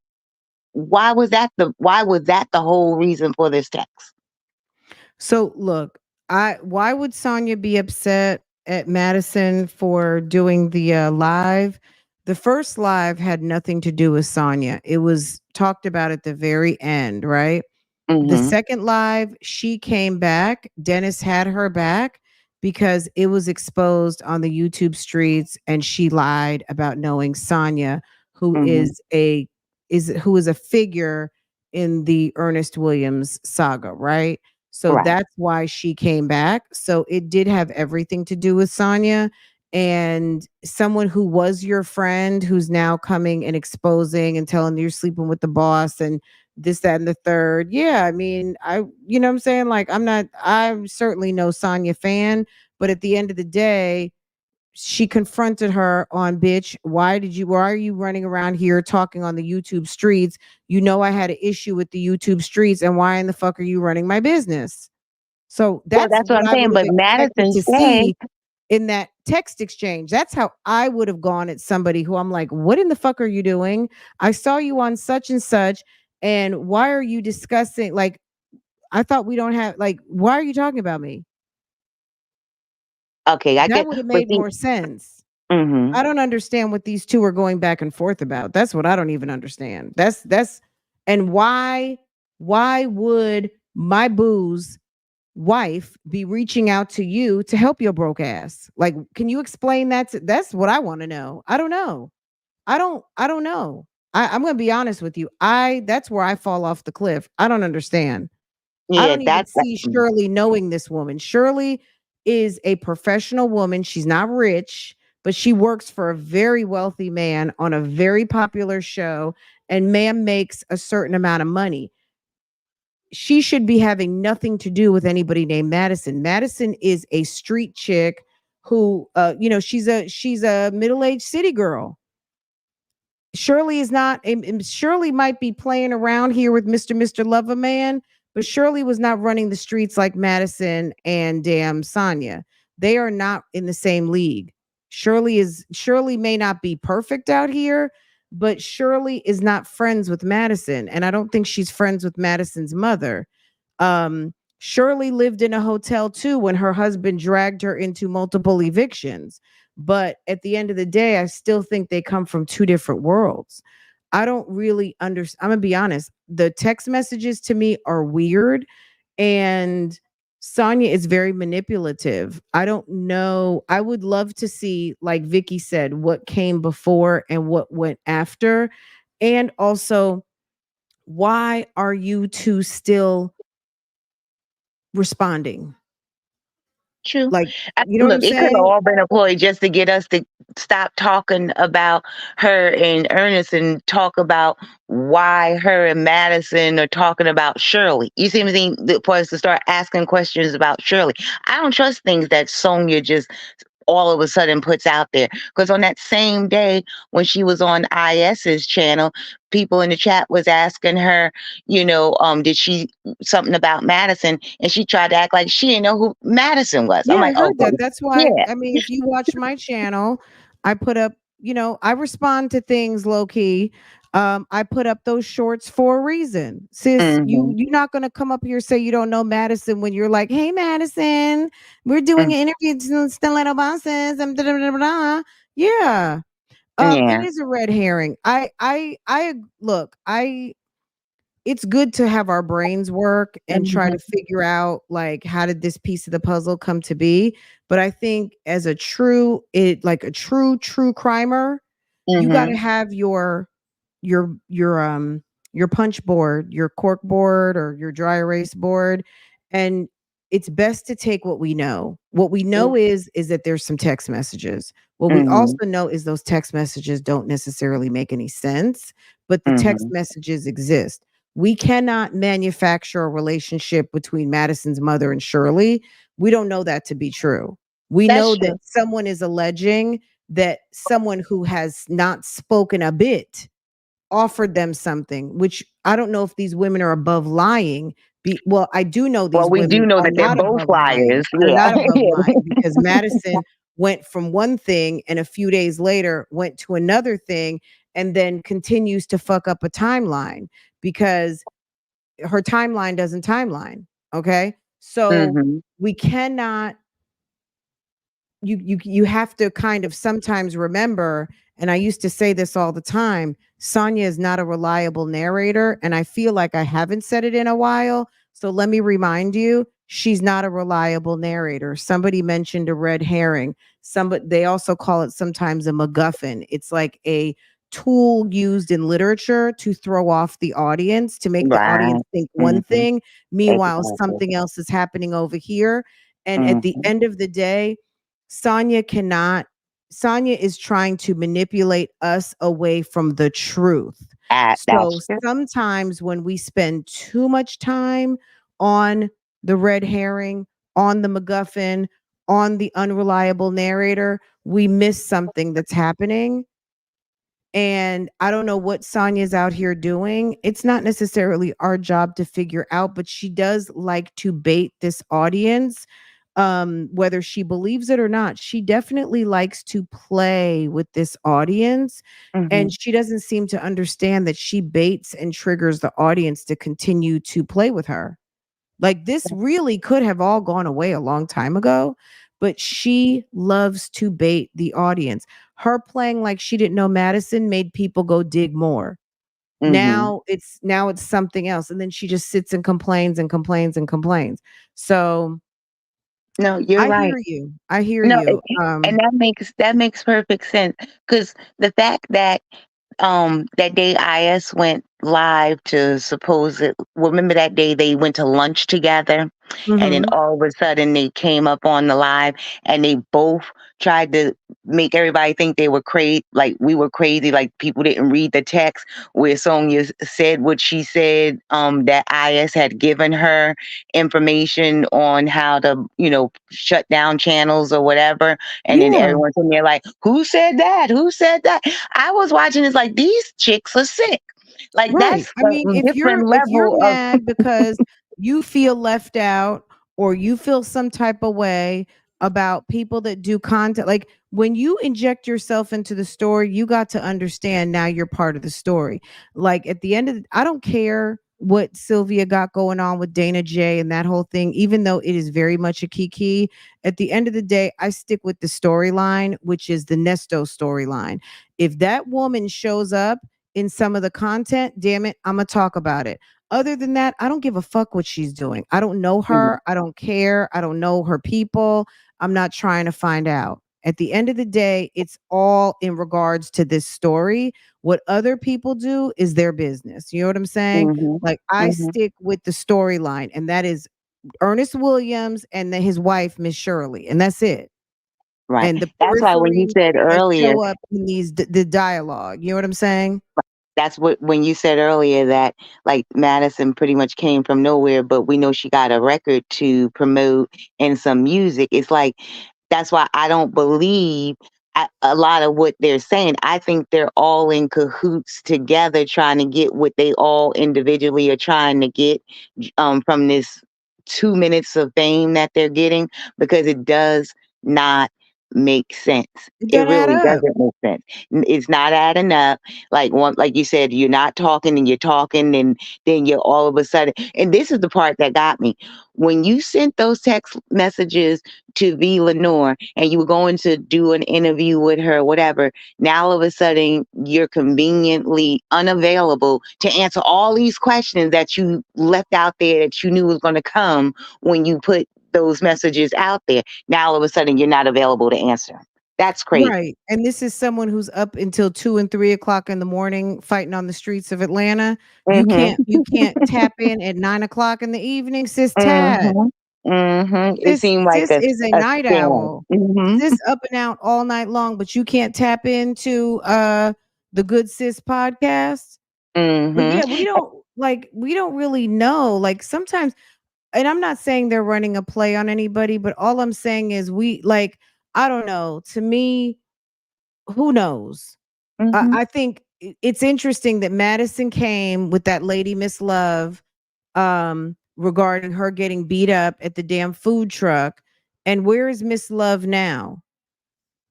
Why was that the whole reason for this text? So look, why would Sonya be upset at Madison for doing the live? The first live had nothing to do with Sonya. It was talked about at the very end, right? The Mm-hmm. second live, she came back. Dennis had her back because it was exposed on the YouTube streets, and she lied about knowing Sonya, who Mm-hmm. is a figure in the Ernest Williams saga, right? So Right. that's why she came back. So it did have everything to do with Sonya, and someone who was your friend who's now coming and exposing and telling you you're sleeping with the boss and this, that, and the third. Yeah, I mean, you know what I'm saying? Like, I'm certainly no Sonya fan, but at the end of the day, she confronted her on, bitch, why are you running around here talking on the YouTube streets? You know, I had an issue with the YouTube streets, and why in the fuck are you running my business? So Well, that's that's what what I'm I would saying. have But expected Madison to said, see in that text exchange. That's how I would have gone at somebody who I'm like, what in the fuck are you doing? I saw you on such and such. And why are you discussing? Like, I thought we don't have, like, why are you talking about me? okay, I That get, would have but made see, more sense. mm-hmm. I don't understand what these two are going back and forth about. That's what I don't even understand. And why would my boo's wife be reaching out to you to help your broke ass? Like, can you explain that? That's what I want to know. I don't know. I don't know. I'm gonna be honest with you. That's where I fall off the cliff. I don't understand. I Yeah, don't even see Shirley knowing this woman. Shirley is a professional woman. She's not rich, but she works for a very wealthy man on a very popular show, and ma'am makes a certain amount of money. She should be having nothing to do with anybody named Madison. Madison is a street chick who she's a middle-aged city girl. Shirley is not. Shirley might be playing around here with Mr. Loverman, but Shirley was not running the streets like Madison and damn Sonya. They are not in the same league. Shirley may not be perfect out here, but Shirley is not friends with Madison, and I don't think she's friends with Madison's mother. Shirley lived in a hotel too when her husband dragged her into multiple evictions. But at the end of the day, I still think they come from two different worlds. I don't really understand. I'm going to be honest. The text messages to me are weird. And Sonya is very manipulative. I don't know. I would love to see, like Vicky said, what came before and what went after. And also, why are you two still responding? True. Like, you know what I'm Look, it could have saying? all been a ploy just to get us to stop talking about her and Ernest and talk about why her and Madison are talking about Shirley. You see what I'm saying? For us to start asking questions about Shirley. I don't trust things that Sonya just all of a sudden puts out there. Because on that same day when she was on IS's channel, people in the chat was asking her, did she something about Madison, and she tried to act like she didn't know who Madison was. I'm Yeah, I like, heard that. okay, That's why, yeah, I mean, if you watch my channel, I put up, I respond to things low key. I put up those shorts for a reason. Sis, mm-hmm, you're not gonna come up here say you don't know Madison when you're like, hey Madison, we're doing mm, an interview to Stiletto Bosses. Da, da, da, da, da. Yeah. It yeah, is a red herring. I look, it's good to have our brains work and try mm-hmm, to figure out like how did this piece of the puzzle come to be. But I think as a true crimer, you got mm-hmm, to have your your punch board, your cork board, or your dry erase board. And it's best to take what we know. What we know is that there's some text messages. What we mm-hmm, also know is those text messages don't necessarily make any sense, but the text mm-hmm. messages exist. We cannot manufacture a relationship between Madison's mother and Shirley. We don't know that to be true. We That's know that true. someone is alleging that someone who has not spoken a bit offered them something, which I don't know if these women are above lying. Well, I do know Well, these we do women know are that they're not both above lying. liars. They're Yeah. not above lying because Madison went from one thing and a few days later went to another thing and then continues to fuck up a timeline because her timeline doesn't timeline. Okay. So Mm-hmm. we cannot you have to kind of sometimes remember, and I used to say this all the time, Sonya is not a reliable narrator, and I feel like I haven't said it in a while. So let me remind you, she's not a reliable narrator. Somebody mentioned a red herring. Somebody they also call it sometimes a MacGuffin. It's like a tool used in literature to throw off the audience, to make the Right. audience think one Mm-hmm. thing, meanwhile Exactly. something else is happening over here. And at the Mm-hmm. end of the day, Sonya cannot, Sonya is trying to manipulate us away from the truth. So That's true. sometimes when we spend too much time on the red herring, on the MacGuffin, on the unreliable narrator, we miss something that's happening. And I don't know what Sonya's out here doing. It's not necessarily our job to figure out, but she does like to bait this audience. Whether she believes it or not, she definitely likes to play with this audience. Mm-hmm. And she doesn't seem to understand that she baits and triggers the audience to continue to play with her. Like this really could have all gone away a long time ago, but she loves to bait the audience. Her playing like she didn't know Madison made people go dig more. Mm-hmm. Now it's something else, and then she just sits and complains and complains and complains. So No, you're I right. hear you. I hear No, you. and that makes perfect sense because the fact that that day IS went live to suppose it. Remember that day they went to lunch together, and then Mhm. all of a sudden they came up on the live, and they both tried to make everybody think they were crazy, like we were crazy, like people didn't read the text where Sonya said what she said. That IS had given her information on how to, shut down channels or whatever, and then Yeah. everyone's in there like, who said that? Who said that? I was watching this like these chicks are sick. Like Right. that's I mean, a different if you're level of. mad because you feel left out or you feel some type of way about people that do content, like when you inject yourself into the story, you got to understand now you're part of the story. Like at the end of I don't care what Sylvia got going on with Dana J and that whole thing, even though it is very much a kiki, at the end of the day, I stick with the storyline, which is the Nesto storyline. If that woman shows up in some of the content, damn it, I'm gonna talk about it. Other than that, I don't give a fuck what she's doing. I don't know Mhm. her. I don't care. I don't know her people. I'm not trying to find out. At the end of the day, it's all in regards to this story. What other people do is their business. You know what I'm saying? Mhm. Like I Mhm. stick with the storyline, and that is Ernest Williams and his wife, Miss Shirley, and that's it. Right. And the That's why when you periphery said that earlier, show up in the dialogue. You know what I'm saying? that's what when you said earlier that like Madison pretty much came from nowhere, but we know she got a record to promote and some music. It's like that's why I don't believe a lot of what they're saying. I think they're all in cahoots together, trying to get what they all individually are trying to get from this 2 minutes of fame that they're getting, because it does not make sense. It It doesn't add really up. doesn't make sense. It's not adding up. Like you said, you're not talking and you're talking, and then you're all of a sudden, and this is the part that got me. When you sent those text messages to V Lenore and you were going to do an interview with her, whatever, now all of a sudden you're conveniently unavailable to answer all these questions that you left out there that you knew was going to come when you put those messages out there. Now all of a sudden you're not available to answer. That's crazy. Right. And this is someone who's up until 2 and 3 o'clock in the morning fighting on the streets of Atlanta. Mhm. You can't tap in at 9 o'clock in the evening, sis Tad. Mhm. Mhm. It Sis seemed like sis is a a night scam. owl. Mhm. Sis up and out all night long, but you can't tap into the Good Sis podcast. But Mhm. yeah, we don't really know. Like sometimes, and I'm not saying they're running a play on anybody, but all I'm saying is I don't know. To me, who knows? Mhm. I think it's interesting that Madison came with that lady, Miss Love, regarding her getting beat up at the damn food truck. And where is Miss Love now?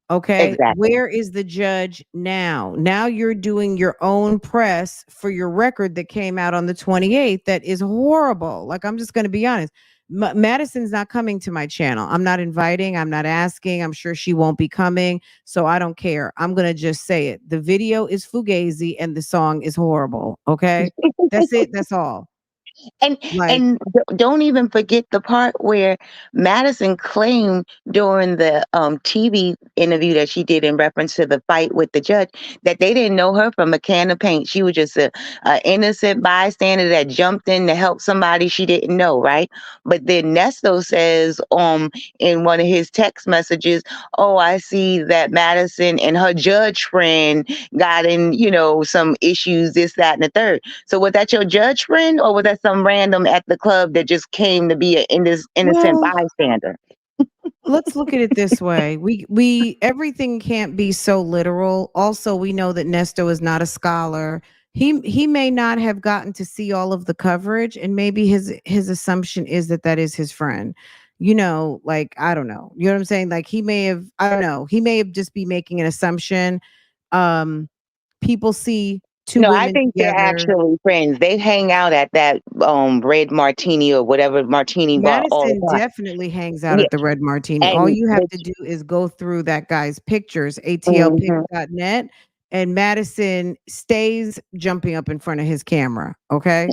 Okay. Exactly. Where is the judge now? Now you're doing your own press for your record that came out on the 28th. That is horrible. Like, I'm just going to be honest. Madison's not coming to my channel. I'm not inviting. I'm not asking. I'm sure she won't be coming. So I don't care. I'm going to just say it. The video is fugazi and the song is horrible. Okay. That's it. That's all. And Like, don't even forget the part where Madison claimed during the TV interview that she did in reference to the fight with the judge that they didn't know her from a can of paint. She was just a innocent bystander that jumped in to help somebody she didn't know, right? But then Nesto says in one of his text messages, "Oh, I see that Madison and her judge friend got in, some issues, this, that, and the third." So was that your judge friend, or was that some random at the club that just came to be an innocent well, bystander? let's look at it this way. We everything can't be so literal. Also, we know that Nesto is not a scholar. He may not have gotten to see all of the coverage, and maybe his assumption is that that is his friend. Like I don't know. You know what I'm saying? Like he may have, I don't know. He may have just be making an assumption. Um People see two No, I women think they're together. actually friends. They hang out at that red martini or whatever martini bar all Madison the time. definitely hangs out Yeah, at the Red Martini. All and you have to which do is go through that guy's pictures, mhm. atlpics.net, and Madison stays jumping up in front of his camera. Okay.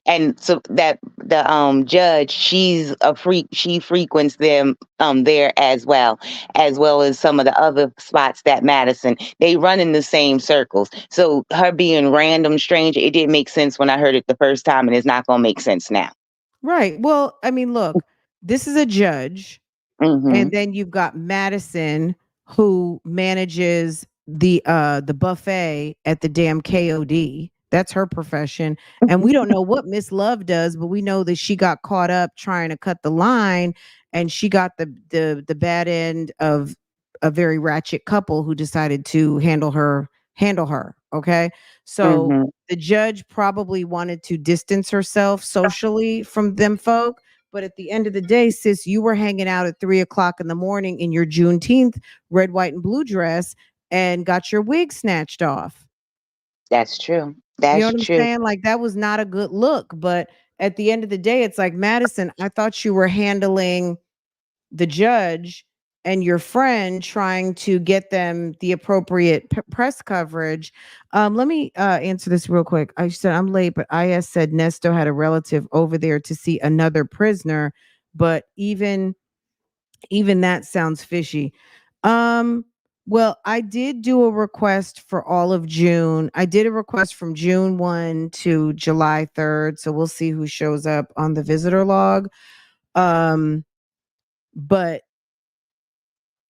and so that the judge, she's a freak. She frequents them there as well as some of the other spots that Madison, they run in the same circles. So her being random stranger, it didn't make sense when I heard it the first time, and it's not gonna make sense now. Right. Well, I mean, look, this is a judge. Hmm. And then you've got Madison who manages the buffet at the damn KOD. That's her profession. And we don't know what Miss Love does, but we know that she got caught up trying to cut the line and she got the bad end of a very ratchet couple who decided to handle her. Okay. So Hmm. the judge probably wanted to distance herself socially from them folk, but at the end of the day, sis, you were hanging out at 3 o'clock in the morning in your Juneteenth red, white, and blue dress and got your wig snatched off. That's true. You know That's what I'm true. saying? Like that was not a good look. But at the end of the day, it's like, Madison, I thought you were handling the judge and your friend trying to get them the appropriate press coverage. Let me answer this real quick. I said I'm late, but IS said Nesto had a relative over there to see another prisoner, but even that sounds fishy. Um, well, I did do a request for all of June. I did a request from June 1 to July 3rd, so we'll see who shows up on the visitor log. But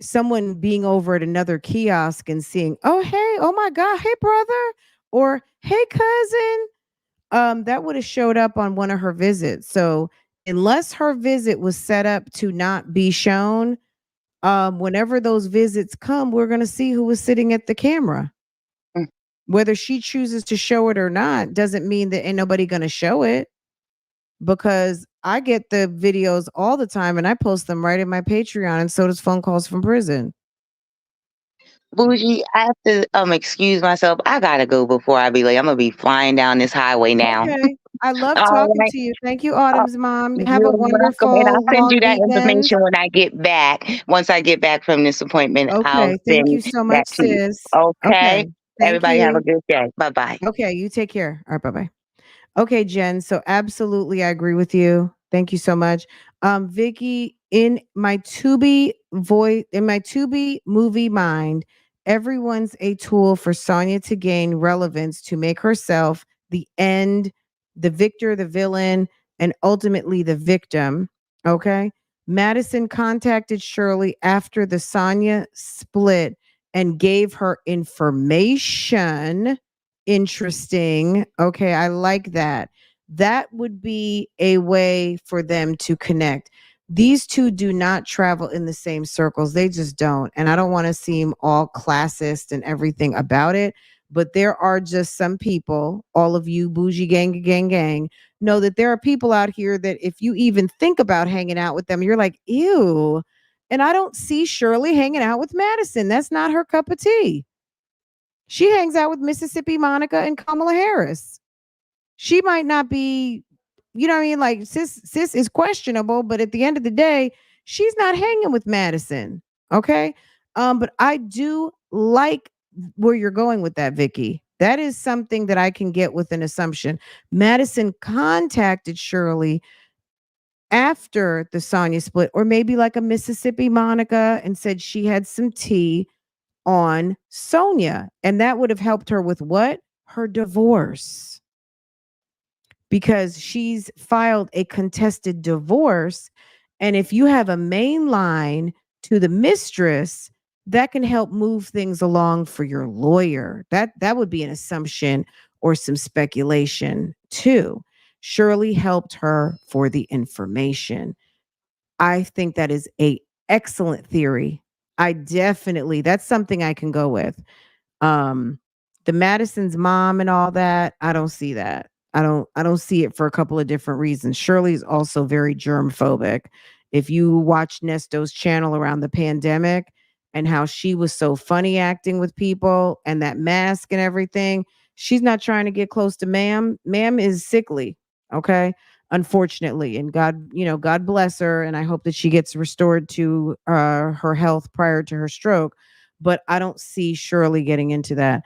someone being over at another kiosk and seeing, oh hey, oh my god, hey brother, or hey cousin, that would have showed up on one of her visits. So unless her visit was set up to not be shown, whenever those visits come, we're going to see who was sitting at the camera. Mm. Whether she chooses to show it or not doesn't mean that ain't nobody going to show it, because I get the videos all the time and I post them right in my Patreon, and so does phone calls from prison. Bougie, I have to excuse myself. I gotta go before I be late. I'm gonna be flying down this highway now. Okay. I love All talking right. to you. Thank you, Autumn's mom. Have You're a welcome. And wonderful I'll send you long that weekend. information when I get back. Once I get back from this appointment, I'll Okay. Thank send you so that much, to you. sis. Okay. Okay. Thank Everybody have a you. good day. Bye bye. Okay. You take care. All right. Bye bye. Okay, Jen. So absolutely I agree with you. Thank you so much. Vicky, in my Tubi movie mind, everyone's a tool for Sonya to gain relevance to make herself the end, the victor, the villain, and ultimately the victim. Okay. Madison contacted Shirley after the Sonya split and gave her information. Interesting. Okay, I like that. That would be a way for them to connect. These two do not travel in the same circles. They just don't. And I don't want to seem all classist and everything about it, but there are just some people, all of you bougie gang, know that there are people out here that if you even think about hanging out with them, you're like, ew. And I don't see Shirley hanging out with Madison. That's not her cup of tea. She hangs out with Mississippi Monica and Kamala Harris. She might not be, you know what I mean? Like sis is questionable, but at the end of the day, she's not hanging with Madison. Okay. But I do like where you're going with that, Vicky. That is something that I can get with an assumption. Madison contacted Shirley after the Sonya split, or maybe like a Mississippi Monica, and said she had some tea on Sonya. And that would have helped her with what? Her divorce. Because she's filed a contested divorce. And if you have a main line to the mistress, that can help move things along for your lawyer. That would be an assumption or some speculation too. Shirley helped her for the information. I think that is a excellent theory. That's something I can go with. Um, the Madison's mom and all that, I don't see that. I don't see it for a couple of different reasons. Shirley's also very germ phobic. If you watch Nesto's channel around the pandemic and how she was so funny acting with people and that mask and everything, she's not trying to get close to ma'am. Ma'am is sickly. Okay. Unfortunately. And God bless her. And I hope that she gets restored to her health prior to her stroke. But I don't see Shirley getting into that.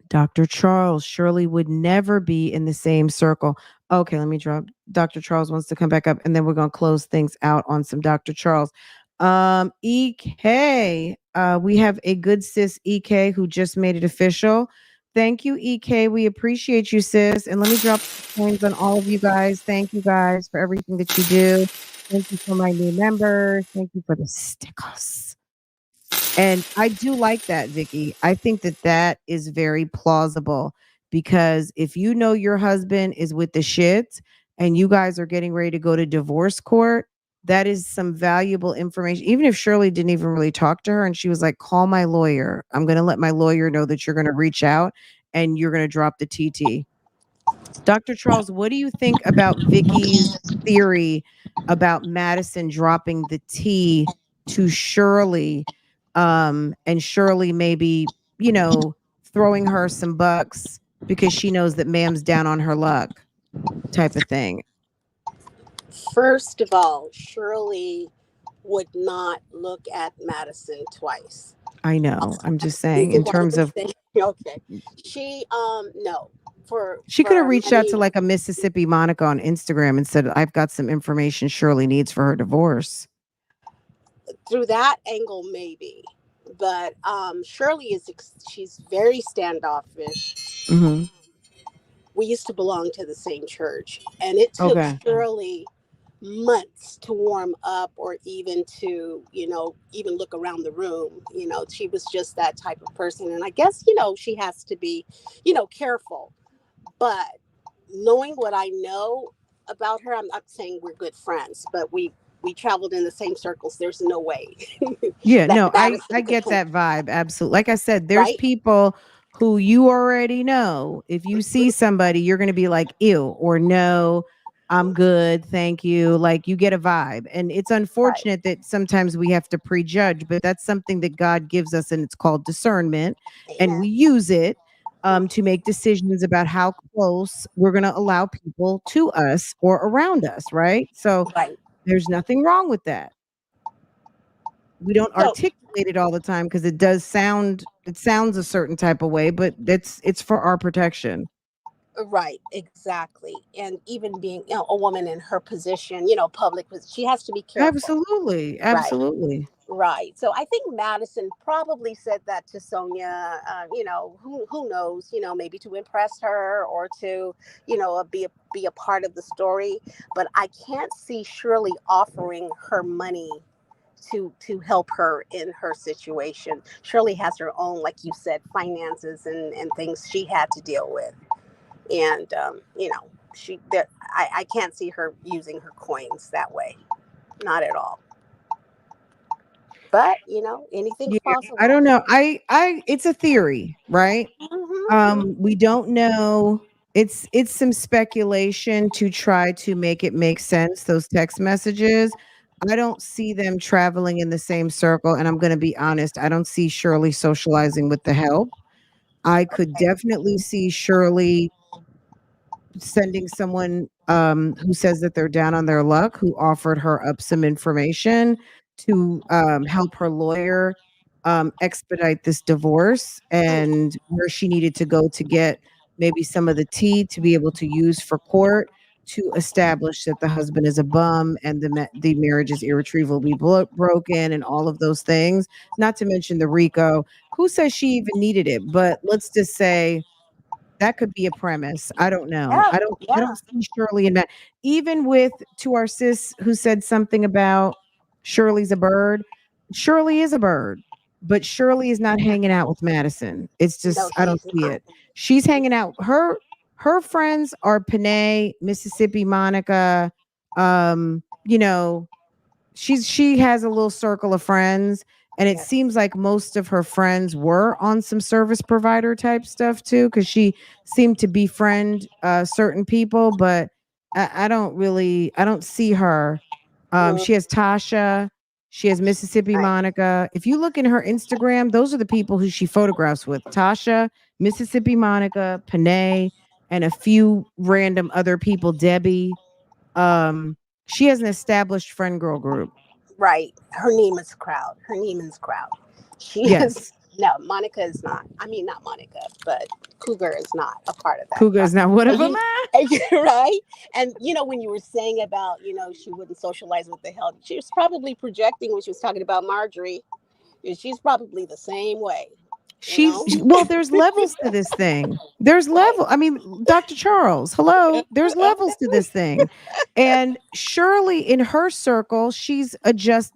Dr. Charles, Shirley would never be in the same circle. Okay, let me drop. Dr. Charles wants to come back up, and then we're gonna close things out on some Dr. Charles. EK, we have a good sis EK who just made it official. Thank you, EK. We appreciate you, sis. And let me drop coins on all of you guys. Thank you guys for everything that you do. Thank you for my new members. Thank you for the stickers. And I do like that, Vicky. I think that that is very plausible, because if you know your husband is with the shit and you guys are getting ready to go to divorce court, that is some valuable information. Even if Shirley didn't even really talk to her and she was like, call my lawyer. I'm going to let my lawyer know that you're going to reach out and you're going to drop the TT. Dr. Charles, what do you think about Vicky's theory about Madison dropping the T to Shirley, and Shirley maybe, throwing her some bucks because she knows that ma'am's down on her luck type of thing. First of all, Shirley would not look at Madison twice. I know. I'm just saying You in want terms to of say okay? She no she could have for reached out to money. like a Mississippi Monica on Instagram and said, I've got some information Shirley needs for her divorce. Through that angle maybe, but Shirley she's very standoffish. Hmm. We used to belong to the same church, and it took Okay. Shirley months to warm up or even to even look around the room. She was just that type of person, and I guess she has to be careful. But knowing what I know about her, I'm not saying we're good friends, but we traveled in the same circles. There's no way Yeah, that no, I Madison could get come, that vibe. Absolutely. Like I said, there's right? people who you already know. If you see somebody, you're going to be like, ew, or no, I'm good. Thank you. Like you get a vibe. And it's Right. unfortunate that sometimes we have to prejudge, but that's something that God gives us and it's called discernment. And we Amen. use it to make decisions about how close we're going to allow people to us or around us. Right. So Right. there's nothing wrong with that. We don't So articulate it all the time because it sounds a certain type of way, but it's for our protection. right, exactly. And even being a woman in her position, public, she has to be careful. Absolutely. Right. Absolutely. Right. So I think Madison probably said that to Sonya. Who knows? Maybe to impress her or to, be a part of the story. But I can't see Shirley offering her money to help her in her situation. Shirley has her own, like you said, finances and things she had to deal with, and I can't see her using her coins that way, not at all. But anything's Yeah. I possible. don't know. It's a theory, right? Hmm. We don't know. It's some speculation to try to make it make sense, those text messages. I don't see them traveling in the same circle. And I'm going to be honest, I don't see Shirley socializing with the help. I could Okay. definitely see Shirley sending someone who says that they're down on their luck, who offered her up some information to help her lawyer expedite this divorce, Mm. and where she needed to go to get maybe some of the tea to be able to use for court to establish that the husband is a bum and the marriage is irretrievably broken and all of those things, not to mention the RICO. Who says she even needed it? But let's just say that could be a premise. I don't know. Yeah. I Yeah. don't see Shirley in that. Even with to our sis who said something about Shirley's a bird. Shirley is a bird, but Shirley is not hanging out with Madison. It's No, just I don't she's see not. it. She's hanging out. Her friends are Panay, Mississippi Monica, you know, she has a little circle of friends, and it Yes. seems like most of her friends were on some service provider type stuff too, because she seemed to befriend certain people, but I don't see her. Mm, She has Tasha, she has Mississippi right. Monica. If you look in her Instagram, those are the people who she photographs with: Tasha, Mississippi Monica, Panay, and a few random other people, Debbie. um she has an established friend girl group. Right. Her Neiman's crowd. Her Neiman's crowd. She is. Yes. No, Monica is not. I mean, not Monica, but Cougar is not a part of that Cougar crowd. is not one of And them. you, and right? And when you were saying about, she wouldn't socialize with the hell, she was probably projecting when she was talking about Marjorie. And she's probably the same way, you know? Well, there's levels to this thing. There's Right. level. I mean, Dr. Charles, hello. There's levels to this thing. And Shirley in her circle, she's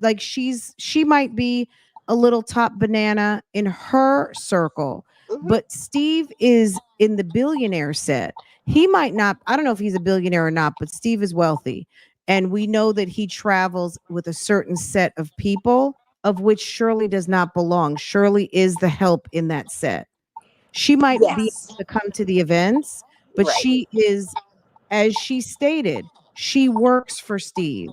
like she might be a little top banana in her circle. Hmm. But Steve is in the billionaire set. He might not, I don't know if he's a billionaire or not, but Steve is wealthy. And we know that he travels with a certain set of people, of which Shirley does not belong. Shirley is the help in that set. She might be Yes. able to come to the events, but Right. she is, as she stated, she works for Steve.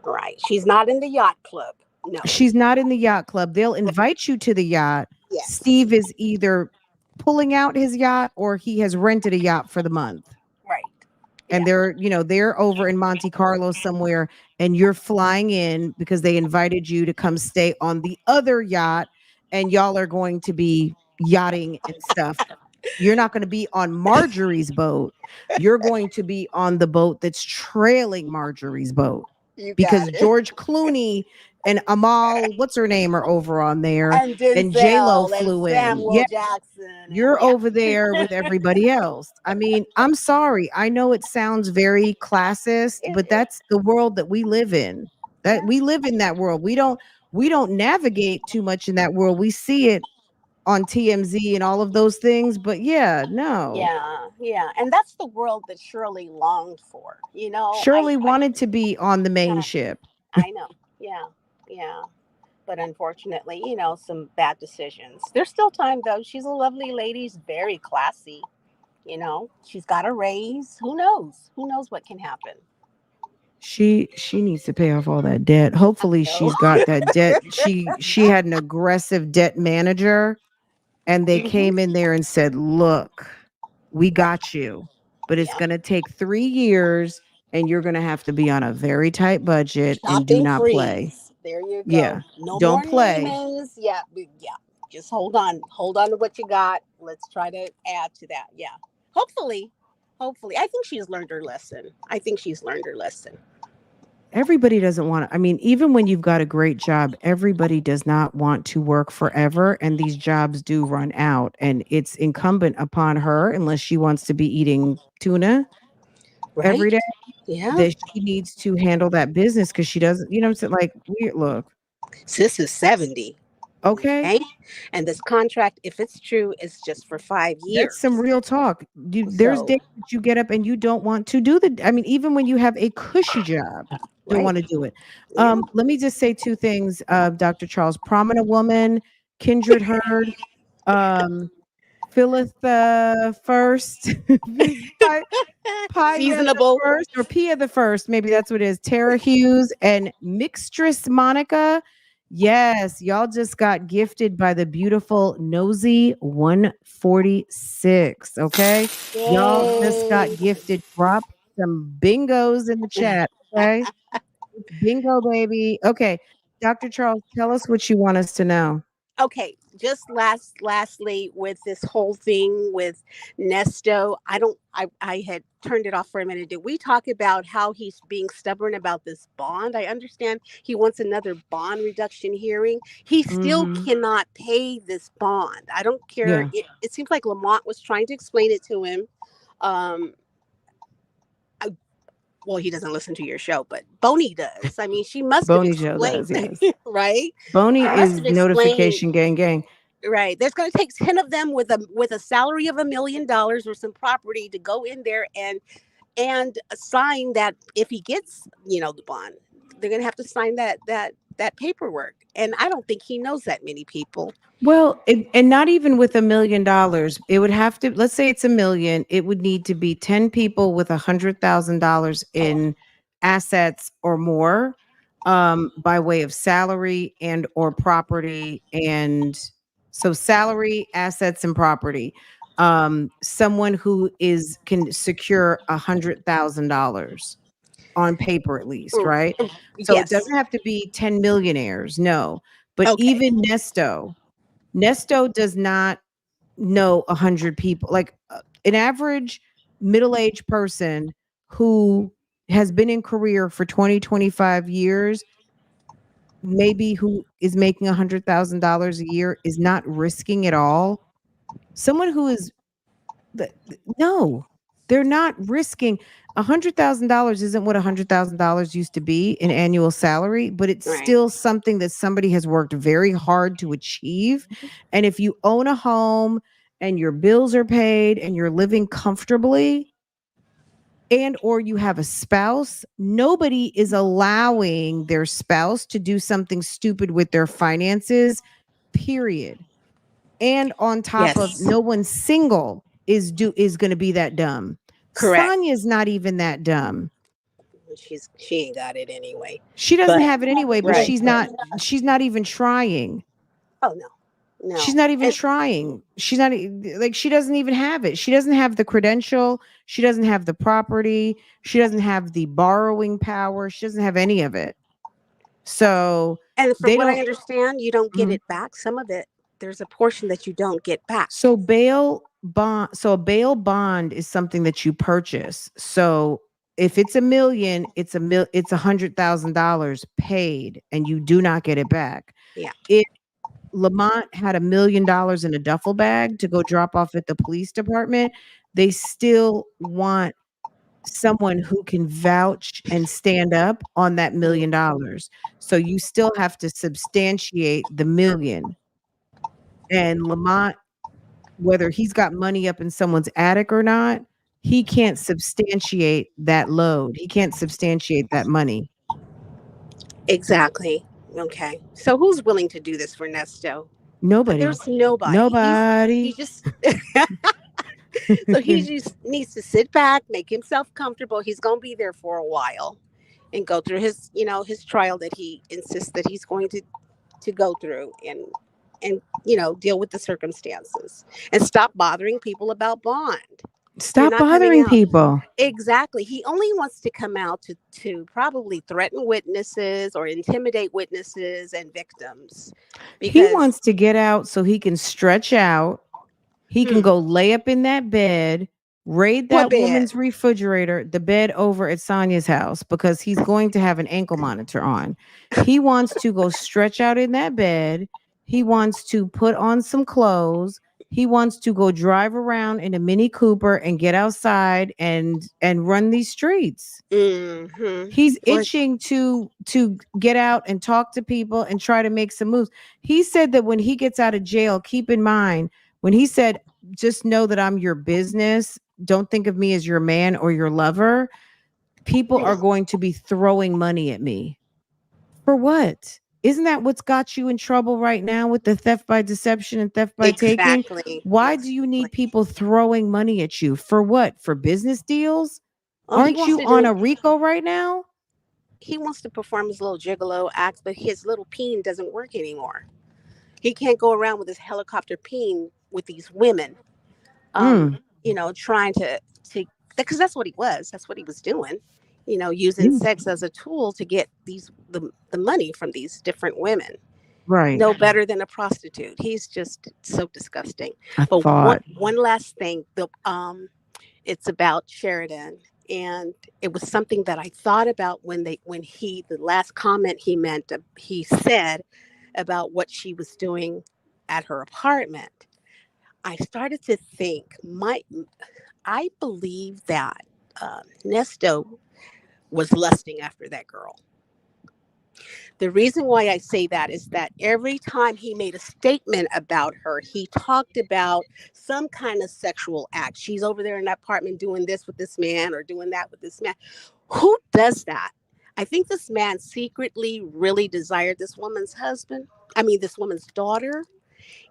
Right. She's not in the yacht club. No. She's not in the yacht club. They'll invite you to the yacht. Yes. Steve is either pulling out his yacht or he has rented a yacht for the month. Right. And Yeah. they're over in Monte Carlo somewhere, and you're flying in because they invited you to come stay on the other yacht, and y'all are going to be yachting and stuff. You're not going to be on Marjorie's boat. You're going to be on the boat that's trailing Marjorie's boat, You got because it. George Clooney and Amal, what's her name, are over on there, And and J-Lo Denzel and flew in. Samuel Yeah, Jackson and you're over there with everybody else. I mean, I'm sorry. I know it sounds very classist, but it, that's the world that we live in. That yeah. we live in that world. We don't navigate too much in that world. We see it on TMZ and all of those things, but yeah, no. Yeah, yeah, and that's the world that Shirley longed for. You know, Shirley wanted to be on the main I, ship. I know. Yeah, yeah, but unfortunately, some bad decisions. There's still time though. She's a lovely lady. She's very classy. She's got a raise. Who knows? Who knows what can happen? She needs to pay off all that debt. Hopefully No. she's got that debt. She had an aggressive debt manager, and they Mhm. came in there and said, "Look, we got you, but it's Yeah. going to take 3 years, and you're going to have to be on a very tight budget and do Shopping not play." freeze. There you go. Yeah. No more Don't play. Neiman's. Yeah, yeah. Just hold on. Hold on to what you got. Let's try to add to that. Yeah. Hopefully. Hopefully. I think she's learned her lesson. I think she's learned her lesson. Everybody doesn't want to. I mean, even when you've got a great job, everybody does not want to work forever, and these jobs do run out, and it's incumbent upon her, unless she wants to be eating tuna every Right? day, Yeah. that she needs to handle that business, because she doesn't, what I'm saying? Like, we look, Sis is 70. okay, Okay. And this contract, if it's true, is just for 5 years. that's some real talk. There's So, days that you get up and you don't want to do I mean, even when you have a cushy job, don't right. want to do it. Yeah. Let me just say two things, Dr. Charles. Prominent woman, kindred herd, um, Phyllis the first, Paya the Seasonable. first, or Pia the first, maybe that's what it is. Tara Hughes and Mixtress Monica. Yes, y'all just got gifted by the beautiful Nosy 146. Okay. Y'all just got Yay. gifted. Drop some bingos in the chat. Okay. It's bingo, baby. Okay. Dr. Charles, tell us what you want us to know. Okay, just lastly with this whole thing with Nesto, I had turned it off for a minute. Did we talk about how he's being stubborn about this bond? I understand he wants another bond reduction hearing. He still Mm-hmm. cannot pay this bond. I don't care. Yeah. It seems like Lamont was trying to explain it to him. Um, well, he doesn't listen to your show, but Boney does. I mean, she must have Boney Joe does, explained, yes. right? She Boney must is have explained, notification gang gang. right? There's going to take 10 of them with a salary of $1 million or some property to go in there and sign that. If he gets, the bond, they're going to have to sign that paperwork. And I don't think he knows that many people. Well, and not even with $1 million, it would have to. Let's say it's $1 million. It would need to be 10 people with $100,000 in assets or more, by way of salary and or property, and so salary, assets, and property. Someone who can secure $100,000 on paper, at least, Mm, right? So it yes. doesn't have to be 10 millionaires, no. But Okay. even Nesto does not know 100 people. Like, an average middle-aged person who has been in career for 20, 25 years, maybe, who is making $100,000 a year, is not risking it all. Someone who is no, they're not risking. $100,000 isn't what $100,000 used to be in annual salary, but it's Right. still something that somebody has worked very hard to achieve. And if you own a home and your bills are paid and you're living comfortably, and or you have a spouse, nobody is allowing their spouse to do something stupid with their finances, period. And on top of, Yes. no one single is going to be that dumb. Correct. Sonya's not even that dumb. She ain't got it anyway. She doesn't But have it anyway, but right. she's not even trying. Oh no. She's No. not even And trying. She's not like, she doesn't even have it. She doesn't have the credential. She doesn't have the property. She doesn't have the borrowing power. She doesn't have any of it. So and from they what I don't. understand, you don't get Mhm. it back. Some of it, there's a portion that you don't get back. So bail bond. So a bail bond is something that you purchase. So if it's a million, it's $100,000 paid, and you do not get it back. Yeah. If Lamont had $1 million in a duffel bag to go drop off at the police department, they still want someone who can vouch and stand up on that $1 Mm. million. So you still have to substantiate the million. And Lamont, whether he's got money up in someone's attic or not, he can't substantiate that load. He can't substantiate that money. Exactly. Okay. So who's willing to do this for Nesto? Nobody. There's nobody. He's Nobody. just so he just needs to sit back, make himself comfortable. He's going to be there for a while and go through his, his trial that he insists that he's going to go through, and deal with the circumstances and stop bothering people about bond. You're Stop not coming bothering out. people. Exactly. He only wants to come out to probably threaten witnesses or intimidate witnesses and victims He because wants to get out so he can stretch out. He can hmm, go lay up in that bed, raid what that bed? woman's refrigerator, the bed over at Sonya's house, because he's going to have an ankle monitor on. He wants to go stretch out in that bed. He wants to put on some clothes. He wants to go drive around in a Mini Cooper and get outside and run these streets. Mm-hmm. He's Well, itching to get out and talk to people and try to make some moves. He said that when he gets out of jail, keep in mind, when he said, just know that I'm your business, don't think of me as your man or your lover, people are going to be throwing money at me. For what? Isn't that what's got you in trouble right now with the theft by deception and theft by taking? exactly. Why do you Exactly. need people throwing money at you? For what? For business deals? Well, Aren't you on a RICO right now? he wants to perform his little gigolo act, but his little peen doesn't work anymore. He can't go around with his helicopter peen with these women, um, Mm. trying to because that's what he was. That's what he was doing. Using Yeah. sex as a tool to get the money from these different women. Right. No better than a prostitute. He's just so disgusting. I But thought. one last thing. It's about Sheridan, and it was something that I thought about the last comment he said about what she was doing at her apartment. I started to think, I believe that Nesto was lusting after that girl. The reason why I say that is that every time he made a statement about her, he talked about some kind of sexual act. She's over there in that apartment doing this with this man or doing that with this man. Who does that? I think this man secretly really desired this woman's this woman's daughter,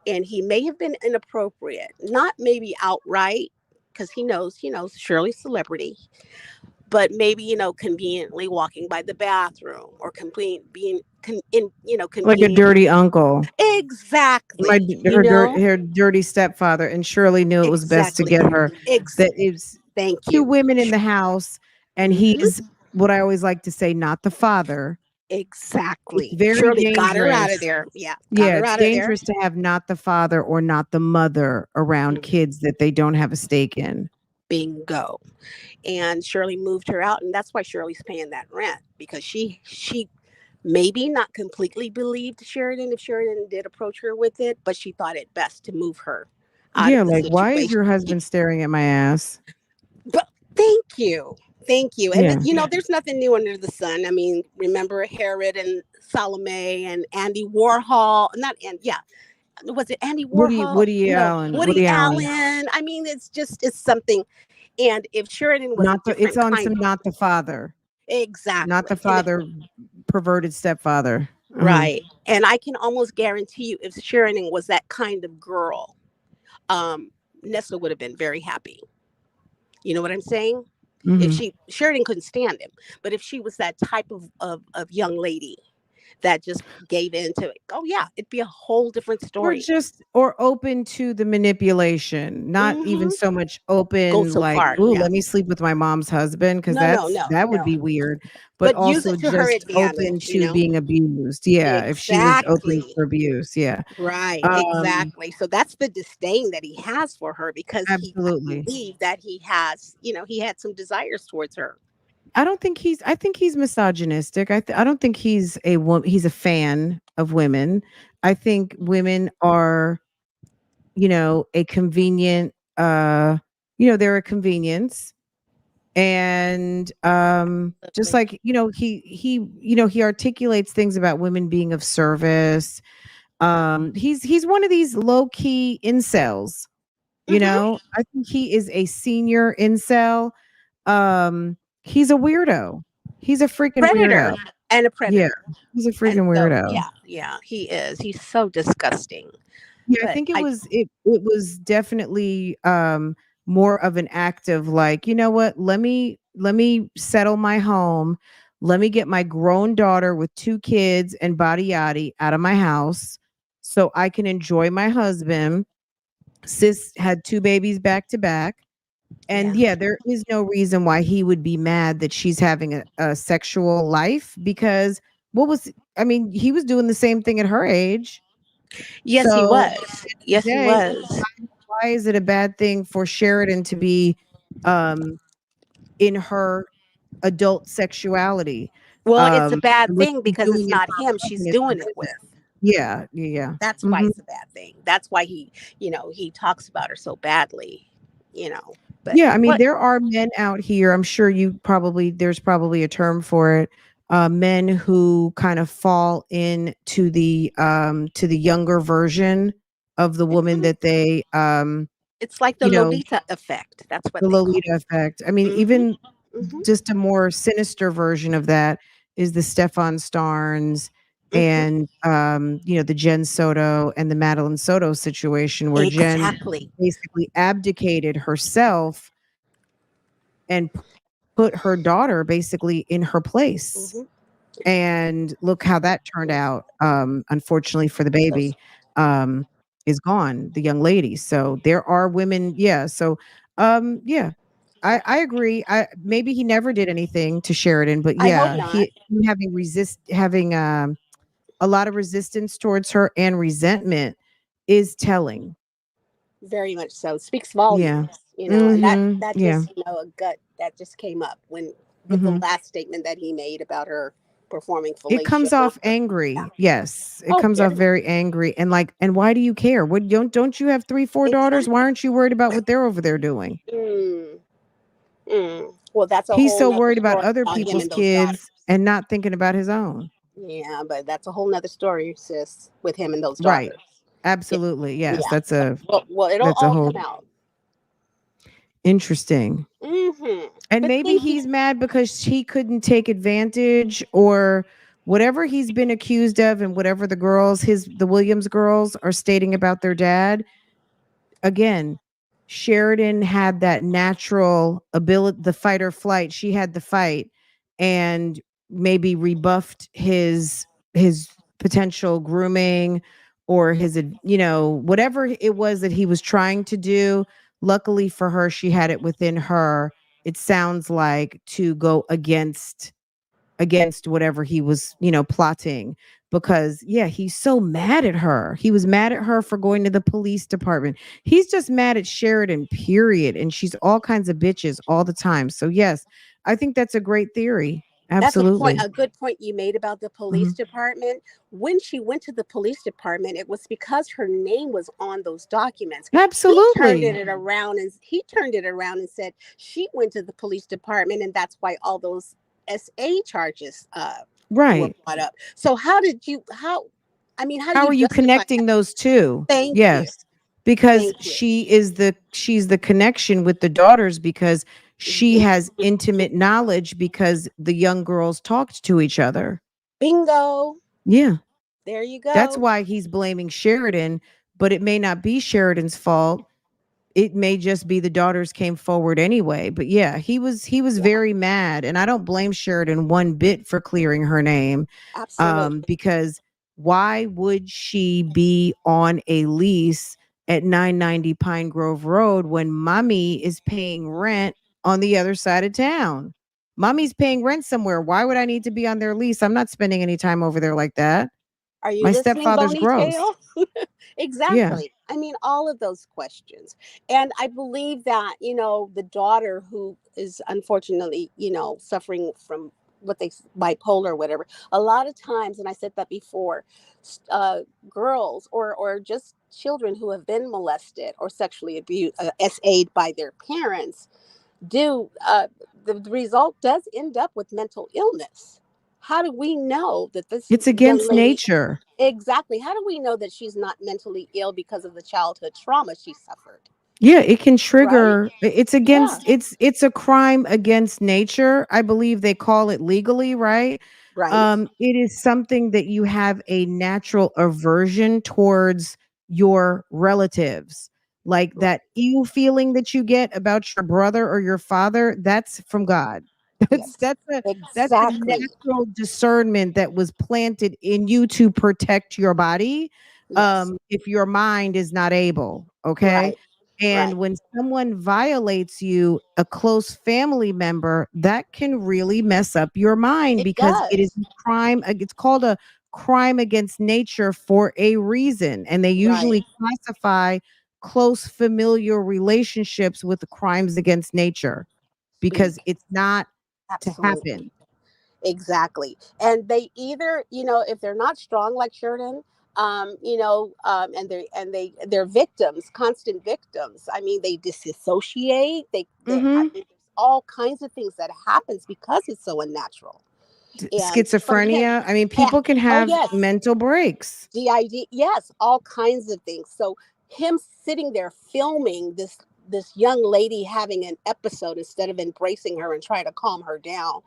and he may have been inappropriate, not maybe outright, because he knows Shirley's celebrity, but maybe conveniently walking by the bathroom or Like a conveniently. dirty uncle. Exactly. Her dirty stepfather, and Shirley knew it was best to Exactly. get her. That it's Thank two you. women in the house, and Mhm. he's, what I always like to say, not the father. It's Exactly. very Shirley got her out of dangerous. there. Yeah, got Yeah, her it's out of there. dangerous to have not the father or not the mother around Mhm. kids that they don't have a stake in. Bingo. And Shirley moved her out, and that's why Shirley's paying that rent, because she maybe not completely believed Sheridan if Sheridan did approach her with it, but she thought it best to move her out Yeah, of the like, why is situation. your husband staring at my ass? But thank you. Thank you. And Yeah. there's nothing new under the sun. I mean, remember Herod and Salome and Andy Warhol? Not and yeah. Was it Andy Warhol? Woody No, Allen. Woody Woody Allen. Allen. I mean, it's something. And if Sheridan was a Not the, it's different on kind, some, not the father. Not the exactly. father, perverted stepfather. Right. And I can almost guarantee you, if Sheridan was that kind of girl, Nessa would have been very happy. You know what I'm saying? If Mm-hmm. Sheridan couldn't stand him, but if she was that type of young lady, that just gave in to it. Oh yeah, it'd be a whole different Or story. just or open to the manipulation, not even Hmm. so much Go open so like, far, "Ooh, yeah. let me sleep with my mom's husband," because No, no, no, that would no. be weird, but But use also it to her just open advantage, you to know? being abused. Yeah, if she was open Exactly. for abuse, yeah. Right, Um, exactly. So that's the disdain that he has for her because I absolutely. believe that he has, he had some desires towards her. I think he's misogynistic. I don't think he's a fan of women. I think women are, a convenient, they're a convenience. And just Absolutely. like, he articulates things about women being of service. He's one of these low key incels. Hmm. I think he is a senior incel. He's a weirdo. He's a freaking weirdo. Predator and a Yeah, predator. he's a And freaking so, weirdo. yeah, yeah, he is. He's so disgusting. Yeah, I But think it I, was it was definitely more of an act of like, you know what? Let me settle my home. Let me get my grown daughter with two kids and body yaddy out of my house so I can enjoy my husband. Sis had two babies back to back. And yeah. yeah, there is no reason why he would be mad that she's having a sexual life because I mean, he was doing the same thing at her age. Yes, he So was. Yes, he today, was. why is it a bad thing for Sheridan to be um in her adult sexuality? Well, it's a bad What thing she's because doing it's in not her him apartment she's is her doing it with. business. Yeah, yeah, yeah. That's why Mhm. it's a bad thing. That's why he talks about her so badly, But Yeah, I mean, what there are men out here, I'm sure there's probably a term for it, men who kind of fall into to the younger version of the woman Mhm. that they, It's like the you know, Lolita effect. That's what the they call Lolita effect. I mean, it. Mhm. even Mhm. just a more sinister version of that is the Stefan Starns Mhm. and, the Jen Soto and the Madeline Soto situation where Jen Exactly. basically abdicated herself and put her daughter basically in her place. Mhm. And look how that turned out. Unfortunately for the So baby, um, is gone, the young lady. So there are women, yeah. So yeah. I agree. Maybe he never did anything to Sheridan, but I hope yeah, not. he having a lot of resistance towards her and resentment is telling. Very much so. It speaks Yeah. volumes, and that Mhm. that Yeah. just a gut that just came up when with the Mhm. last statement that he made about her performing It fellatio comes on off her. Yeah. angry. Yes. It Oh, comes off very much. very angry and like, and why do you care? What don't you have 3, 4 daughters? Why Exactly. aren't you worried about what they're over there doing? Mm, well, that's a He's whole so nother worried about story other about him people's and those daughters. kids and not thinking about his own. Yeah, but that's a whole nother story, sis, with him and those Right. daughters. Yeah, Absolutely. Yes. yeah. Well, it'll That's a all whole come out. interesting. And But maybe thank you. he's mad because he couldn't take advantage or whatever he's been accused of and whatever the Williams girls are stating about their dad. Again, Sheridan had that natural ability, the fight or flight. She had the fight and maybe rebuffed his potential grooming or whatever it was that he was trying to do. Luckily for her, she had it within her. It sounds like to go against whatever he was, plotting because yeah, he's so mad at her. He was mad at her for going to the police department. He's just mad at Sheridan, period. And she's all kinds of bitches all the time. So yes, I think that's a great theory. That's Absolutely. a good point you made about the police Mhm. department. When she went to the police department, it was because her name was on those documents. Absolutely. He turned it around and said she went to the police department, and that's why all those SA charges were Right. brought up. So how do How you are you justify that? connecting those two? Thank you. Yes. Because Thank you. she's the connection with the daughters because she Mhm. has intimate knowledge because the young girls talked to each other. Bingo. Yeah. There you That's go. why he's blaming Sheridan, but it may not be Sheridan's fault. it may just be the daughters came forward anyway. But yeah, he was Yeah, very mad, and I don't blame Sheridan one bit for clearing her name, absolutely. because why would she be on a lease at 990 Pine Grove Road when mommy is paying rent on the other side of town? Mommy's paying rent somewhere. Why would I need to be on their lease? I'm not spending any time over there like that. Are you My listening, stepfather's gross. Ponytail? Yeah. Exactly. I mean, all of those questions. And I believe that, the daughter who is unfortunately, suffering from bipolar or whatever, a lot of times, and I said that before, girls or just children who have been molested or sexually abused, SA'd by their parents, do the result does end up with mental illness. How do we know that this It's young against lady nature. exactly? How do we know that she's not mentally ill because of the childhood trauma she suffered? Yeah, it can Right? trigger it's Yeah. against it's a crime against nature. I believe they call it legally, right? Right. It is something that you have a natural aversion towards your relatives. Like that you feeling that you get about your brother or your father, that's from God. That's Yes. that's a Exactly. natural discernment that was planted in you to protect your body, Yes. if your mind is not able, okay? Right. And Right. when someone violates you, a close family member, that can really mess up your mind It because it is does. a crime. It's called a crime against nature for a reason. And they Right. usually classify close familial relationships with the crimes against nature because Speak. it's not to Absolutely. happen. Exactly. And they either, if they're not strong like Sheridan, and they're victims, constant victims. I mean, they disassociate. I Hmm. mean, there's all kinds of things that happens because it's so unnatural. And for him, Schizophrenia. I mean, yeah, people can oh have yes, mental breaks. DID, yes, all kinds of things. So him sitting there filming this young lady having an episode instead of embracing her and trying to calm her down,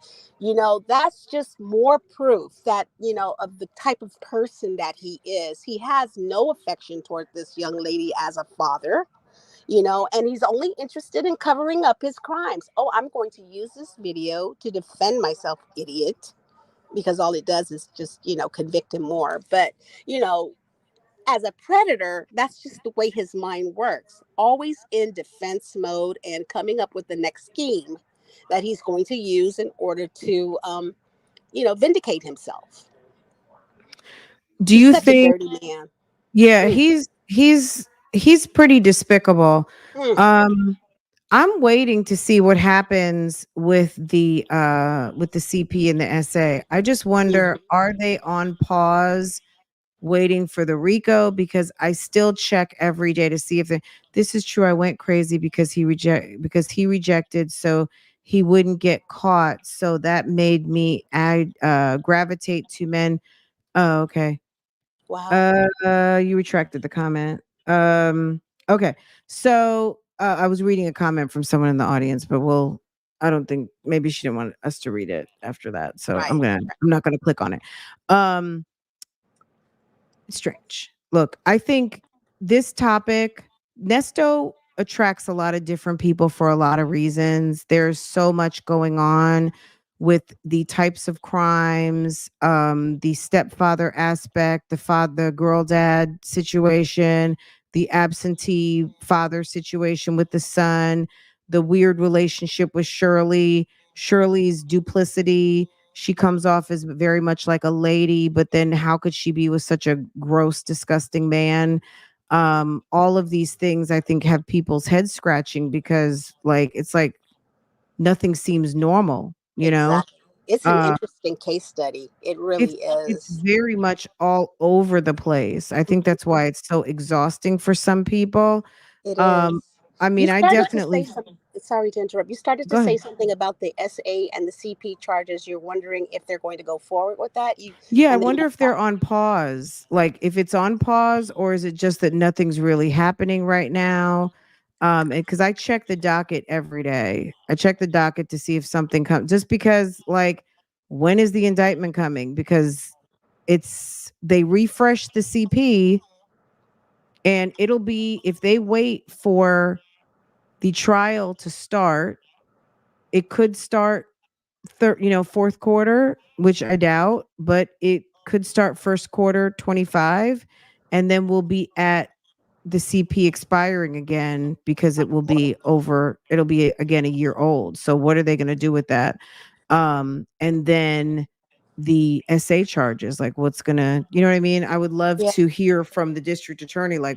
that's just more proof that, of the type of person that he is. He has no affection toward this young lady as a father, and he's only interested in covering up his crimes. Oh, I'm going to use this video to defend myself, idiot, because all it does is just, convict him more. But, you know, as a predator, that's just the way his mind works. Always in defense mode and coming up with the next scheme that he's going to use in order to, vindicate himself. Do He's you such a think dirty man. Yeah, Mm, he's pretty despicable. mm, Um, I'm waiting to see what happens with the CP and the SA. I just wonder, mhm. are they on pause waiting for the RICO? Because I still check every day to see if this is true. I went crazy because he rejected so he wouldn't get caught. So that made me gravitate to men. Oh, okay. Wow. You retracted the comment. Okay. So I was reading a comment from someone in the audience, but I don't think maybe she didn't want us to read it after that. So Right. I'm not gonna click on it. Um, strange. Look, I think this topic, Nesto attracts a lot of different people for a lot of reasons. There's so much going on with the types of crimes, the stepfather aspect, the father girl dad situation, the absentee father situation with the son, the weird relationship with Shirley, Shirley's duplicity. She comes off as very much like a lady, but then how could she be with such a gross, disgusting man? All of these things I think have people's heads scratching because it's like nothing seems normal, you know? Exactly. It's an Uh interesting case study. It it's really it's is. very much all over the place. I think Mhm. that's why it's so exhausting for some people. It is. Um, I You mean, I started to definitely say something. Sorry to interrupt. You started to go say ahead. something about the SA and the CP charges. You're wondering if they're going to go forward with that. Yeah, I And then you wonder had if they're stopped. on pause. Like if it's on pause or is it just that nothing's really happening right now? And because I check the docket every day. I check the docket to see if something comes just because when is the indictment coming? Because they refresh the CP and it'll be if they wait for the trial to start. It could start fourth quarter, which I doubt, but it could start first quarter 25, and then we'll be at the CP expiring again because it will be over. It'll be again a year old. So what are they going to do with that? And then the SA charges, like what's gonna, you know what I mean? I would love Yeah. to hear from the district attorney, like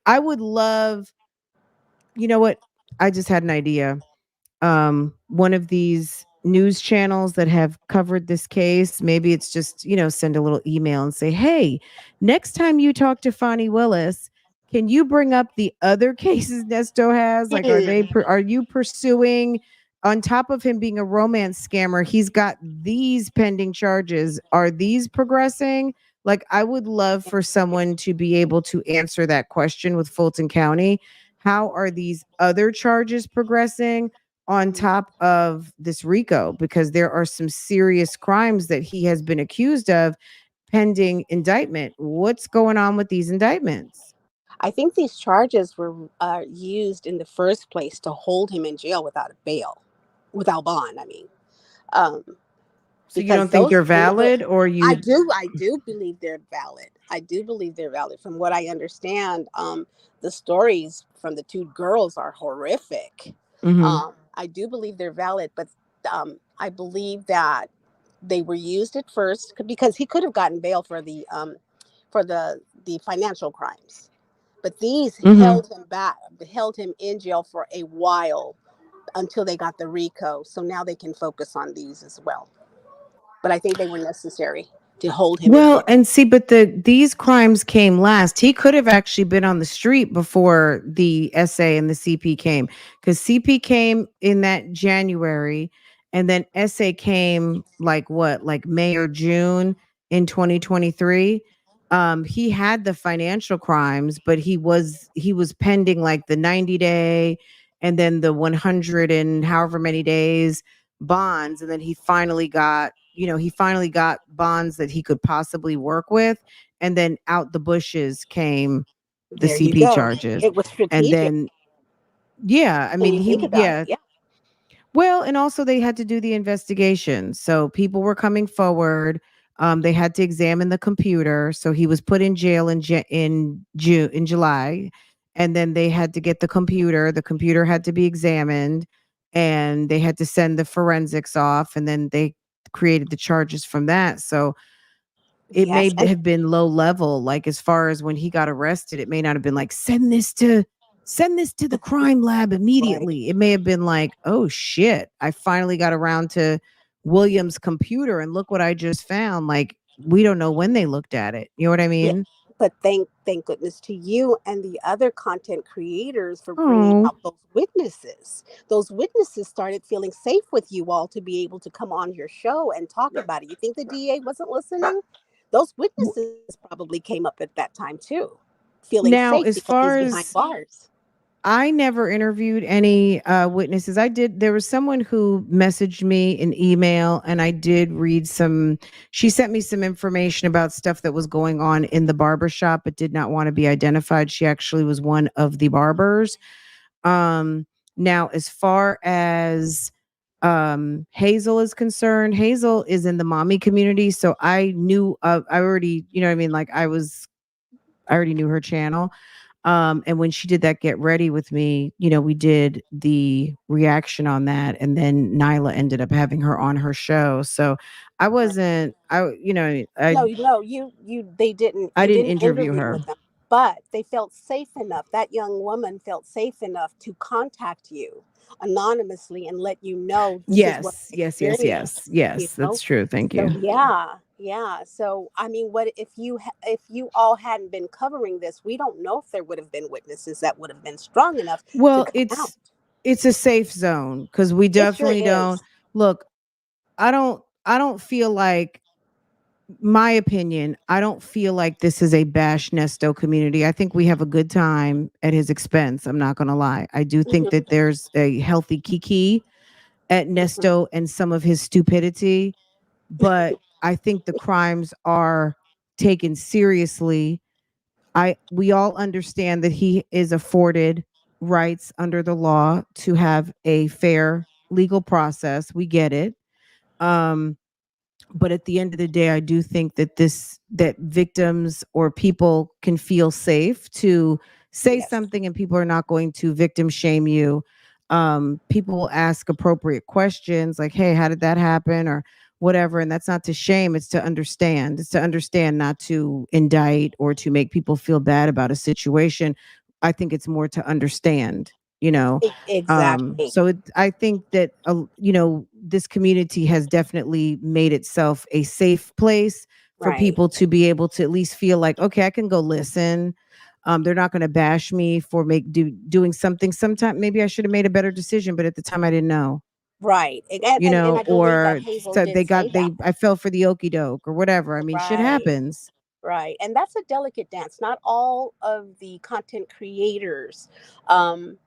I would love, you know what? I just had an idea. One of these news channels that have covered this case, maybe it's just, send a little email and say, hey, next time you talk to Fonnie Willis, can you bring up the other cases Nesto has? Like, are you pursuing, on top of him being a romance scammer, he's got these pending charges. Are these progressing? Like, I would love for someone to be able to answer that question with Fulton County. How are these other charges progressing on top of this RICO? Because there are some serious crimes that he has been accused of pending indictment. What's going on with these indictments? I think these charges were used in the first place to hold him in jail without a bail, without bond. I mean, um, So you because don't think those, they're valid, or I you? do believe they're valid. I do believe they're valid. From what I understand, the stories from the two girls are horrific. Mhm. I do believe they're valid, but I believe that they were used at first because he could have gotten bail for the financial crimes, but these Mhm. held him back, held him in jail for a while until they got the RICO. So now they can focus on these as well. But I think they were necessary to hold him in Well, jail. and see, but these crimes came last. He could have actually been on the street before the SA and the CP came, because CP came in that January, and then SA came like what, like May or June in 2023. He had the financial crimes, but he was pending like the 90-day and then the 100 and however many days bonds, and then he finally got bonds that he could possibly work with, and then out the bushes came the There you CP go. charges. It was And strategic then, yeah, I when mean, you think about it. yeah. Yeah. Well, and also they had to do the investigation. So people were coming forward. They had to examine the computer. So he was put in jail in July, and then they had to get the computer. The computer had to be examined, and they had to send the forensics off, and then they created the charges from that. So it may Yes. And have been low level, like as far as when he got arrested, it may not have been like send this to the crime lab right. immediately. It may have been like, oh shit, I finally got around to William's computer and look what I just found. Like, we don't know when they looked at it. You know what I Yeah. mean? But thank goodness to you and the other content creators for bringing Oh, out those witnesses. Those witnesses started feeling safe with you all to be able to come on your show and talk about it. You think the DA wasn't listening? Those witnesses probably came up at that time too, feeling now safe as because he's far behind as bars. I never interviewed any witnesses. I did. There was someone who messaged me an email, and I did read some. She sent me some information about stuff that was going on in the barber shop, but did not want to be identified. She actually was one of the barbers. Um, Now, as far as Hazel is concerned, Hazel is in the mommy community, so I knew. I already, you know what I mean. Like I already knew her channel. And when she did that Get Ready with me, we did the reaction on that. And then Nyla ended up having her on her show. So I Right. wasn't, I, you know, No, no, I you didn't didn't interview interview her. with them, but they felt safe enough. That young woman felt safe enough to contact you anonymously and let you know this is what Yes, I yes, yes, yes, experienced, you yes. know? That's true. Thank So you. yeah, yeah. So I mean, what if you all hadn't been covering this, we don't know if there would have been witnesses that would have been strong enough to Well, come out. it's a safe zone because we It sure definitely don't is. look. I don't feel like, my opinion, I don't feel like this is a bash Nesto community. I think we have a good time at his expense. I'm not going to lie. I do think Hmm. that there's a healthy kiki at Hmm. Nesto and some of his stupidity, but I think the crimes are taken seriously. We all understand that he is afforded rights under the law to have a fair legal process. We get it. Um, but at the end of the day, I do think that that victims or people can feel safe to say Yes. something, and people are not going to victim shame you. People will ask appropriate questions like, hey, how did that happen, or whatever, and that's not to shame, it's to understand. It's to understand, not to indict or to make people feel bad about a situation. I think it's more to understand, you know. Exactly. So I think that you know, this community has definitely made itself a safe place for Right. people to be able to at least feel like, okay, I can go listen. They're not going to bash me for doing something. Sometime maybe I should have made a better decision, but at the time I didn't know, Right. you And know, I believe that or Hazel so did they say got that. I fell for the okey doke or whatever. I mean, shit Right. happens. Right. And that's a delicate dance. Not all of the content creators um,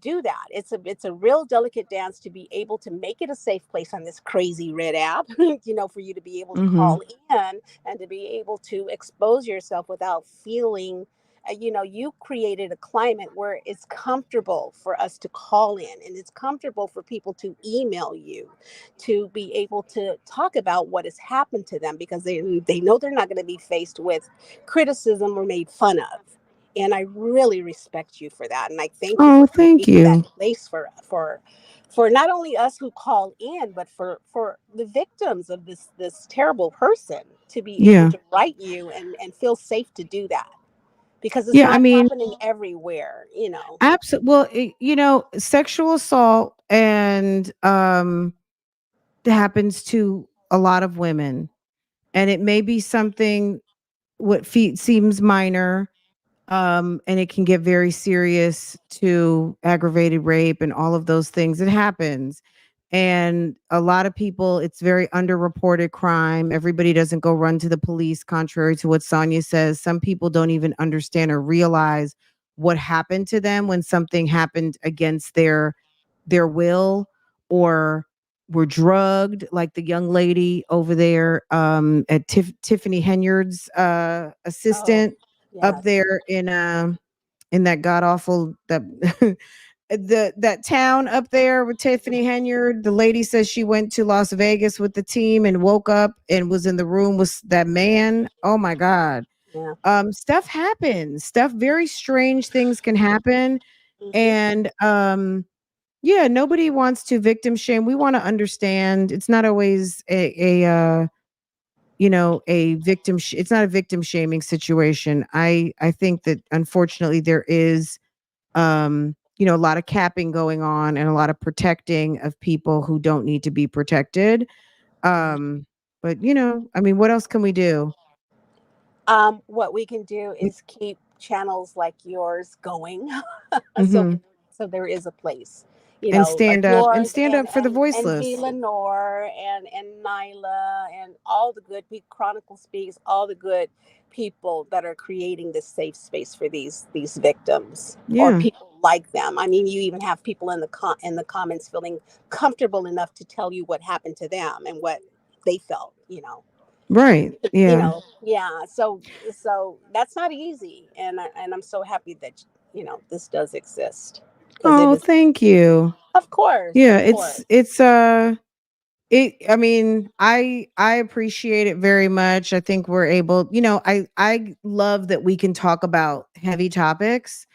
do that. It's a real delicate dance to be able to make it a safe place on this crazy red app, for you to be able to Mm-hmm. call in and to be able to expose yourself without feeling. You created a climate where it's comfortable for us to call in, and it's comfortable for people to email you, to be able to talk about what has happened to them, because they know they're not going to be faced with criticism or made fun of. And I really respect you for that, and I thank you Oh, for thank creating that you. place for not only us who call in, but for the victims of this terrible person to be able Yeah. to write you and feel safe to do that, because it's Yeah, I not mean, happening everywhere. absolutely. Well, you know, sexual assault and happens to a lot of women, and it may be something seems minor, and it can get very serious to aggravated rape and all of those things. It happens. And a lot of people, it's very underreported crime. Everybody doesn't go run to the police, contrary to what Sonya says. Some people don't even understand or realize what happened to them when something happened against their will, or were drugged, like the young lady over there at Tiffany Henyard's Oh, assistant up yes. there in that god awful that that town up there with Tiffany Henyard. The lady says she went to Las Vegas with the team and woke up and was in the room with that man. Oh my God. Yeah. Stuff happens. Stuff, very strange things can happen. Hmm. And yeah, nobody wants to victim shame. We want to understand. It's not always a you know, it's not a victim shaming situation. I think that unfortunately there is you know, a lot of capping going on and a lot of protecting of people who don't need to be protected. But you know, I mean, what else can we do? What we can do is keep channels like yours going, so Mm-hmm. so there is a place, And like and yours, stand and up for the and V voiceless. Lenore and Nyla and all the good people, Chronicle Speaks, all the good people that are creating this safe space for these victims or Yeah. people like them. I mean, you even have people in the comments feeling comfortable enough to tell you what happened to them and what they felt. Right. Yeah. Yeah, so that's not easy, and I'm so happy that this does exist, because it Oh, is. thank you. Of course, Yeah, of course. I mean, I appreciate it very much. I think we're able, you know, I love that we can talk about heavy topics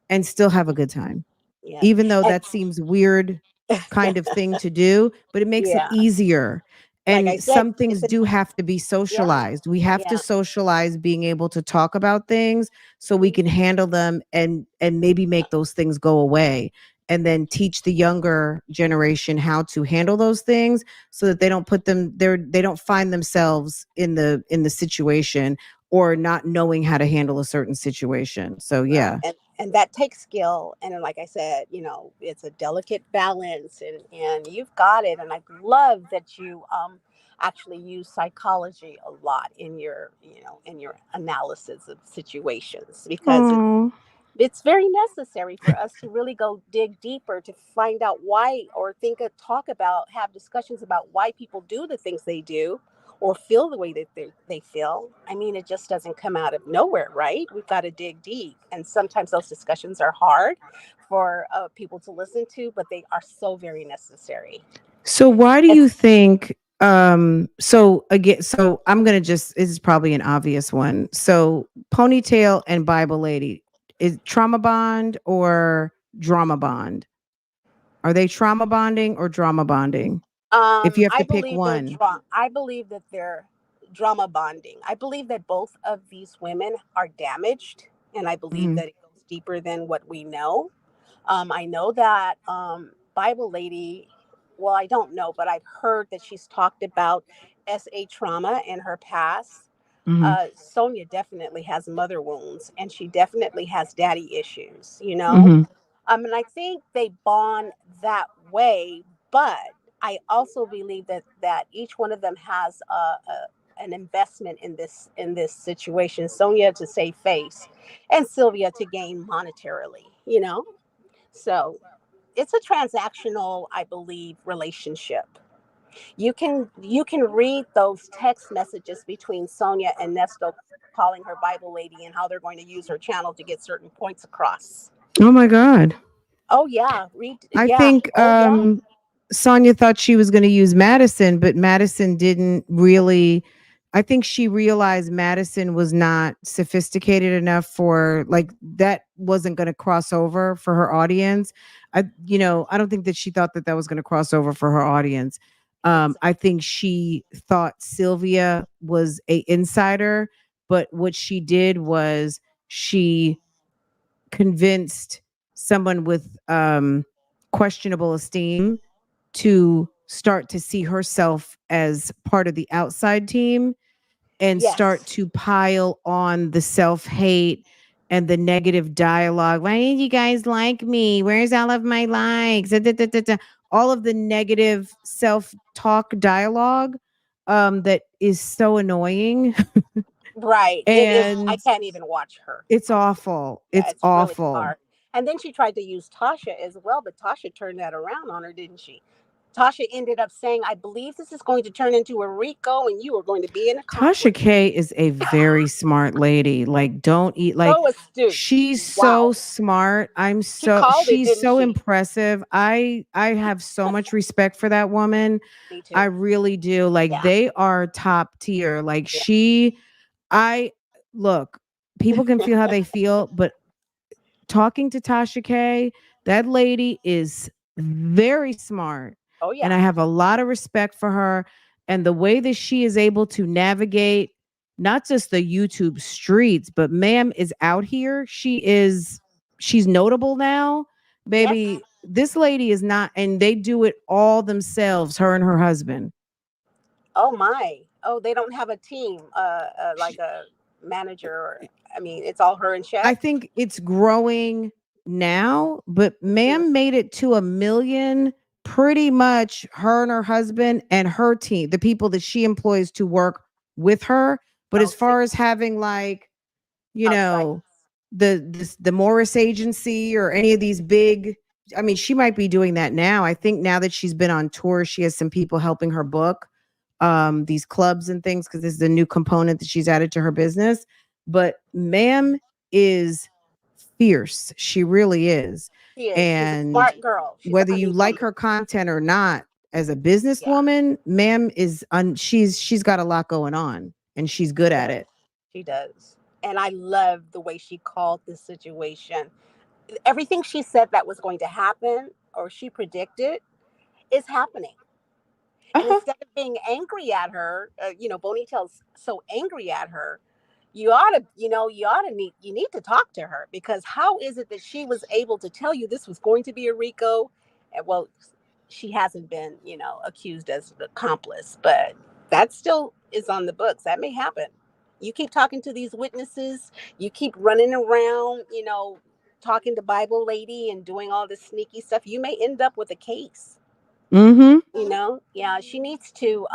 and still have a good time. Yes. Even though And that seems weird kind of thing to do, but it makes it yeah, easier. like I And said, some it's things a. do have to be Yeah, socialized. We have to yeah. socialize being able to talk about things so we can handle them and maybe make those things go away, and then teach the younger generation how to handle those things so that they don't put them there, they don't find themselves in the situation, or not knowing how to handle a certain situation. So Right. yeah. And that takes skill, and then, like I said, it's a delicate balance, and you've got it. And I love that you actually use psychology a lot in your analysis of situations, because Oh. it's very necessary for us to really go dig deeper to find out why, or talk about, have discussions about why people do the things they do, or feel the way that they feel. I mean, it just doesn't come out of nowhere, right? We've got to dig deep. And sometimes those discussions are hard for people to listen to, but they are so very necessary. So why do It's, you think so again, so I'm going to just, this is probably an obvious one. So Ponytail and Bible Lady, is trauma bond or drama bond? Are they trauma bonding or drama bonding? If you have to pick one. I believe that they're drama bonding. I believe that both of these women are damaged, and I believe Mhm. that it goes deeper than what we know. I know that Bible Lady, well, I don't know, but I've heard that she's talked about SA trauma in her past. Mhm. Sonya definitely has mother wounds, and she definitely has daddy issues, you know? Mhm. And I think they bond that way, but I also believe that each one of them has an investment in this situation. Sonya to save face, and Sylvia to gain monetarily, you know? So it's a transactional, I believe, relationship. You can read those text messages between Sonia and Nesto calling her Bible Lady and how they're going to use her channel to get certain points across. Oh my God. Oh yeah, read I yeah. think Oh yeah. Sonya thought she was going to use Madison, but Madison didn't really. I think she realized Madison was not sophisticated enough for like that wasn't going to cross over for her audience. I don't think that she thought that that was going to cross over for her audience. I think she thought Sylvia was a insider, but what she did was she convinced someone with questionable esteem to start to see herself as part of the outside team and start Yes. to pile on the self-hate and the negative dialogue. Why didn't you guys like me? Where's all of my likes? Da, da, da, da, da. All of the negative self-talk dialogue that is so annoying. Right. It is. I And can't even watch her. it's awful. Yeah, It's it's really awful. hard. And then she tried to use Tasha as well, but Tasha turned that around on her, didn't she? Tasha ended up saying, I believe this is going to turn into a RICO and you are going to be an Tasha accomplice. K is a very smart lady. Like, don't eat like So astute. she's so Wow. smart. She called it, She's didn't so she? impressive. I have so much respect for that woman. Me too. I really do. Like Yeah. they are top tier. Like Yeah. I look, people can feel how they feel, but talking to Tasha K, that lady is very smart. Oh And yeah. I have a lot of respect for her and the way that she is able to navigate not just the YouTube streets, but ma'am is out here. She's notable now. Yes. Baby, this lady is not, and they do it all themselves, her and her husband. Oh my. Oh, they don't have a team, like a manager or I mean, it's all her and I Chef. think it's growing now, but Mhm. ma'am made it to 1 million pretty much her and her husband and her team, the people that she employs to work with her. But Oh, as see, far as having like, you outside. know, the Morris agency or any of these big, I mean, she might be doing that now. I think now that she's been on tour, she has some people helping her book these clubs and things because this is a new component that she's added to her business. But ma'am is fierce. She really is. She is. She's a And smart girl. She's a whether you honey like woman. her content or not, as a Yeah, businesswoman, ma'am she's got a lot going on and she's good she at does. it. She does. And I love the way she called this situation. Everything she said that was going to happen or she predicted is happening. And Uh-huh. instead of being angry at her, Bonita's so angry at her, you need to talk to her because how is it that she was able to tell you this was going to be a RICO? And well, she hasn't been, accused as an accomplice, but that still is on the books. That may happen. You keep talking to these witnesses, you keep running around, talking to Bible Lady and doing all this sneaky stuff, you may end up with a case. Mm-hmm. Yeah, she needs to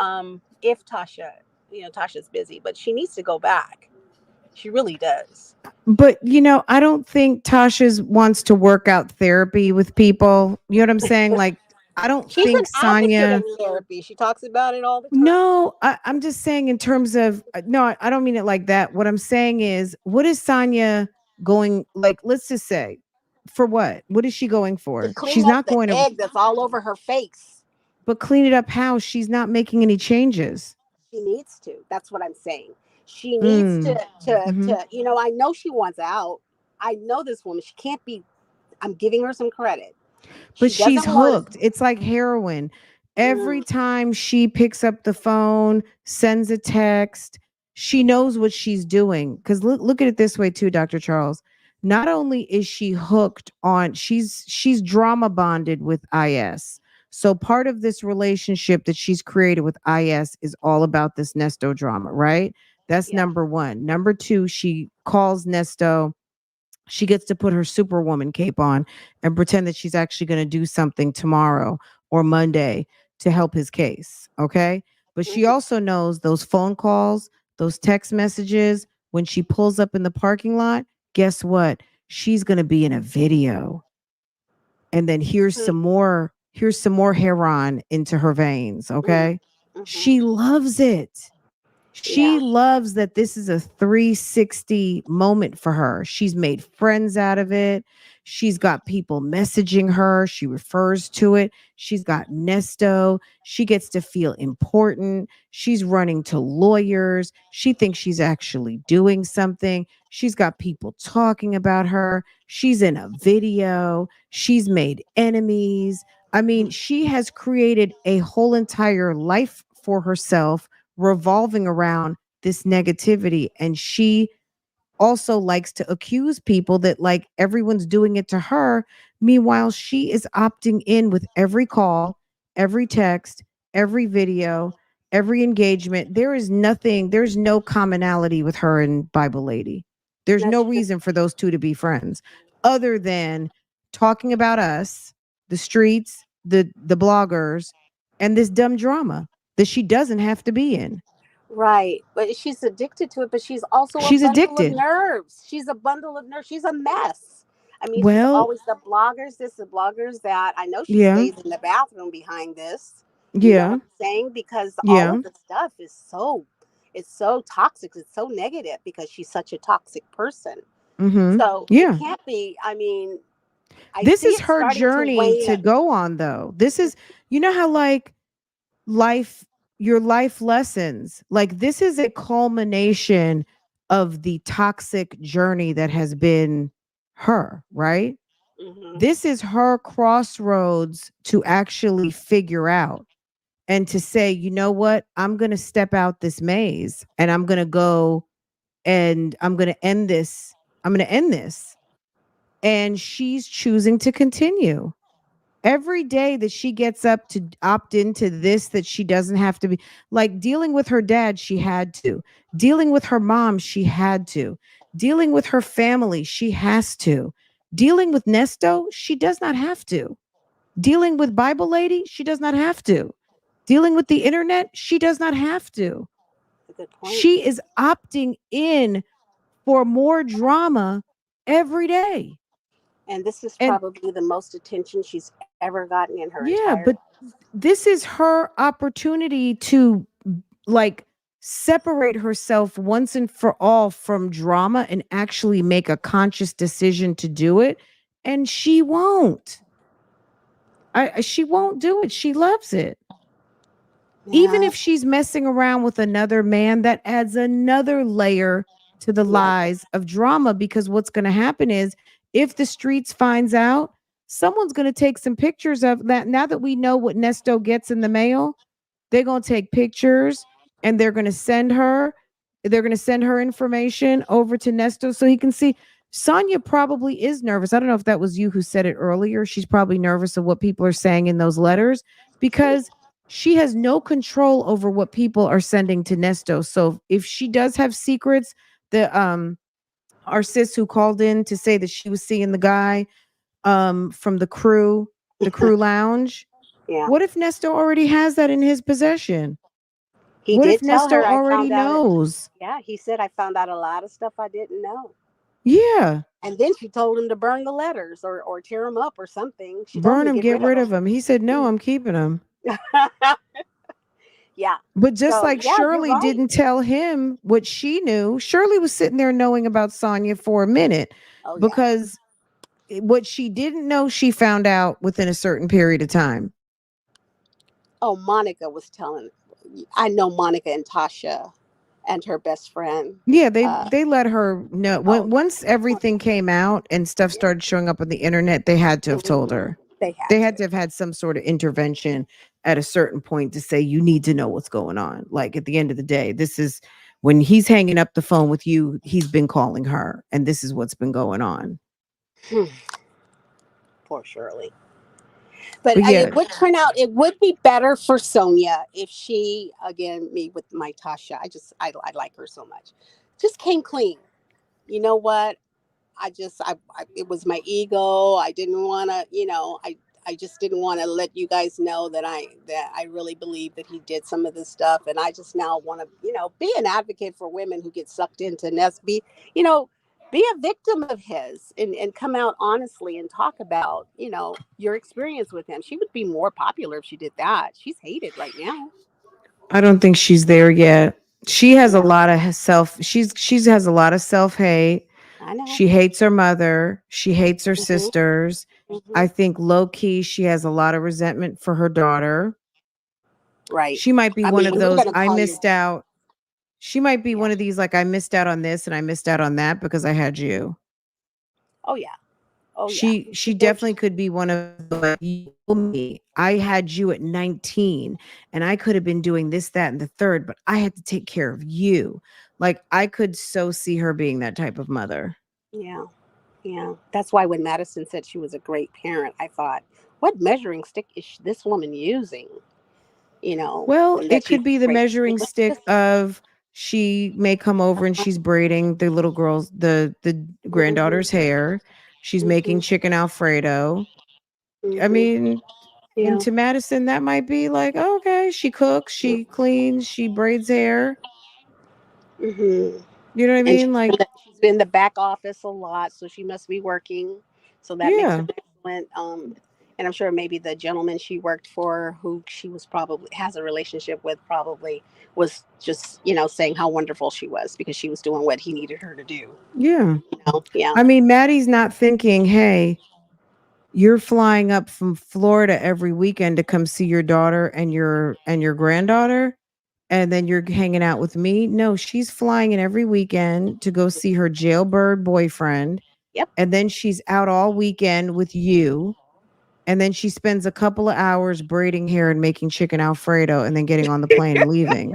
if Tasha, Tasha's busy, but she needs to go back. She really does. But I don't think Tasha's wants to work out therapy with people. You know what I'm saying? Like I don't She's an think advocate of Sonya. therapy. She talks about it all the time. No, I'm just saying in terms of no, I don't mean it like that. What I'm saying is, what is Sonya going like? Let's just say, for what? What is she going To for? clean She's up not the going to, egg that's all over her face. but clean it up how? She's not making any changes. She needs to. That's what I'm saying. She needs Mm. Hmm. I know she wants out. I know this woman. She can't be. I'm giving her some credit. But She she's doesn't want. hooked. It's like heroin. Every Mm, time she picks up the phone, sends a text, she knows what she's doing. Because look at it this way too, Dr. Charles. Not only is she hooked on, she's drama bonded with IS. So part of this relationship that she's created with IS is all about this Nesto drama, right? That's yeah. number one. Number two, she calls Nesto, she gets to put her superwoman cape on and pretend that she's actually going to do something tomorrow or Monday to help his case. Okay. But she Mhm. also knows those phone calls, those text messages, when she pulls up in the parking lot, guess what? She's going to be in a video. And then here's some more heron into her veins. Mhm. Okay. Mhm. She loves it. Yeah. She loves that this is a 360 moment for her. She's made friends out of it. She's got people messaging her. She refers to it. She's got Nesto. She gets to feel important. She's running to lawyers. She thinks she's actually doing something. She's got people talking about her. She's in a video. She's made enemies. I mean, she has created a whole entire life for herself revolving around this negativity. And she also likes to accuse people that like everyone's doing it to her. Meanwhile, she is opting in with every call, every text, every video, every engagement. There is nothing, there's no commonality with her and Bible Lady. There's no That's true. reason for those two to be friends other than talking about us, the streets, the bloggers, and this dumb drama that she doesn't have to be in. Right. But she's addicted to it, but she's also a She's bundle of addicted. nerves. She's a bundle of nerves. She's a mess. I mean, she's Well, always the bloggers that I know she yeah, stays in the bathroom behind this. You know yeah, what I'm saying? Because all yeah. of the stuff is it's so toxic. It's so negative because she's such a toxic person. Mhm. So it Yeah. can't be, I mean, I This see is it her starting to journey to wane. go on though. This is you know how like life your life lessons. Like this is a culmination of the toxic journey that has been her, right? Hmm. This is her crossroads to actually figure out and to say, "You know what? I'm going to step out this maze and I'm going to go and I'm going to end this. I'm going to end this." And she's choosing to continue. Every day that she gets up to opt into this, that she doesn't have to be like dealing with her dad, she had to. Dealing with her mom, she had to. Dealing with her family, she has to. Dealing with Nesto, she does not have to. Dealing with Bible Lady, she does not have to. Dealing with the internet, she does not have to. A good point. She is opting in for more drama every day. And this is And probably the most attention she's ever gotten in her yeah, entire but this is her opportunity to like separate herself once and for all from drama and actually make a conscious decision to do it. And she won't. She won't do it. She loves it. Even yeah, if she's messing around with another man, that adds another layer to the yeah. lies of drama because what's going to happen is if the streets finds out, someone's going to take some pictures of that. Now that we know what Nesto gets in the mail, they're going to take pictures and they're going to send her information over to Nesto so he can see. Sonya probably is nervous. I don't know if that was you who said it earlier. She's probably nervous of what people are saying in those letters because she has no control over what people are sending to Nesto. So if she does have secrets, the our sis who called in to say that she was seeing the guy from the crew lounge. Yeah. What if Nesto already has that in his possession? He What if did tell Nesto her I already found out. knows? Yeah, he said I found out a lot of stuff I didn't know. Yeah. And then she told him to burn the letters or tear them up or something. She told him Burn to him, get get rid of rid of him. He said, no, I'm keeping him. them. Yeah. But just So like yeah, you're Shirley right. didn't tell him what she knew, Shirley was sitting there knowing about Sonya for a minute Oh yeah. because what she didn't know, she found out within a certain period of time. Oh, Monica was telling. I know Monica and Tasha and her best friend. Yeah, they Uh, they let her know oh when once yeah. everything came out and stuff Yeah. started showing up on the internet, they had to have told Mhm. her. They had They had to. to have had some sort of intervention at a certain point to say you need to know what's going on. Like at the end of the day, this is when he's hanging up the phone with you, he's been calling her and this is what's been going on. Hmm. Poor Shirley. But But yeah, it would turn out it would be better for Sonia if she again me with my Tasha. I like her so much. Just came clean. You know what? I it was my ego. I didn't want to, I just didn't want to let you guys know that I really believe that he did some of this stuff, and I just now want to, be an advocate for women who get sucked into Nest. You know, be a victim of his and come out honestly and talk about, your experience with him. She would be more popular if she did that. She's hated right now. I don't think she's there yet. She has a Yeah, lot of self she has a lot of self-hate. I know. She hates her mother. She hates her Hmm. sisters. Hmm. I think low key she has a lot of resentment for her daughter. Right. She might be I one mean, of we're those gonna I call you. missed out. She might be Yeah. one of these like I missed out on this and I missed out on that because I had you. Oh yeah. Oh yeah. She And definitely could be one of the like, you told me. I had you at 19 and I could have been doing this, that, and the third, but I had to take care of you. Like I could so see her being that type of mother. yeah. Yeah, that's why when Madison said she was a great parent, I thought, what measuring stick is this woman using? Well, And that it she's could be a the great. measuring stick of she may come over and she's braiding the little girl's the Hmm. granddaughter's hair. She's making Hmm. chicken alfredo. I Hmm. mean, and Yeah. to Madison, that might be like, okay, she cooks, she cleans, she braids hair. Hmm. You know what I And mean? Like, she's been in the back office a lot, so she must be working. So that makes her yeah, excellent. And I'm sure maybe the gentleman she worked for, who she was probably has a relationship with, probably was just saying how wonderful she was because she was doing what he needed her to do. yeah. Yeah. I mean, Maddie's not thinking, hey, you're flying up from Florida every weekend to come see your daughter and your granddaughter, and then you're hanging out with me. No, she's flying in every weekend to go see her jailbird boyfriend, Yep. and then she's out all weekend with you. And then she spends a couple of hours braiding hair and making chicken alfredo and then getting on the plane and leaving.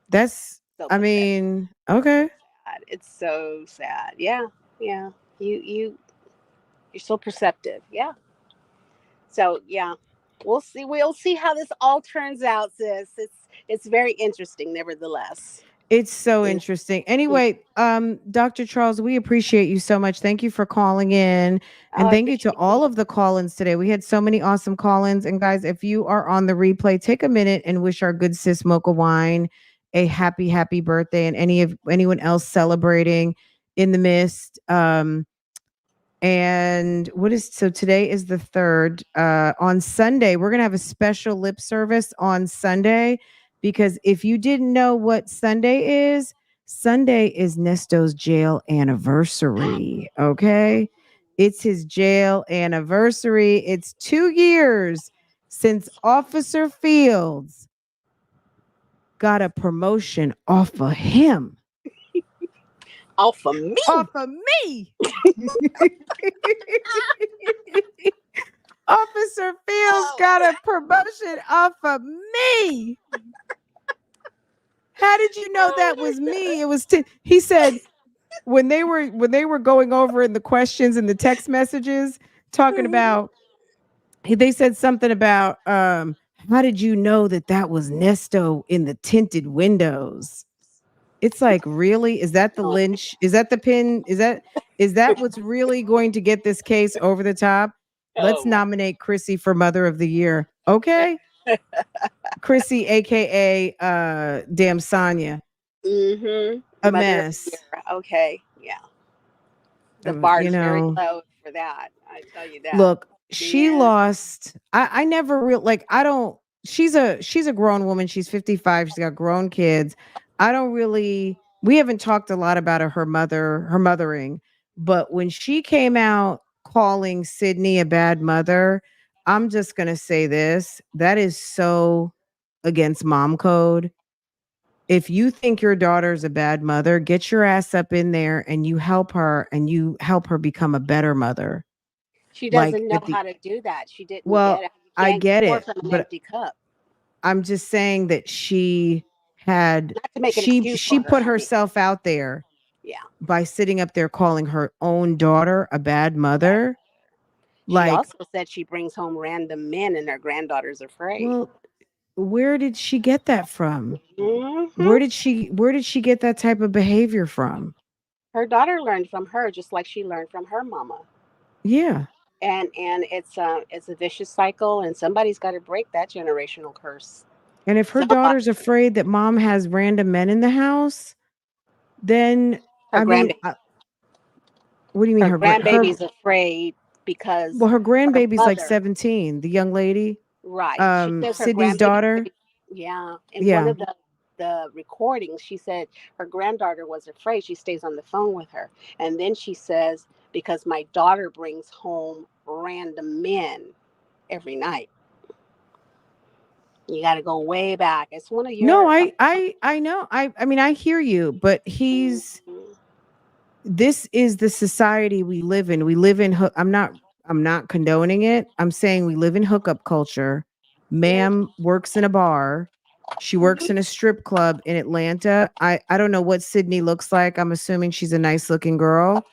That's, So I pathetic. mean, okay. God, it's so sad. Yeah, yeah. You're so perceptive. Yeah. So yeah, we'll see. We'll see how this all turns out, sis. It's very interesting, nevertheless. It's so Mm. interesting. Anyway, Dr. Charles, we appreciate you so much. Thank you for calling in. Oh, And I thank you to appreciate you. all of the call-ins today. We had so many awesome call-ins. And guys, if you are on the replay, take a minute and wish our good sis Mocha Wine a happy, happy birthday and anyone else celebrating in the mist. And what is so today is the 3rd. On Sunday, we're gonna have a special lip service on Sunday because if you didn't know what Sunday is Nesto's jail anniversary. Okay. It's his jail anniversary. It's 2 years since Officer Fields got a promotion off of him. All for me. Off of me. Officer Fields Oh, got a promotion off of me. How did you know oh that my was God. me? It was he said when they were going over in the questions and the text messages talking Mhm. about they said something about how did you know that that was Nesto in the tinted windows? It's like, really? Is that the Oh, lynch? Is that the pin? Is that what's really going to get this case over the top? Let's oh my. nominate Chrissy for Mother of the Year. Okay? Chrissy, aka damn Sonya. Mm-hmm. A Mother of the mess. year. Okay. Yeah. The bar you is very know, low for that. I tell you that. look, she Yeah. lost. I never real like I don't she's a grown woman. She's 55. She's got grown kids. I don't really we haven't talked a lot about her mothering, but when she came out calling Sydney a bad mother, I'm just gonna say this. That is so against mom code. If you think your daughter's a bad mother, get your ass up in there and you help her become a better mother. She Like doesn't know at how the to do that. She didn't get well, it. You I can't get pour it, from an but empty cup. I'm just saying that she had Not to make an excuse she for her. put I mean, herself out there yeah. by sitting up there calling her own daughter a bad Bad. mother. She Like, also said she brings home random men and her granddaughter's afraid. well, where did she get that from? Hmm. Where did she get that type of behavior from? Her daughter learned from her just like she learned from her mama. Yeah. And it's a vicious cycle, and somebody's got to break that generational curse. And if her Somebody. daughter's afraid that mom has random men in the house, then Her I mean, grandbaby. what do you mean Her her grandbaby's afraid because well, her her grandbaby's like mother. 17, the young lady, Right. She says her Sydney's grandbaby. daughter. Yeah. In one Yeah. of the recordings, she said her granddaughter was afraid. She stays on the phone with her, and then she says because my daughter brings home random men every night. You got to go way back. It's one of No, your. I know. I mean, I hear you, but Mhm. this is the society we live in. We live in I'm not condoning it. I'm saying we live in hookup culture. Yeah. Ma'am works in a bar. She works Hmm. in a strip club in Atlanta. I don't know what Sydney looks like. I'm assuming she's a nice looking girl.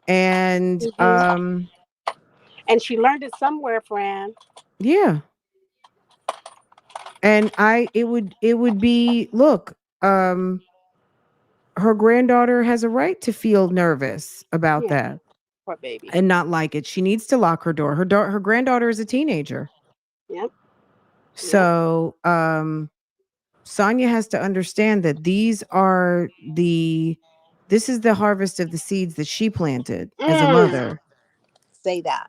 And Hmm. And she learned it somewhere, Fran. yeah. And it would be look, her granddaughter has a right to feel nervous about Yeah. that Poor baby. and not like it. She needs to lock her door. Her granddaughter is a teenager. Yep. Yep. So, Sonya has to understand that this is the harvest of the seeds that she planted as a Mm. mother. Say that.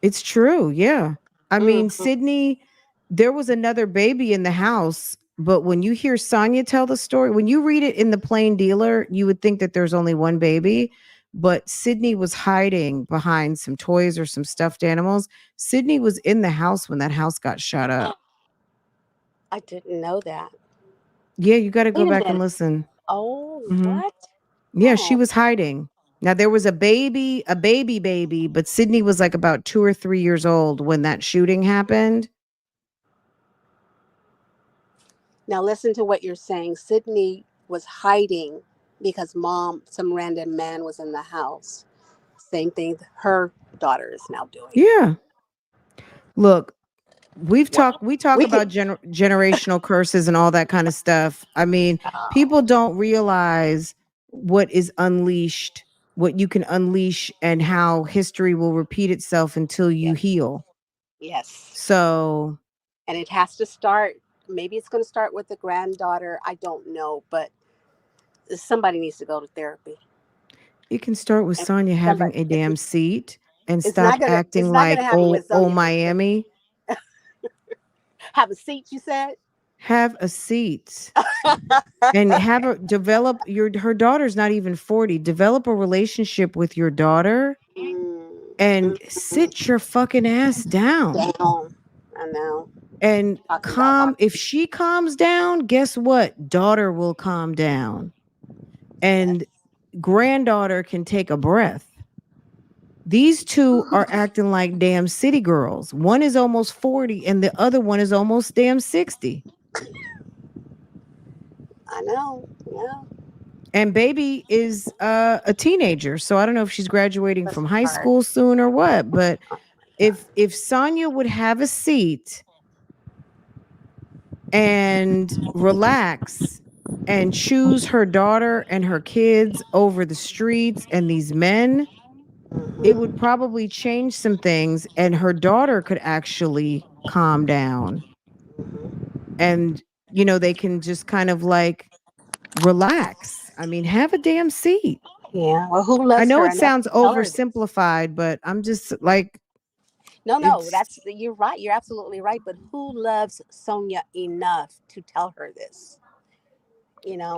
It's true. Yeah. I mean, Mm. Sydney, there was another baby in the house, but when you hear Sonya tell the story, when you read it in the plain dealer, you would think that there's only one baby. But Sydney was hiding behind some toys or some stuffed animals. Sydney was in the house when that house got shot up. I didn't know that. Yeah, you got to go Wait a back and minute. listen. Oh, Hmm. what? Yeah, she Oh, was hiding. Now there was a baby, but Sydney was like about 2 or 3 years old when that shooting happened. now listen to what you're saying. Sydney was hiding because some random man was in the house. Same thing her daughter is now doing. Yeah. Look, Well, we talk we could. about generational curses and all that kind of stuff. I mean, people don't realize what is unleashed, what you can unleash and how history will repeat itself until you Yes. heal. Yes. So, And it has to start. Maybe it's going to start with the granddaughter. I don't know, but somebody needs to go to therapy. it can start with And Sonya having somebody, a damn seat and it's stop not gonna. It's acting not gonna like happen with old Sonya for sure. Miami. Have a seat, you said. Have a seat and have her develop her daughter's not even 40. Develop a relationship with your daughter and Mm. sit your fucking ass down. Down. I know. And Talking about hard. if she calms down, guess what? Daughter will calm down. Yes. And granddaughter can take a breath. These two are acting like damn city girls. One is almost 40 and the other one is almost damn 60. I know. Yeah. And baby is a teenager. So I don't know if she's graduating That's from high hard. school soon or what, but Oh my God. if Sonya would have a seat and relax and choose her daughter and her kids over the streets and these men, it would Hmm. probably change some things and her daughter could actually calm down Hmm. and they can just kind of like relax. I mean, have a damn seat. Yeah. Well, who I loves know her it enough sounds to tell her this? oversimplified, but I'm just like, No, it's, that's you're right. You're absolutely right. But who loves Sonia enough to tell her this?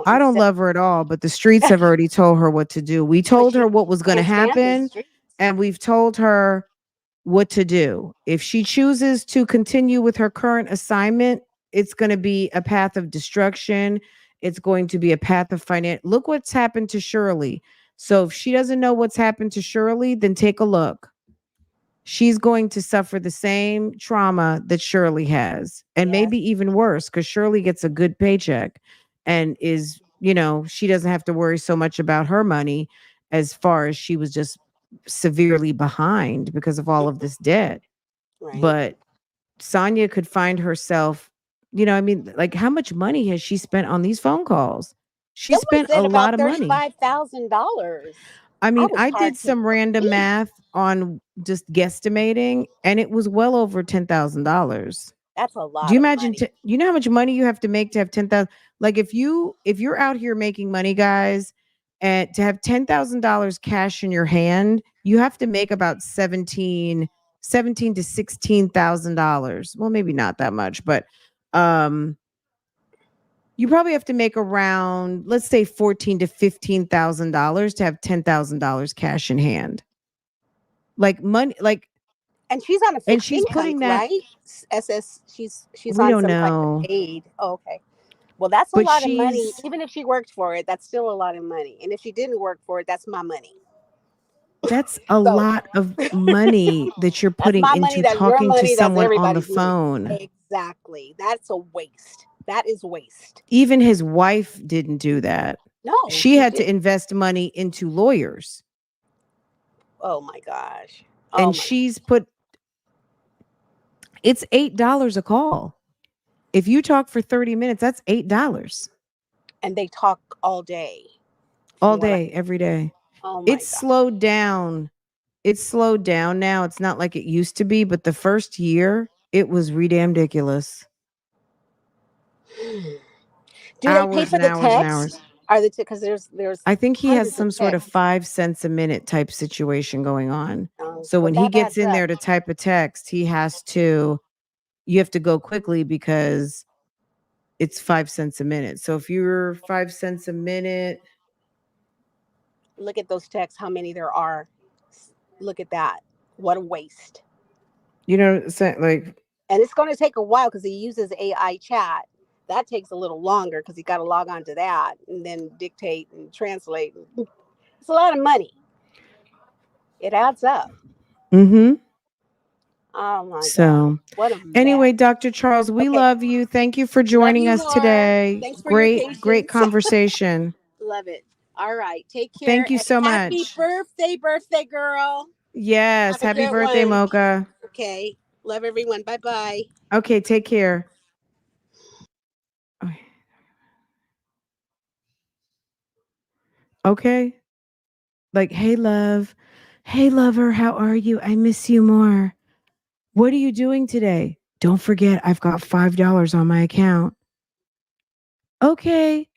I don't Instead, love her at all, but the streets have already told her what to do. We but told she her what was going to can't stand the happen, streets. and we've told her what to do. If she chooses to continue with her current assignment, it's going to be a path of destruction. It's going to be a path of finance. Look what's happened to Shirley. So if she doesn't know what's happened to Shirley, then take a look. She's going to suffer the same trauma that Shirley has, and Yes. maybe even worse because Shirley gets a good paycheck and is, she doesn't have to worry so much about her money as far as she was just severely behind because of all of this debt. Right. But Sonya could find herself, I mean, like how much money has she spent on these phone calls? She Someone spent a said lot about of money. $35,000. I I mean, was I hard did to some random believe. math on just guesstimating, and it was well over $10,000. That's a Do lot you of imagine? money. You know how much money you have to make to have 10,000? Like if you're out here making money, guys, and to have $10,000 cash in your hand, you have to make about 17 to $16,000. Well, maybe not that much, but um, you probably have to make around, let's say, $14 to $15,000 to have $10,000 cash in hand. Like money, like, And she's on a and fixed she's income, putting that. right? She's We on don't some kind of know, aid. Oh, okay. Well, that's a but lot of money. she's Even if she worked for it, that's still a lot of money. And if she didn't work for it, that's my money. that's a So lot of money that you're that's putting my money. into That's your talking to money. That's someone on the everybody's money. phone. Exactly. That's a waste. That is waste. Even his wife didn't do that. No, She she had to didn't. invest money into lawyers, Oh my gosh. Oh and my. she's put it's $8 a call. If you talk for 30 minutes, that's $8 And they talk all day, all from what I. day, every day. Oh my It's god. slowed down. It's slowed down now. It's not like it used to be, but the first year, it was ridiculous. Do they pay Hours for and the hours and text? hours. Are the because there's I think he has hundreds of some sort of texts. 5 cents a minute type situation going on. So But when he that gets adds in up. there to type a text, you have to go quickly because it's 5 cents a minute. So if you're 5 cents a minute, Look at those texts. How many there are? Look at that. What a waste. like, And it's going to take a while because he uses AI chat. That takes a little longer because you got to log on to that and then dictate and translate. It's a lot of money. It adds up. mm-hmm. Oh my God. So What a anyway, mess. Dr. Charles, we Okay. love you. Thank you for Love joining you us more. today. Thanks for your Great patience. conversation. Love it. All right. Take care Thank you and so happy much. birthday, girl. Yes. Have a Happy good birthday, one. Mocha. Okay. Love everyone. Bye bye. Okay. Take care. Okay. Like, hey, love. Hey, lover. How are you? I miss you more. What are you doing today? Don't forget, I've got $5 on my account. Okay.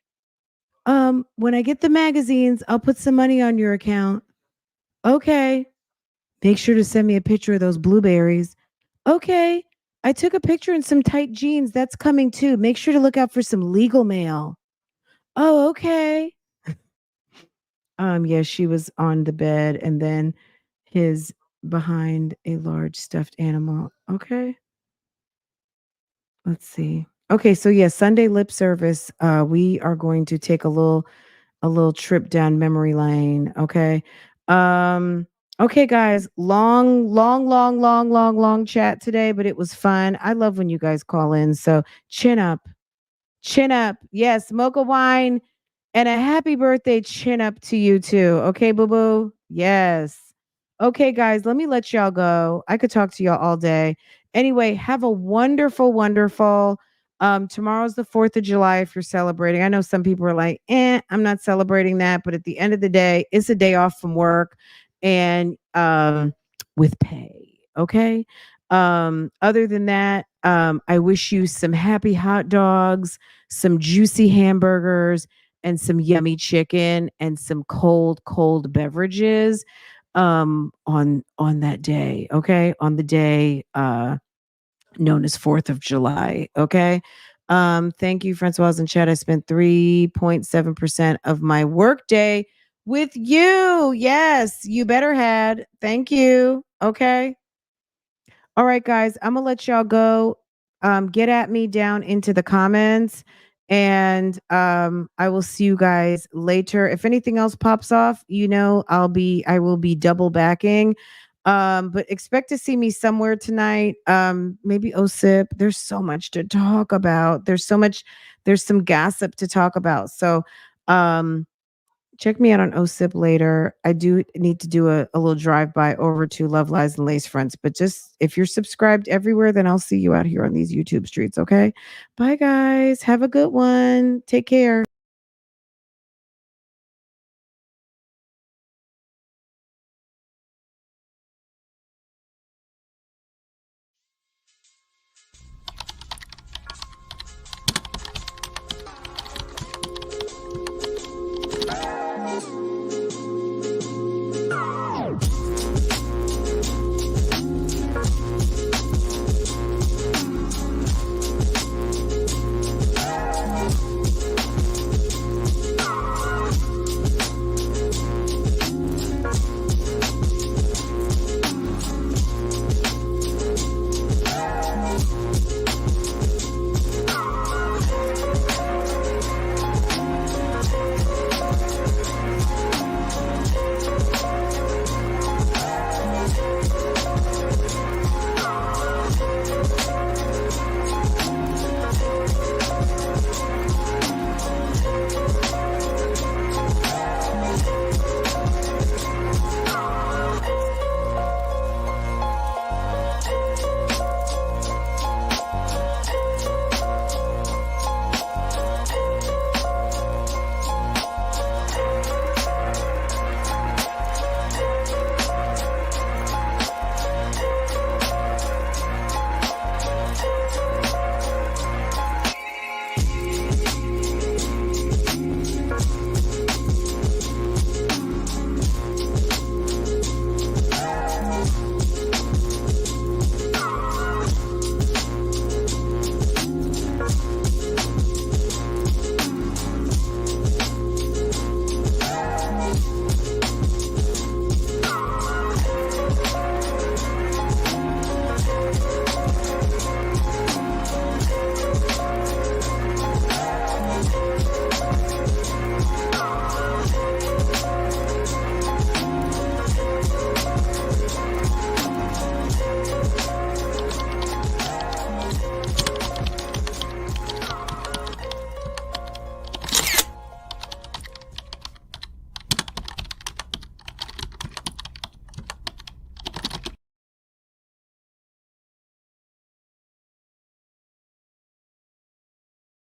When I get the magazines, I'll put some money on your account. Okay. Make sure to send me a picture of those blueberries. Okay. I took a picture in some tight jeans. That's coming too. Make sure to look out for some legal mail. Oh, okay. Yeah, she was on the bed and then his behind a large stuffed animal. Okay. Let's see. Okay, so yeah, Sunday lip service. We are going to take a little trip down memory lane. Okay. Um, okay, guys. Long chat today, but it was fun. I love when you guys call in. So chin up. Chin up. Yes, mocha wine and a happy birthday chin up to you too. Okay, boo boo. Yes. Okay, guys, let me let y'all go. I could talk to y'all all day. Anyway, have a wonderful. Tomorrow's the 4th of July if you're celebrating. I know some people are like, I'm not celebrating that. But at the end of the day, it's a day off from work and with pay. Okay. Other than that, I wish you some happy hot dogs, some juicy hamburgers, and some yummy chicken and some cold beverages on that day, okay? On the day known as 4th of July, okay? Thank you, Francoise and Chat. I spent 3.7% of my workday with you. Yes, you better had. Thank you. Okay. All right, guys, I'm gonna let y'all go. Get at me down into the comments, and I will see you guys later. If anything else pops off, I will be double backing. But expect to see me somewhere tonight. Maybe OSIP. There's so much to talk about. There's some gossip to talk about. So check me out on OSIP later. I do need to do a little drive by over to Love Lies and Lace Fronts. But just if you're subscribed everywhere, then I'll see you out here on these YouTube streets. Okay. Bye, guys. Have a good one. Take care.